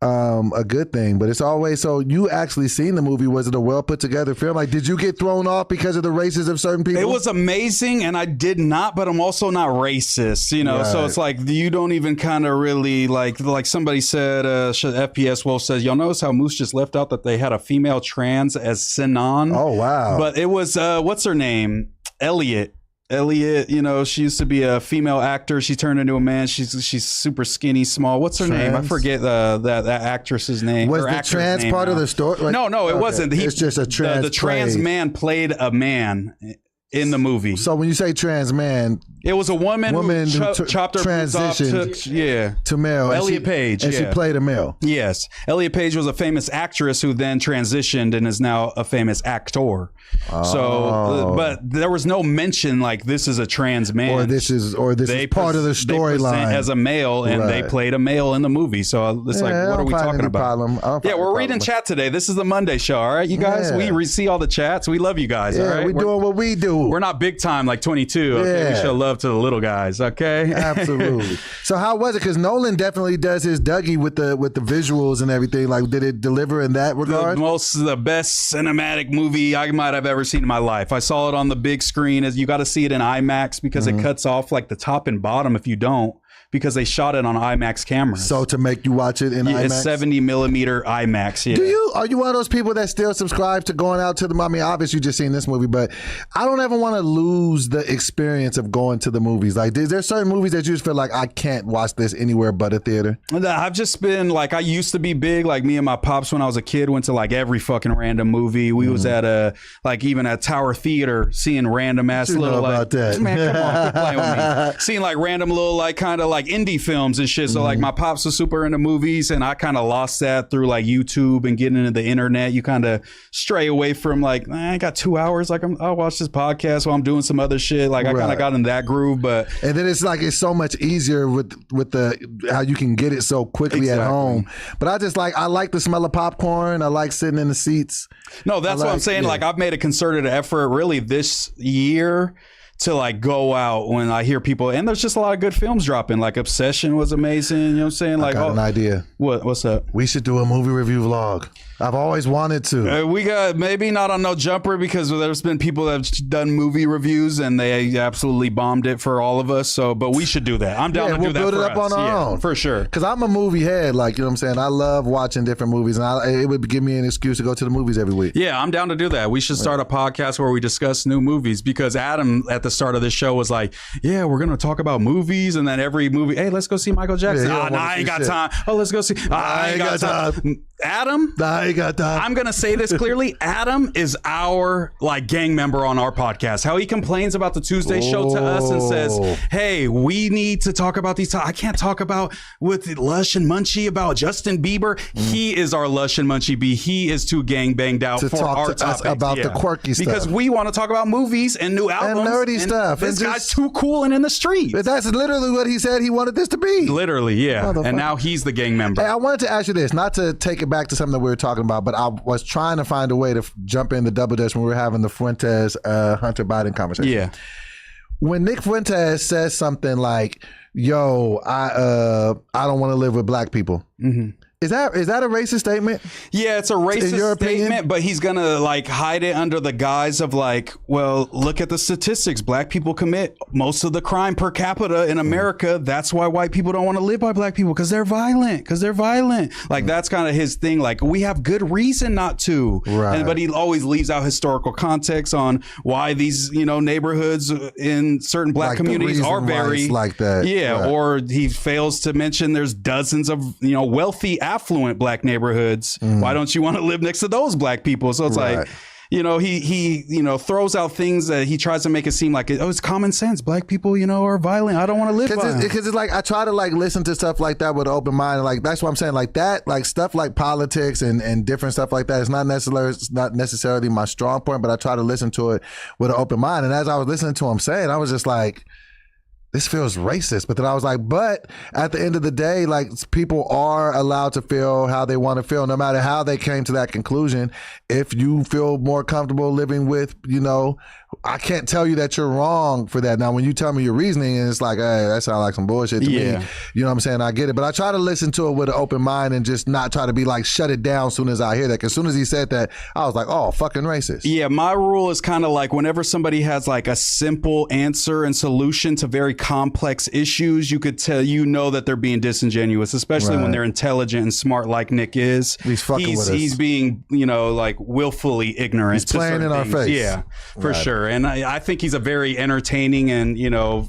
C: a good thing. But it's always, so you actually seen the movie. Was it a well put together film? Like, did you get thrown off because of the races of certain people?
A: It was amazing, and I did not, but I'm also not racist,
C: Right.
A: So it's like you don't even kind of really like somebody said, FPS Wolf says, y'all notice how Moose just left out that they had a female trans as Sinan?
C: Oh, wow.
A: But it was, what's her name? Elliot, she used to be a female actor. She turned into a man. She's super skinny, small. What's her name? I forget that actress's name.
C: Was the trans part of the story? Like,
A: no, it wasn't.
C: It's just a trans.
A: The trans man played a man in the movie.
C: So when you say trans man,
A: it was a woman who chopped her boobs off
C: to male.
A: Elliot Page.
C: And she played a male.
A: Yes. Elliot Page was a famous actress who then transitioned and is now a famous actor. So, but there was no mention like this is a trans man.
C: Or this is part of the storyline.
A: As a male, and they played a male in the movie. So it's like, what are we talking about? Yeah, we're reading chat today. This is the Monday show, all right, you guys?
C: Yeah.
A: We see all the chats. We love you guys, all right?
C: We're doing what we do.
A: We're not big time like 22. Okay? We show love to the little guys, okay?
C: Absolutely. So how was it? Because Nolan definitely does his Dougie with the visuals and everything. Like, did it deliver in that regard?
A: The best cinematic movie I might have ever seen in my life. I saw it on the big screen. As you got to see it in IMAX because it cuts off like the top and bottom if you don't, because they shot it on IMAX cameras.
C: So to make you watch it in IMAX?
A: It's 70 millimeter IMAX. Yeah.
C: Are you one of those people that still subscribe to going out to the, I mean, obviously you just seen this movie, but I don't ever want to lose the experience of going to the movies. Like, is there certain movies that you just feel like I can't watch this anywhere but a theater?
A: I've just been like, I used to be big, like me and my pops when I was a kid went to like every fucking random movie. We was at even at Tower Theater seeing random ass little like,
C: that?
A: Man, come on, quit playing with me. Seeing like random little like kind of like indie films and shit. So like my pops was super into movies, and I kind of lost that through like YouTube and getting into the internet. You kind of stray away from like, I got 2 hours. Like I'll watch this podcast while I'm doing some other shit. Like I kind of got in that groove, but
C: and then it's like it's so much easier with the how you can get it so quickly at home. But I like the smell of popcorn. I like sitting in the seats.
A: No, that's what I'm saying. Yeah. Like I've made a concerted effort really this year to like go out when I hear people, and there's just a lot of good films dropping. Like Obsession was amazing. You know what I'm saying? Like,
C: I got an idea.
A: What's up?
C: We should do a movie review vlog. I've always wanted to.
A: We got maybe not on No Jumper because there's been people that have done movie reviews and they absolutely bombed it for all of us. So, but we should do that. I'm down to do that.
C: We'll build it up on our own
A: for sure.
C: Because I'm a movie head. Like, you know what I'm saying? I love watching different movies, and it would give me an excuse to go to the movies every week.
A: Yeah, I'm down to do that. We should start a podcast where we discuss new movies, because Adam at the start of this show was like, "Yeah, we're gonna talk about movies," and then every movie, "Hey, let's go see Michael Jackson." I ain't got time. Oh, let's go see. I ain't got time. Adam,
C: I ain't got time.
A: I'm gonna say this clearly. Adam is our like gang member on our podcast. How he complains about the Tuesday show to us and says, "Hey, we need to talk about these. I can't talk about with Lush and Munchie about Justin Bieber." He is our Lush and Munchie B. He is too gang banged out
C: to
A: for
C: talk
A: our
C: to
A: topics.
C: us about the quirky stuff,
A: because we want to talk about movies and new albums
C: and nerdy stuff.
A: This guy's too cool and in the street.
C: That's literally what he said he wanted this to be.
A: Literally, yeah. And now he's the gang member.
C: Hey, I wanted to ask you this, not to take it back to something that we were talking about, but I was trying to find a way to jump in the Double Dutch when we were having the Fuentes Hunter Biden conversation.
A: Yeah.
C: when Nick Fuentes says something like, "Yo, I don't want to live with black people," is that a racist statement?
A: Yeah, it's a racist statement, but he's gonna like hide it under the guise of like, well, look at the statistics. Black people commit most of the crime per capita in America. That's why white people don't want to live by black people, because they're violent. Like that's kind of his thing. Like, we have good reason not to.
C: Right.
A: But he always leaves out historical context on why these, neighborhoods in certain black
C: Like the
A: communities are
C: reason why
A: very
C: it's like that.
A: Yeah.
C: Right.
A: Or he fails to mention there's dozens of wealthy, affluent black neighborhoods. Why don't you want to live next to those black people? So it's like, he throws out things that he tries to make it seem like, it's common sense. Black people, are violent. I don't want to live by them.
C: Because it's like, I try to like listen to stuff like that with an open mind. Like, that's what I'm saying. Like that, like stuff like politics and different stuff like that. It's not necessarily my strong point, but I try to listen to it with an open mind. And as I was listening to him say it, I was just like, this feels racist. But then I was like, but at the end of the day, like, people are allowed to feel how they want to feel, no matter how they came to that conclusion. If you feel more comfortable living with, I can't tell you that you're wrong for that. Now, when you tell me your reasoning, and it's like, hey, that sounds like some bullshit to me. You know what I'm saying? I get it. But I try to listen to it with an open mind and just not try to be like, shut it down as soon as I hear that. Because as soon as he said that, I was like, oh, fucking racist.
A: Yeah, my rule is kind of like, whenever somebody has like a simple answer and solution to very complex issues, you could tell, that they're being disingenuous, especially when they're intelligent and smart like Nick is.
C: He's fucking with us.
A: He's being, like willfully ignorant.
C: He's playing in our face.
A: Yeah, for sure. And I think he's a very entertaining and,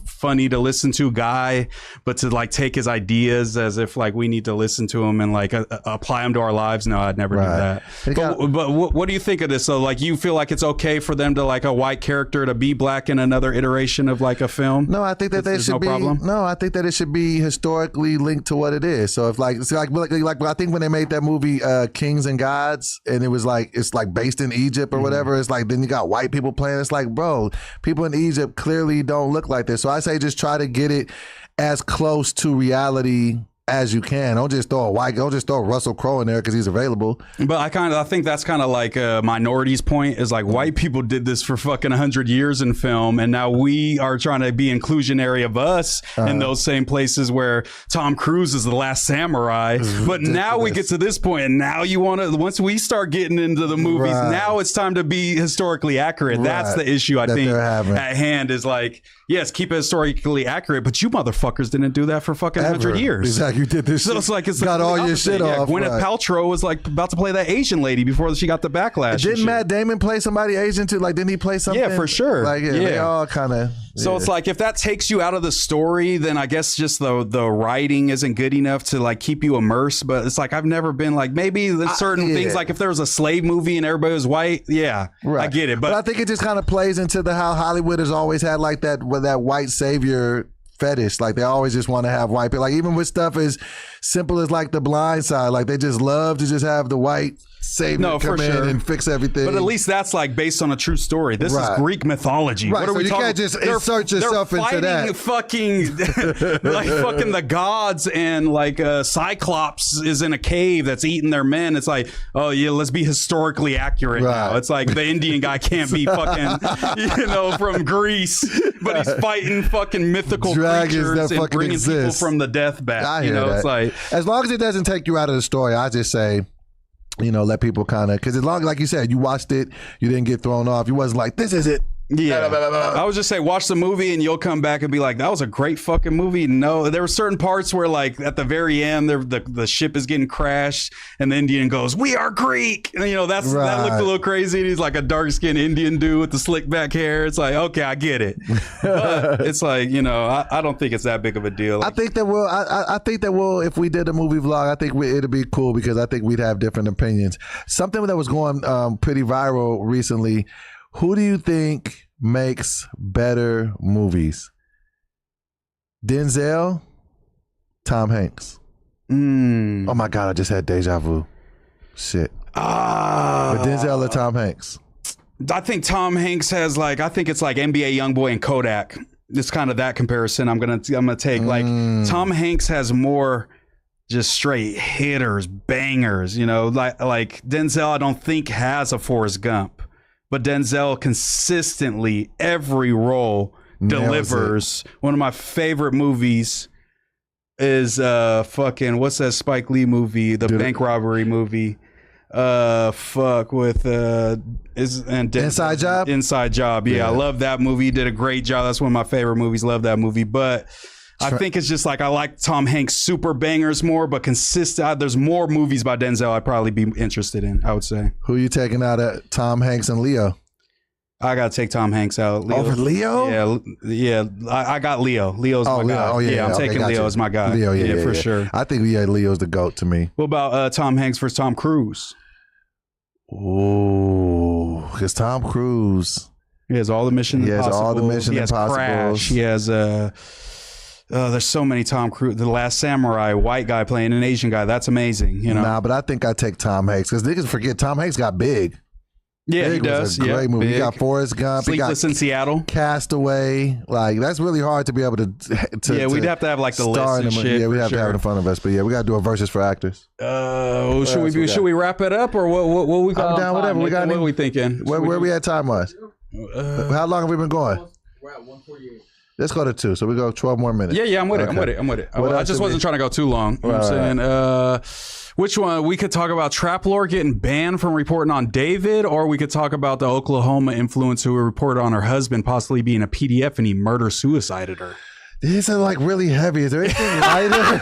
A: funny to listen to guy, but to like take his ideas as if like we need to listen to him and like apply them to our lives. No, I'd never do that. But what do you think of this? So like, you feel like it's okay for them to like a white character to be black in another iteration of like a film?
C: No, I think that they should be. No, I think that it should be historically linked to what it is. So if like I think when they made that movie Kings and Gods, and it was like, it's like based in Egypt or whatever, it's like, then you got white people playing. It's like, bro, people in Egypt clearly don't look like this. So I say just try to get it as close to reality as you can. Don't just throw Russell Crowe in there because he's available.
A: But I think that's kind of like Minority's point, is like, white people did this for fucking 100 years in film, and now we are trying to be inclusionary of us in those same places where Tom Cruise is the last samurai. But now we get to this point, and now you want to, once we start getting into the movies, now it's time to be historically accurate. That's the issue I think at hand, is like, yes, keep it historically accurate, but you motherfuckers didn't do that for fucking 100 years.
C: Exactly. You did this.
A: So it's like,
C: got all your shit off.
A: Gwyneth Paltrow was like about to play that Asian lady before she got the backlash.
C: Didn't Matt Damon play somebody Asian too? Like, didn't he play something?
A: Yeah, for sure.
C: Like, they all kind of.
A: So it's like, if that takes you out of the story, then I guess just the writing isn't good enough to like keep you immersed. But it's like, I've never been like, maybe there's certain things, like if there was a slave movie and everybody was white, I get it. But
C: I think it just kind of plays into how Hollywood has always had like that white savior fetish. Like, they always just want to have white people. Like, even with stuff as simple as like The Blind Side, like they just love to just have the white savior come in and fix everything.
A: But at least that's like based on a true story. This is Greek mythology.
C: What are we talking? You can't just insert yourself into that.
A: Fucking like fucking the gods, and like Cyclops is in a cave that's eating their men. It's like, oh yeah, let's be historically accurate now. It's like the Indian guy can't be fucking from Greece, but he's fighting fucking mythical creatures and bringing people from the death back. It's like,
C: as long as it doesn't take you out of the story, I just say, let people kind of, because as long, like you said, you watched it, you didn't get thrown off. You wasn't like, this is it.
A: Yeah, I would just say watch the movie and you'll come back and be like, that was a great fucking movie. No, there were certain parts where like at the very end, the ship is getting crashed and the Indian goes, "We are Greek," and that looked a little crazy. And he's like a dark skinned Indian dude with the slick back hair. It's like, okay, I get it, but it's like, I don't think it's that big of a deal. Like,
C: I think that we'll if we did a movie vlog, I think it'd be cool because I think we'd have different opinions. Something that was going pretty viral recently. Who do you think makes better movies? Denzel, Tom Hanks. Oh my God, I just had deja vu. Shit. But Denzel or Tom Hanks?
A: I think Tom Hanks has I think it's like NBA YoungBoy and Kodak. It's kind of that comparison I'm gonna take. Like, Tom Hanks has more just straight hitters, bangers, like Denzel I don't think has a Forrest Gump. But Denzel consistently, every role, delivers. One of my favorite movies is fucking what's that Spike Lee movie? The bank robbery movie. With Inside Job. Inside Job. Yeah, I love that movie. He did a great job. That's one of my favorite movies. Love that movie. But I think it's just like I like Tom Hanks super bangers more, but consistent. There's more movies by Denzel I'd probably be interested in. I would say.
C: Who you taking out of Tom Hanks and Leo?
A: I gotta take Tom Hanks out. Leo.
C: Over Leo?
A: Yeah. I got Leo. Leo's my guy.
C: Oh, yeah.
A: I'm taking Leo as my guy.
C: Leo, yeah,
A: for sure.
C: I think Leo's the GOAT to me.
A: What about Tom Hanks versus Tom Cruise?
C: Oh, because Tom Cruise.
A: He has all the Mission Impossible.
C: He has all the Mission Impossible.
A: Crash. He has there's so many Tom Cruise. The Last Samurai, white guy playing an Asian guy. That's amazing. You know.
C: Nah, but I think I take Tom Hanks because niggas forget Tom Hanks got big.
A: Yeah,
C: Big
A: he does.
C: was a great movie.
A: Big.
C: He got Forrest Gump.
A: Sleepless in Seattle.
C: Castaway. Like that's really hard to be able to
A: we'd have to have like the list and shit.
C: Yeah, we'd have to have it in front of us. But yeah, we gotta do a versus for actors.
A: Should we wrap it up or what we got?
C: I'm down. Whatever we got.
A: What are we thinking?
C: Where we at time wise? How long have we been going?
M: We're at 148.
C: Let's go to 2. So we go 12 more minutes.
A: Yeah, I'm with it. I just wasn't trying to go too long. You know what I'm saying? Which one? We could talk about Trap Lore getting banned from reporting on David, or we could talk about the Oklahoma influencer who reported on her husband possibly being a PDF and he murder-suicided her.
C: These are like really heavy. Is there anything lighter?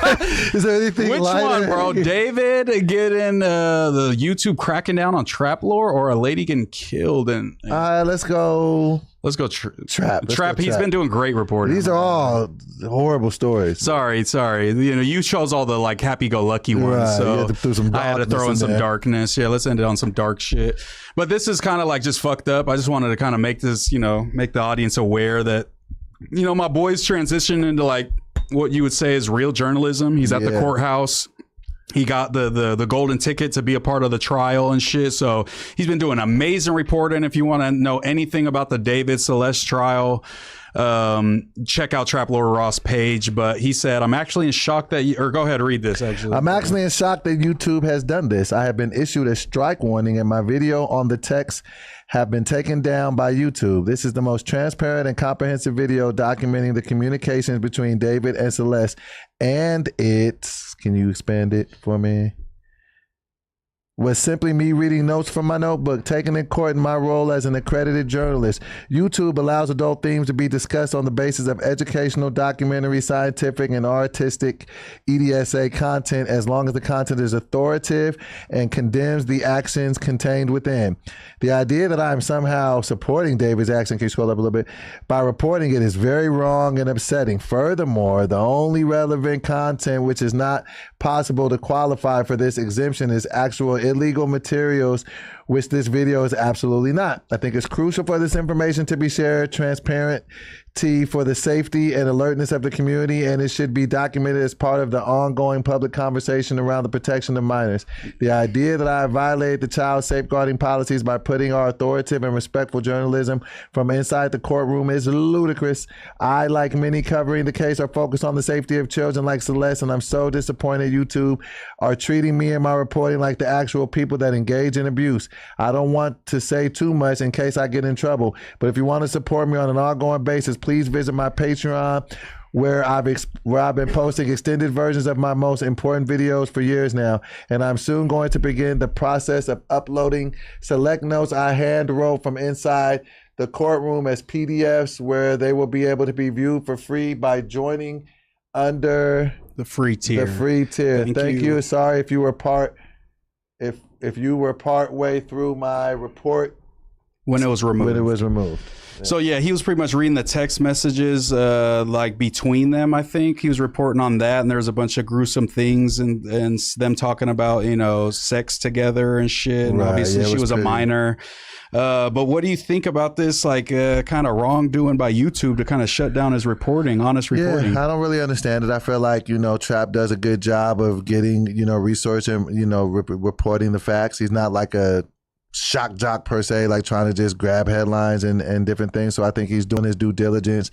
C: Is there anything
A: Which
C: lighter?
A: one, bro? David getting the YouTube cracking down on Trap Lore, or a lady getting killed?
C: Let's go.
A: Let's go
C: Trap.
A: Trap. He's been doing great reporting.
C: These are all horrible stories.
A: Sorry. You know, you chose all the like happy-go-lucky ones, so I had to throw in some darkness. Yeah, let's end it on some dark shit. But this is kind of like just fucked up. I just wanted to kind of make this, make the audience aware that, my boy's transitioned into like what you would say is real journalism. He's at the courthouse. He got the golden ticket to be a part of the trial and shit. So he's been doing amazing reporting. If you want to know anything about the David Celeste trial, check out Trap Lore Ross page. But he said, I'm actually in shock that go ahead, read this actually.
C: I'm actually in shock that YouTube has done this. I have been issued a strike warning and my video on the text have been taken down by YouTube. This is the most transparent and comprehensive video documenting the communications between David and Celeste, and can you expand it for me? Was simply me reading notes from my notebook, taken in court in my role as an accredited journalist. YouTube allows adult themes to be discussed on the basis of educational, documentary, scientific, and artistic EDSA content as long as the content is authoritative and condemns the actions contained within. The idea that I'm somehow supporting David's action, can you scroll up a little bit, by reporting it is very wrong and upsetting. Furthermore, the only relevant content which is not possible to qualify for this exemption is actual illegal materials, which this video is absolutely not. I think it's crucial for this information to be shared, transparency for the safety and alertness of the community, and it should be documented as part of the ongoing public conversation around the protection of minors. The idea that I violated the child safeguarding policies by putting our authoritative and respectful journalism from inside the courtroom is ludicrous. I, like many covering the case, are focused on the safety of children like Celeste, and I'm so disappointed YouTube are treating me and my reporting like the actual people that engage in abuse. I don't want to say too much in case I get in trouble, but if you want to support me on an ongoing basis, please visit my Patreon, where I've been posting extended versions of my most important videos for years now, and I'm soon going to begin the process of uploading select notes I hand wrote from inside the courtroom as PDFs, where they will be able to be viewed for free by joining under
A: the free tier.
C: Thank you. Sorry if you were if you were part way through my report
A: when it was removed.
C: So
A: yeah, he was pretty much reading the text messages like between them. I think he was reporting on that, and there's a bunch of gruesome things and them talking about sex together and shit. And obviously she was a minor. But what do you think about this kind of wrongdoing by YouTube to kind of shut down his reporting, honest reporting?
C: Yeah, I don't really understand it. I feel like, Trap does a good job of getting, research and, reporting the facts. He's not like a shock jock per se, like trying to just grab headlines and different things. So I think he's doing his due diligence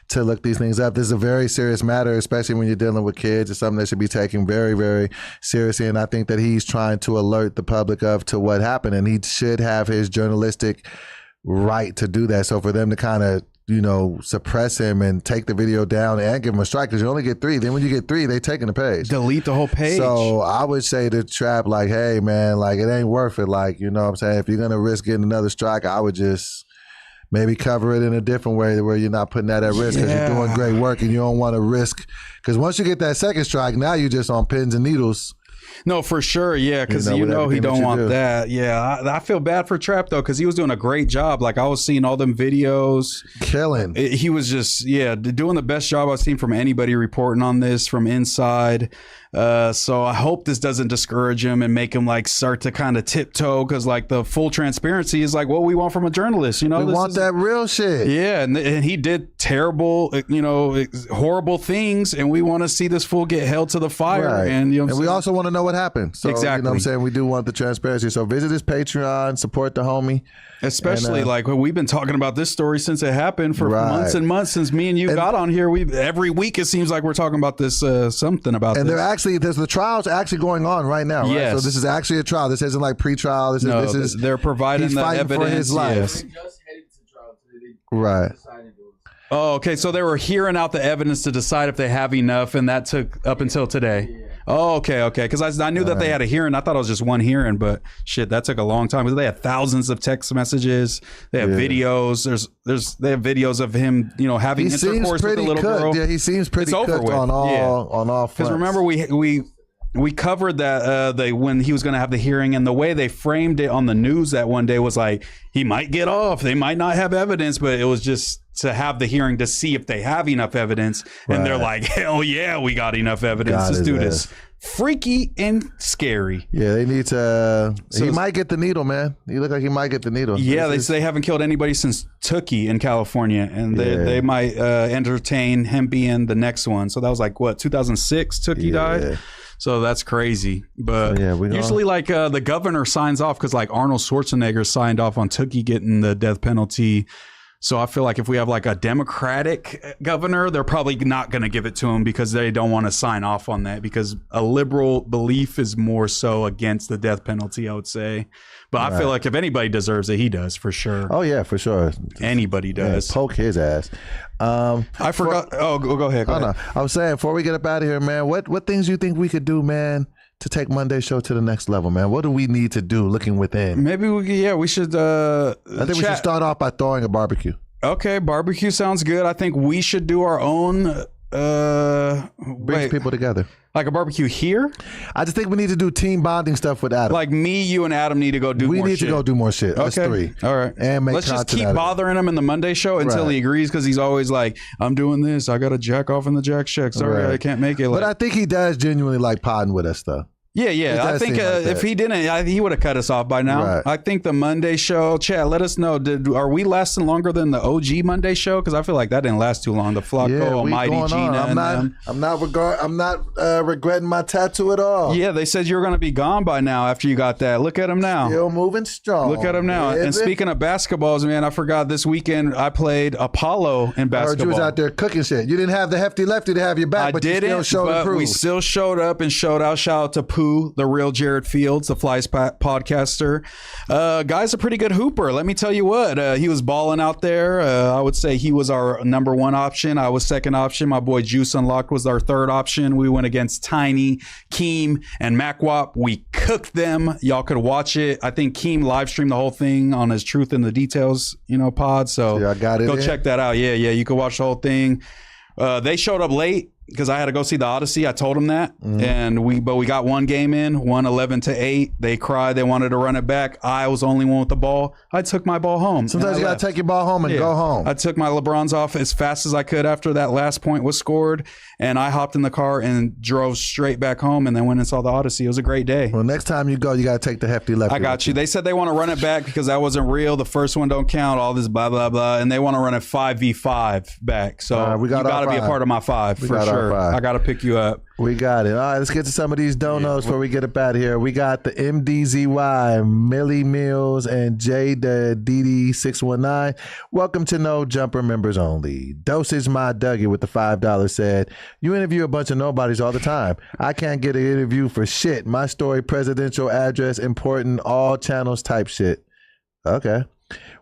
C: to look these things up. This is a very serious matter, especially when you're dealing with kids. It's something that should be taken very, very seriously. And I think that he's trying to alert the public to what happened, and he should have his journalistic right to do that. So for them to kind of suppress him and take the video down and give him a strike because you only get 3. Then when you get 3, they taking the page.
A: Delete the whole page.
C: So I would say to Trap, like, hey, man, like, it ain't worth it. Like, you know what I'm saying? If you're going to risk getting another strike, I would just maybe cover it in a different way where you're not putting that at risk because you're doing great work and you don't want to risk. Because once you get that second strike, now you're just on pins and needles.
A: No, for sure, yeah, because he don't want that. Yeah, I feel bad for Trap though, because he was doing a great job. Like I was seeing all them videos,
C: killing.
A: He was just doing the best job I've seen from anybody reporting on this from inside. So I hope this doesn't discourage him and make him like start to kind of tiptoe because like the full transparency is like what we want from a journalist. You know,
C: we want that real shit.
A: Yeah, and he did terrible, horrible things, and we want to see this fool get held to the fire.
C: Right.
A: And
C: we also want to know what happened. So,
A: exactly.
C: You know what I'm saying? We do want the transparency. So visit his Patreon, support the homie.
A: Especially like we've been talking about this story since it happened for months and months since me and you got on here. Every week it seems like we're talking about this something about
C: and
A: this.
C: There's the trial's actually going on right now, right?
A: Yes.
C: So this is actually a trial. This isn't like pre-trial. This is
A: they're providing the evidence
C: for his life.
A: Yes.
C: Right.
A: Oh, okay. So they were hearing out the evidence to decide if they have enough, and that took up until today. Yeah. Oh, okay. Because I knew that they had a hearing. I thought it was just one hearing, but shit, that took a long time. Because they had thousands of text messages. They have videos. They have videos of him, having intercourse with the little girl.
C: Yeah, he seems pretty cooked on all fronts.
A: Because remember, we covered that when he was going to have the hearing, and the way they framed it on the news that one day was like he might get off. They might not have evidence, but it was just to have the hearing to see if they have enough evidence. And they're like, hell yeah, we got enough evidence. This dude is freaky and scary.
C: Yeah, they need to. He might get the needle, man. He look like he might get the needle.
A: Yeah, they haven't killed anybody since Tookie in California, and they might entertain him being the next one. So that was like what 2006. Tookie died. So that's crazy. But usually like the governor signs off because like Arnold Schwarzenegger signed off on Tookie getting the death penalty. So I feel like if we have like a Democratic governor, they're probably not going to give it to him because they don't want to sign off on that, because a liberal belief is more so against the death penalty, I would say. But I feel like if anybody deserves it, he does for sure.
C: Oh, yeah, for sure.
A: Anybody does.
C: Poke his ass.
A: I forgot. Go ahead.
C: No. I was saying, before we get up out of here, man, what things you think we could do, man, to take Monday's show to the next level, man? What do we need to do looking within?
A: Maybe we should. I
C: think we should start off by throwing a barbecue.
A: Okay, barbecue sounds good. I think we should do our own.
C: Brings people together.
A: Like a barbecue here?
C: I just think we need to do team bonding stuff with Adam.
A: Like me, you, and Adam need to go do more shit.
C: We need to go do more shit. Us three.
A: All right.
C: And
A: let's just keep bothering him in the Monday show until he agrees, because he's always like, I'm doing this. I got to jack off in the Jack Shack. Sorry, I can't make it.
C: But I think he does genuinely like podding with us, though.
A: Yeah. I think if he didn't, he would have cut us off by now.
C: Right.
A: I think the Monday show, chat, let us know. Are we lasting longer than the OG Monday show? Because I feel like that didn't last too long. The Flacco, Almighty, Gina,
C: I'm not regretting my tattoo at all.
A: Yeah, they said you were going to be gone by now after you got that. Look at him now.
C: Still moving strong.
A: Look at him now. And speaking of basketballs, man, I forgot this weekend I played Apollo in basketball. I heard
C: you was out there cooking shit. You didn't have the hefty lefty to have your back, but you still showed and proved.
A: We still showed up and showed out. Shout out to Pooh, the real Jared Fields, the Flies podcaster. Guy's a pretty good hooper. Let me tell you what, he was balling out there. I would say he was our number one option. I was second option. My boy Juice Unlocked was our third option. We went against Tiny, Keem, and MacWop. We cooked them. Y'all could watch it. I think Keem live streamed the whole thing on his Truth in the Details, pod. So
C: I got it.
A: Go check that out. Yeah. You can watch the whole thing. They showed up late because I had to go see the Odyssey. I told them that. And we got one game in, won 11-8. They cried. They wanted to run it back. I was the only one with the ball. I took my ball home.
C: Sometimes you got to take your ball home and go home.
A: I took my LeBrons off as fast as I could after that last point was scored. And I hopped in the car and drove straight back home and then went and saw the Odyssey. It was a great day.
C: Well, next time you go, you got to take the hefty lefty.
A: I got you. They said they want to run it back because that wasn't real. The first one don't count. All this blah, blah, blah. And they want to run it 5v5 back. So you got to be a part of my 5 for sure. I got to pick you up.
C: We got it. All right, let's get to some of these donos before we get up out of here. We got the MDZY, Millie Mills, and J the DD619. Welcome to No Jumper members only. Dosage My Dougie with the $5 said, you interview a bunch of nobodies all the time. I can't get an interview for shit. My story, presidential address, important, all channels type shit. Okay.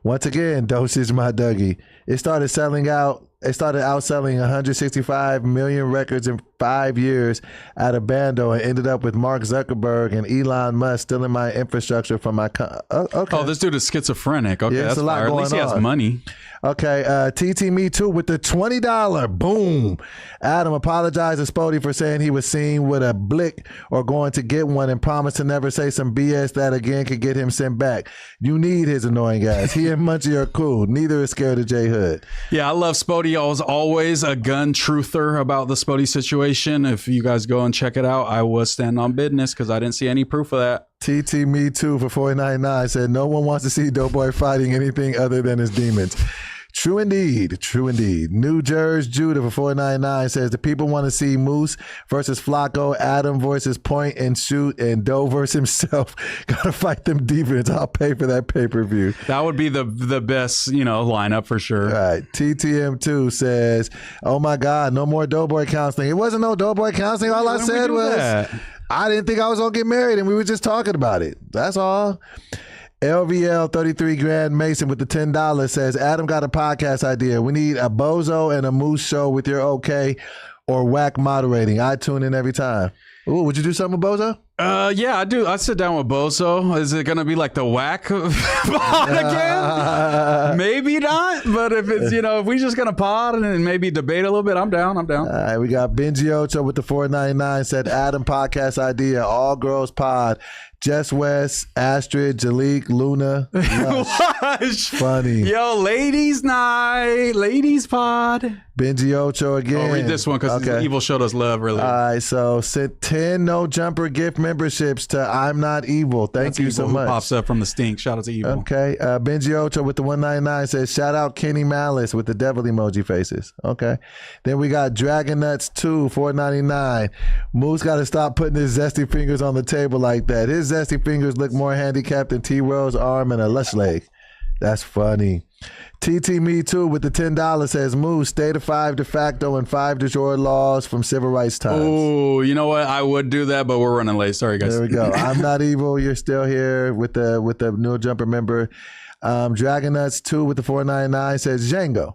C: Once again, dosage my Dougie. It started outselling 165 million records in 5 years at a bando and ended up with Mark Zuckerberg and Elon Musk stealing my infrastructure from my okay.
A: Oh, this dude is schizophrenic. Okay,
C: Yeah,
A: that's
C: it's a lot
A: fire. At
C: going
A: least he has
C: on.
A: money.
C: Okay, TT Me Too with the $20. Boom. Adam apologized to Spody for saying he was seen with a blick or going to get one and promised to never say some BS that again could get him sent back. You need his annoying ass. He and Munchie are cool. Neither is scared of J Hood.
A: Yeah, I love Spody. I was always a gun truther about the Spody situation. If you guys go and check it out, I was standing on business because I didn't see any proof of that.
C: TT Me Too for $4.99 said no one wants to see Doughboy fighting anything other than his demons. True indeed. True indeed. New Jersey Judah for $4.99 says the people want to see Moose versus Flacco, Adam versus Point and Shoot, and Doe versus himself. Gotta fight them defense. I'll pay for that pay-per-view.
A: That would be the best, lineup for sure.
C: All right. TTM2 says, oh my God, no more Doughboy counseling. It wasn't no Doughboy counseling. All I said was I didn't think I was going to get married, and we were just talking about it. That's all. LVL 33 Grand Mason with the $10 says, Adam got a podcast idea. We need a Bozo and a Moose show with your okay or whack moderating. I tune in every time. Ooh, would you do something with Bozo?
A: Yeah, I do. I sit down with Bozo. Is it going to be like the whack pod again? Maybe not. But if it's, if we just going to pod and maybe debate a little bit, I'm down. I'm down.
C: All right, we got Benji Ocho with the $4.99 said, Adam podcast idea, all girls pod. Jess West, Astrid, Jalik, Luna.
A: Lush.
C: Funny.
A: Yo, ladies night. Ladies pod.
C: Benji Ocho again.
A: Oh, read this one because Evil showed us love, really.
C: All right, so sent 10 No Jumper gift memberships to I'm Not Evil. Thank you so much.
A: Pops up from the stink. Shout out to Evil.
C: Okay. Benji Ocho with the $1.99 says, shout out Kenny Malice with the devil emoji faces. Okay. Then we got Dragon Nuts 2, $4.99. Moose got to stop putting his zesty fingers on the table like that. His zesty fingers look more handicapped than T-Roll's arm and a lush leg. That's funny. TT Me Too with the $10 says, Moose, state of 5 de facto and 5 de jure laws from civil rights times.
A: Oh, you know what? I would do that, but we're running late. Sorry, guys.
C: There we go. I'm Not Evil. You're still here with the No Jumper member. Dragon Nuts 2 with the $4.99 says, Django.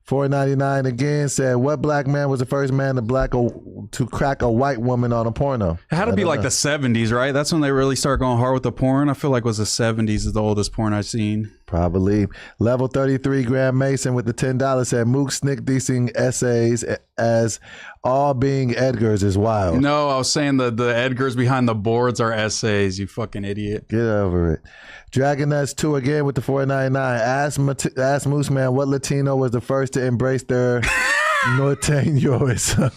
C: $4.99 again said, what black man was the first man to crack a white woman on a porno?
A: It had to be like the 70s, right? That's when they really start going hard with the porn. I feel like it was the 70s is the oldest porn I've seen.
C: Probably. Level 33 Graham Mason with the $10 said, Mook snick dissing essays as all being Edgar's is wild.
A: No, I was saying the Edgars behind the boards are essays, you fucking idiot.
C: Get over it. Dragon Nuts 2 again with the $4.99. Ask Moose Man what Latino was the first to embrace their norteñoism.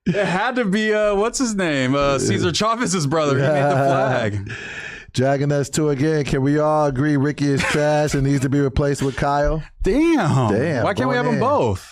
A: It had to be, what's his name? Cesar Chavez's brother. He made the flag.
C: Dragon Nuts 2 again. Can we all agree Ricky is trash and needs to be replaced with Kyle?
A: Damn. Why can't we have them both?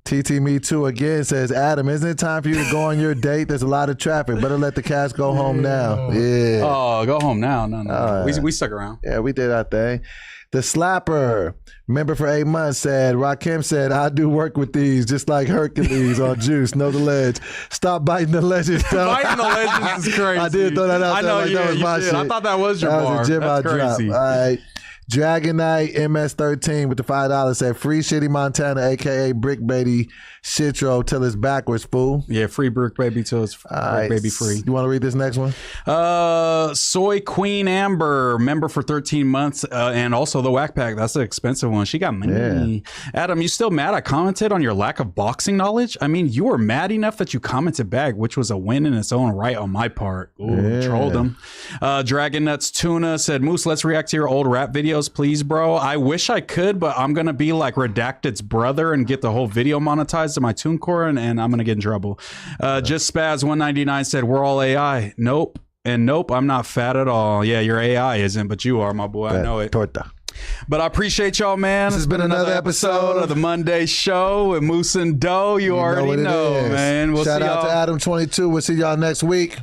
C: TT Me Too again says, Adam, isn't it time for you to go on your date? There's a lot of traffic. Better let the cats go home now. Yeah.
A: Oh, go home now. No. We stuck around.
C: Yeah, we did our thing. The Slapper, member for 8 months, said, Rakim said, I do work with these just like Hercules on Juice. Know the ledge. Stop biting the legends.
A: Biting the legends is crazy.
C: I did throw that out there.
A: I know,
C: like that was my shit.
A: I thought that was your bar.
C: That was a gem I
A: That's
C: dropped.
A: crazy.
C: All right. Dragon Knight MS13 with the $5 said, free Shitty Montana, a.k.a. Brick Baby Shitro till it's backwards, fool.
A: Yeah, free Brick Baby till it's Brick Baby free.
C: You want to read this next one?
A: Soy Queen Amber, member for 13 months, and also the Whack Pack. That's an expensive one. She got money. Yeah. Adam, you still mad I commented on your lack of boxing knowledge? I mean, you were mad enough that you commented back, which was a win in its own right on my part. Ooh, trolled him. Dragon Nuts Tuna said, Moose, let's react to your old rap videos, please, bro. I wish I could, but I'm going to be like Redacted's brother and get the whole video monetized to my TuneCore, and I'm going to get in trouble. Just Spaz 199 said, we're all AI. Nope. And nope, I'm not fat at all. Yeah, your AI isn't, but you are, my boy. I know it.
C: Torta.
A: But I appreciate y'all, man.
C: This has been another episode
A: of the Monday Show with Moose and Doe. You already know, man. We'll
C: Shout
A: see
C: out
A: y'all.
C: to Adam 22. We'll see y'all next week.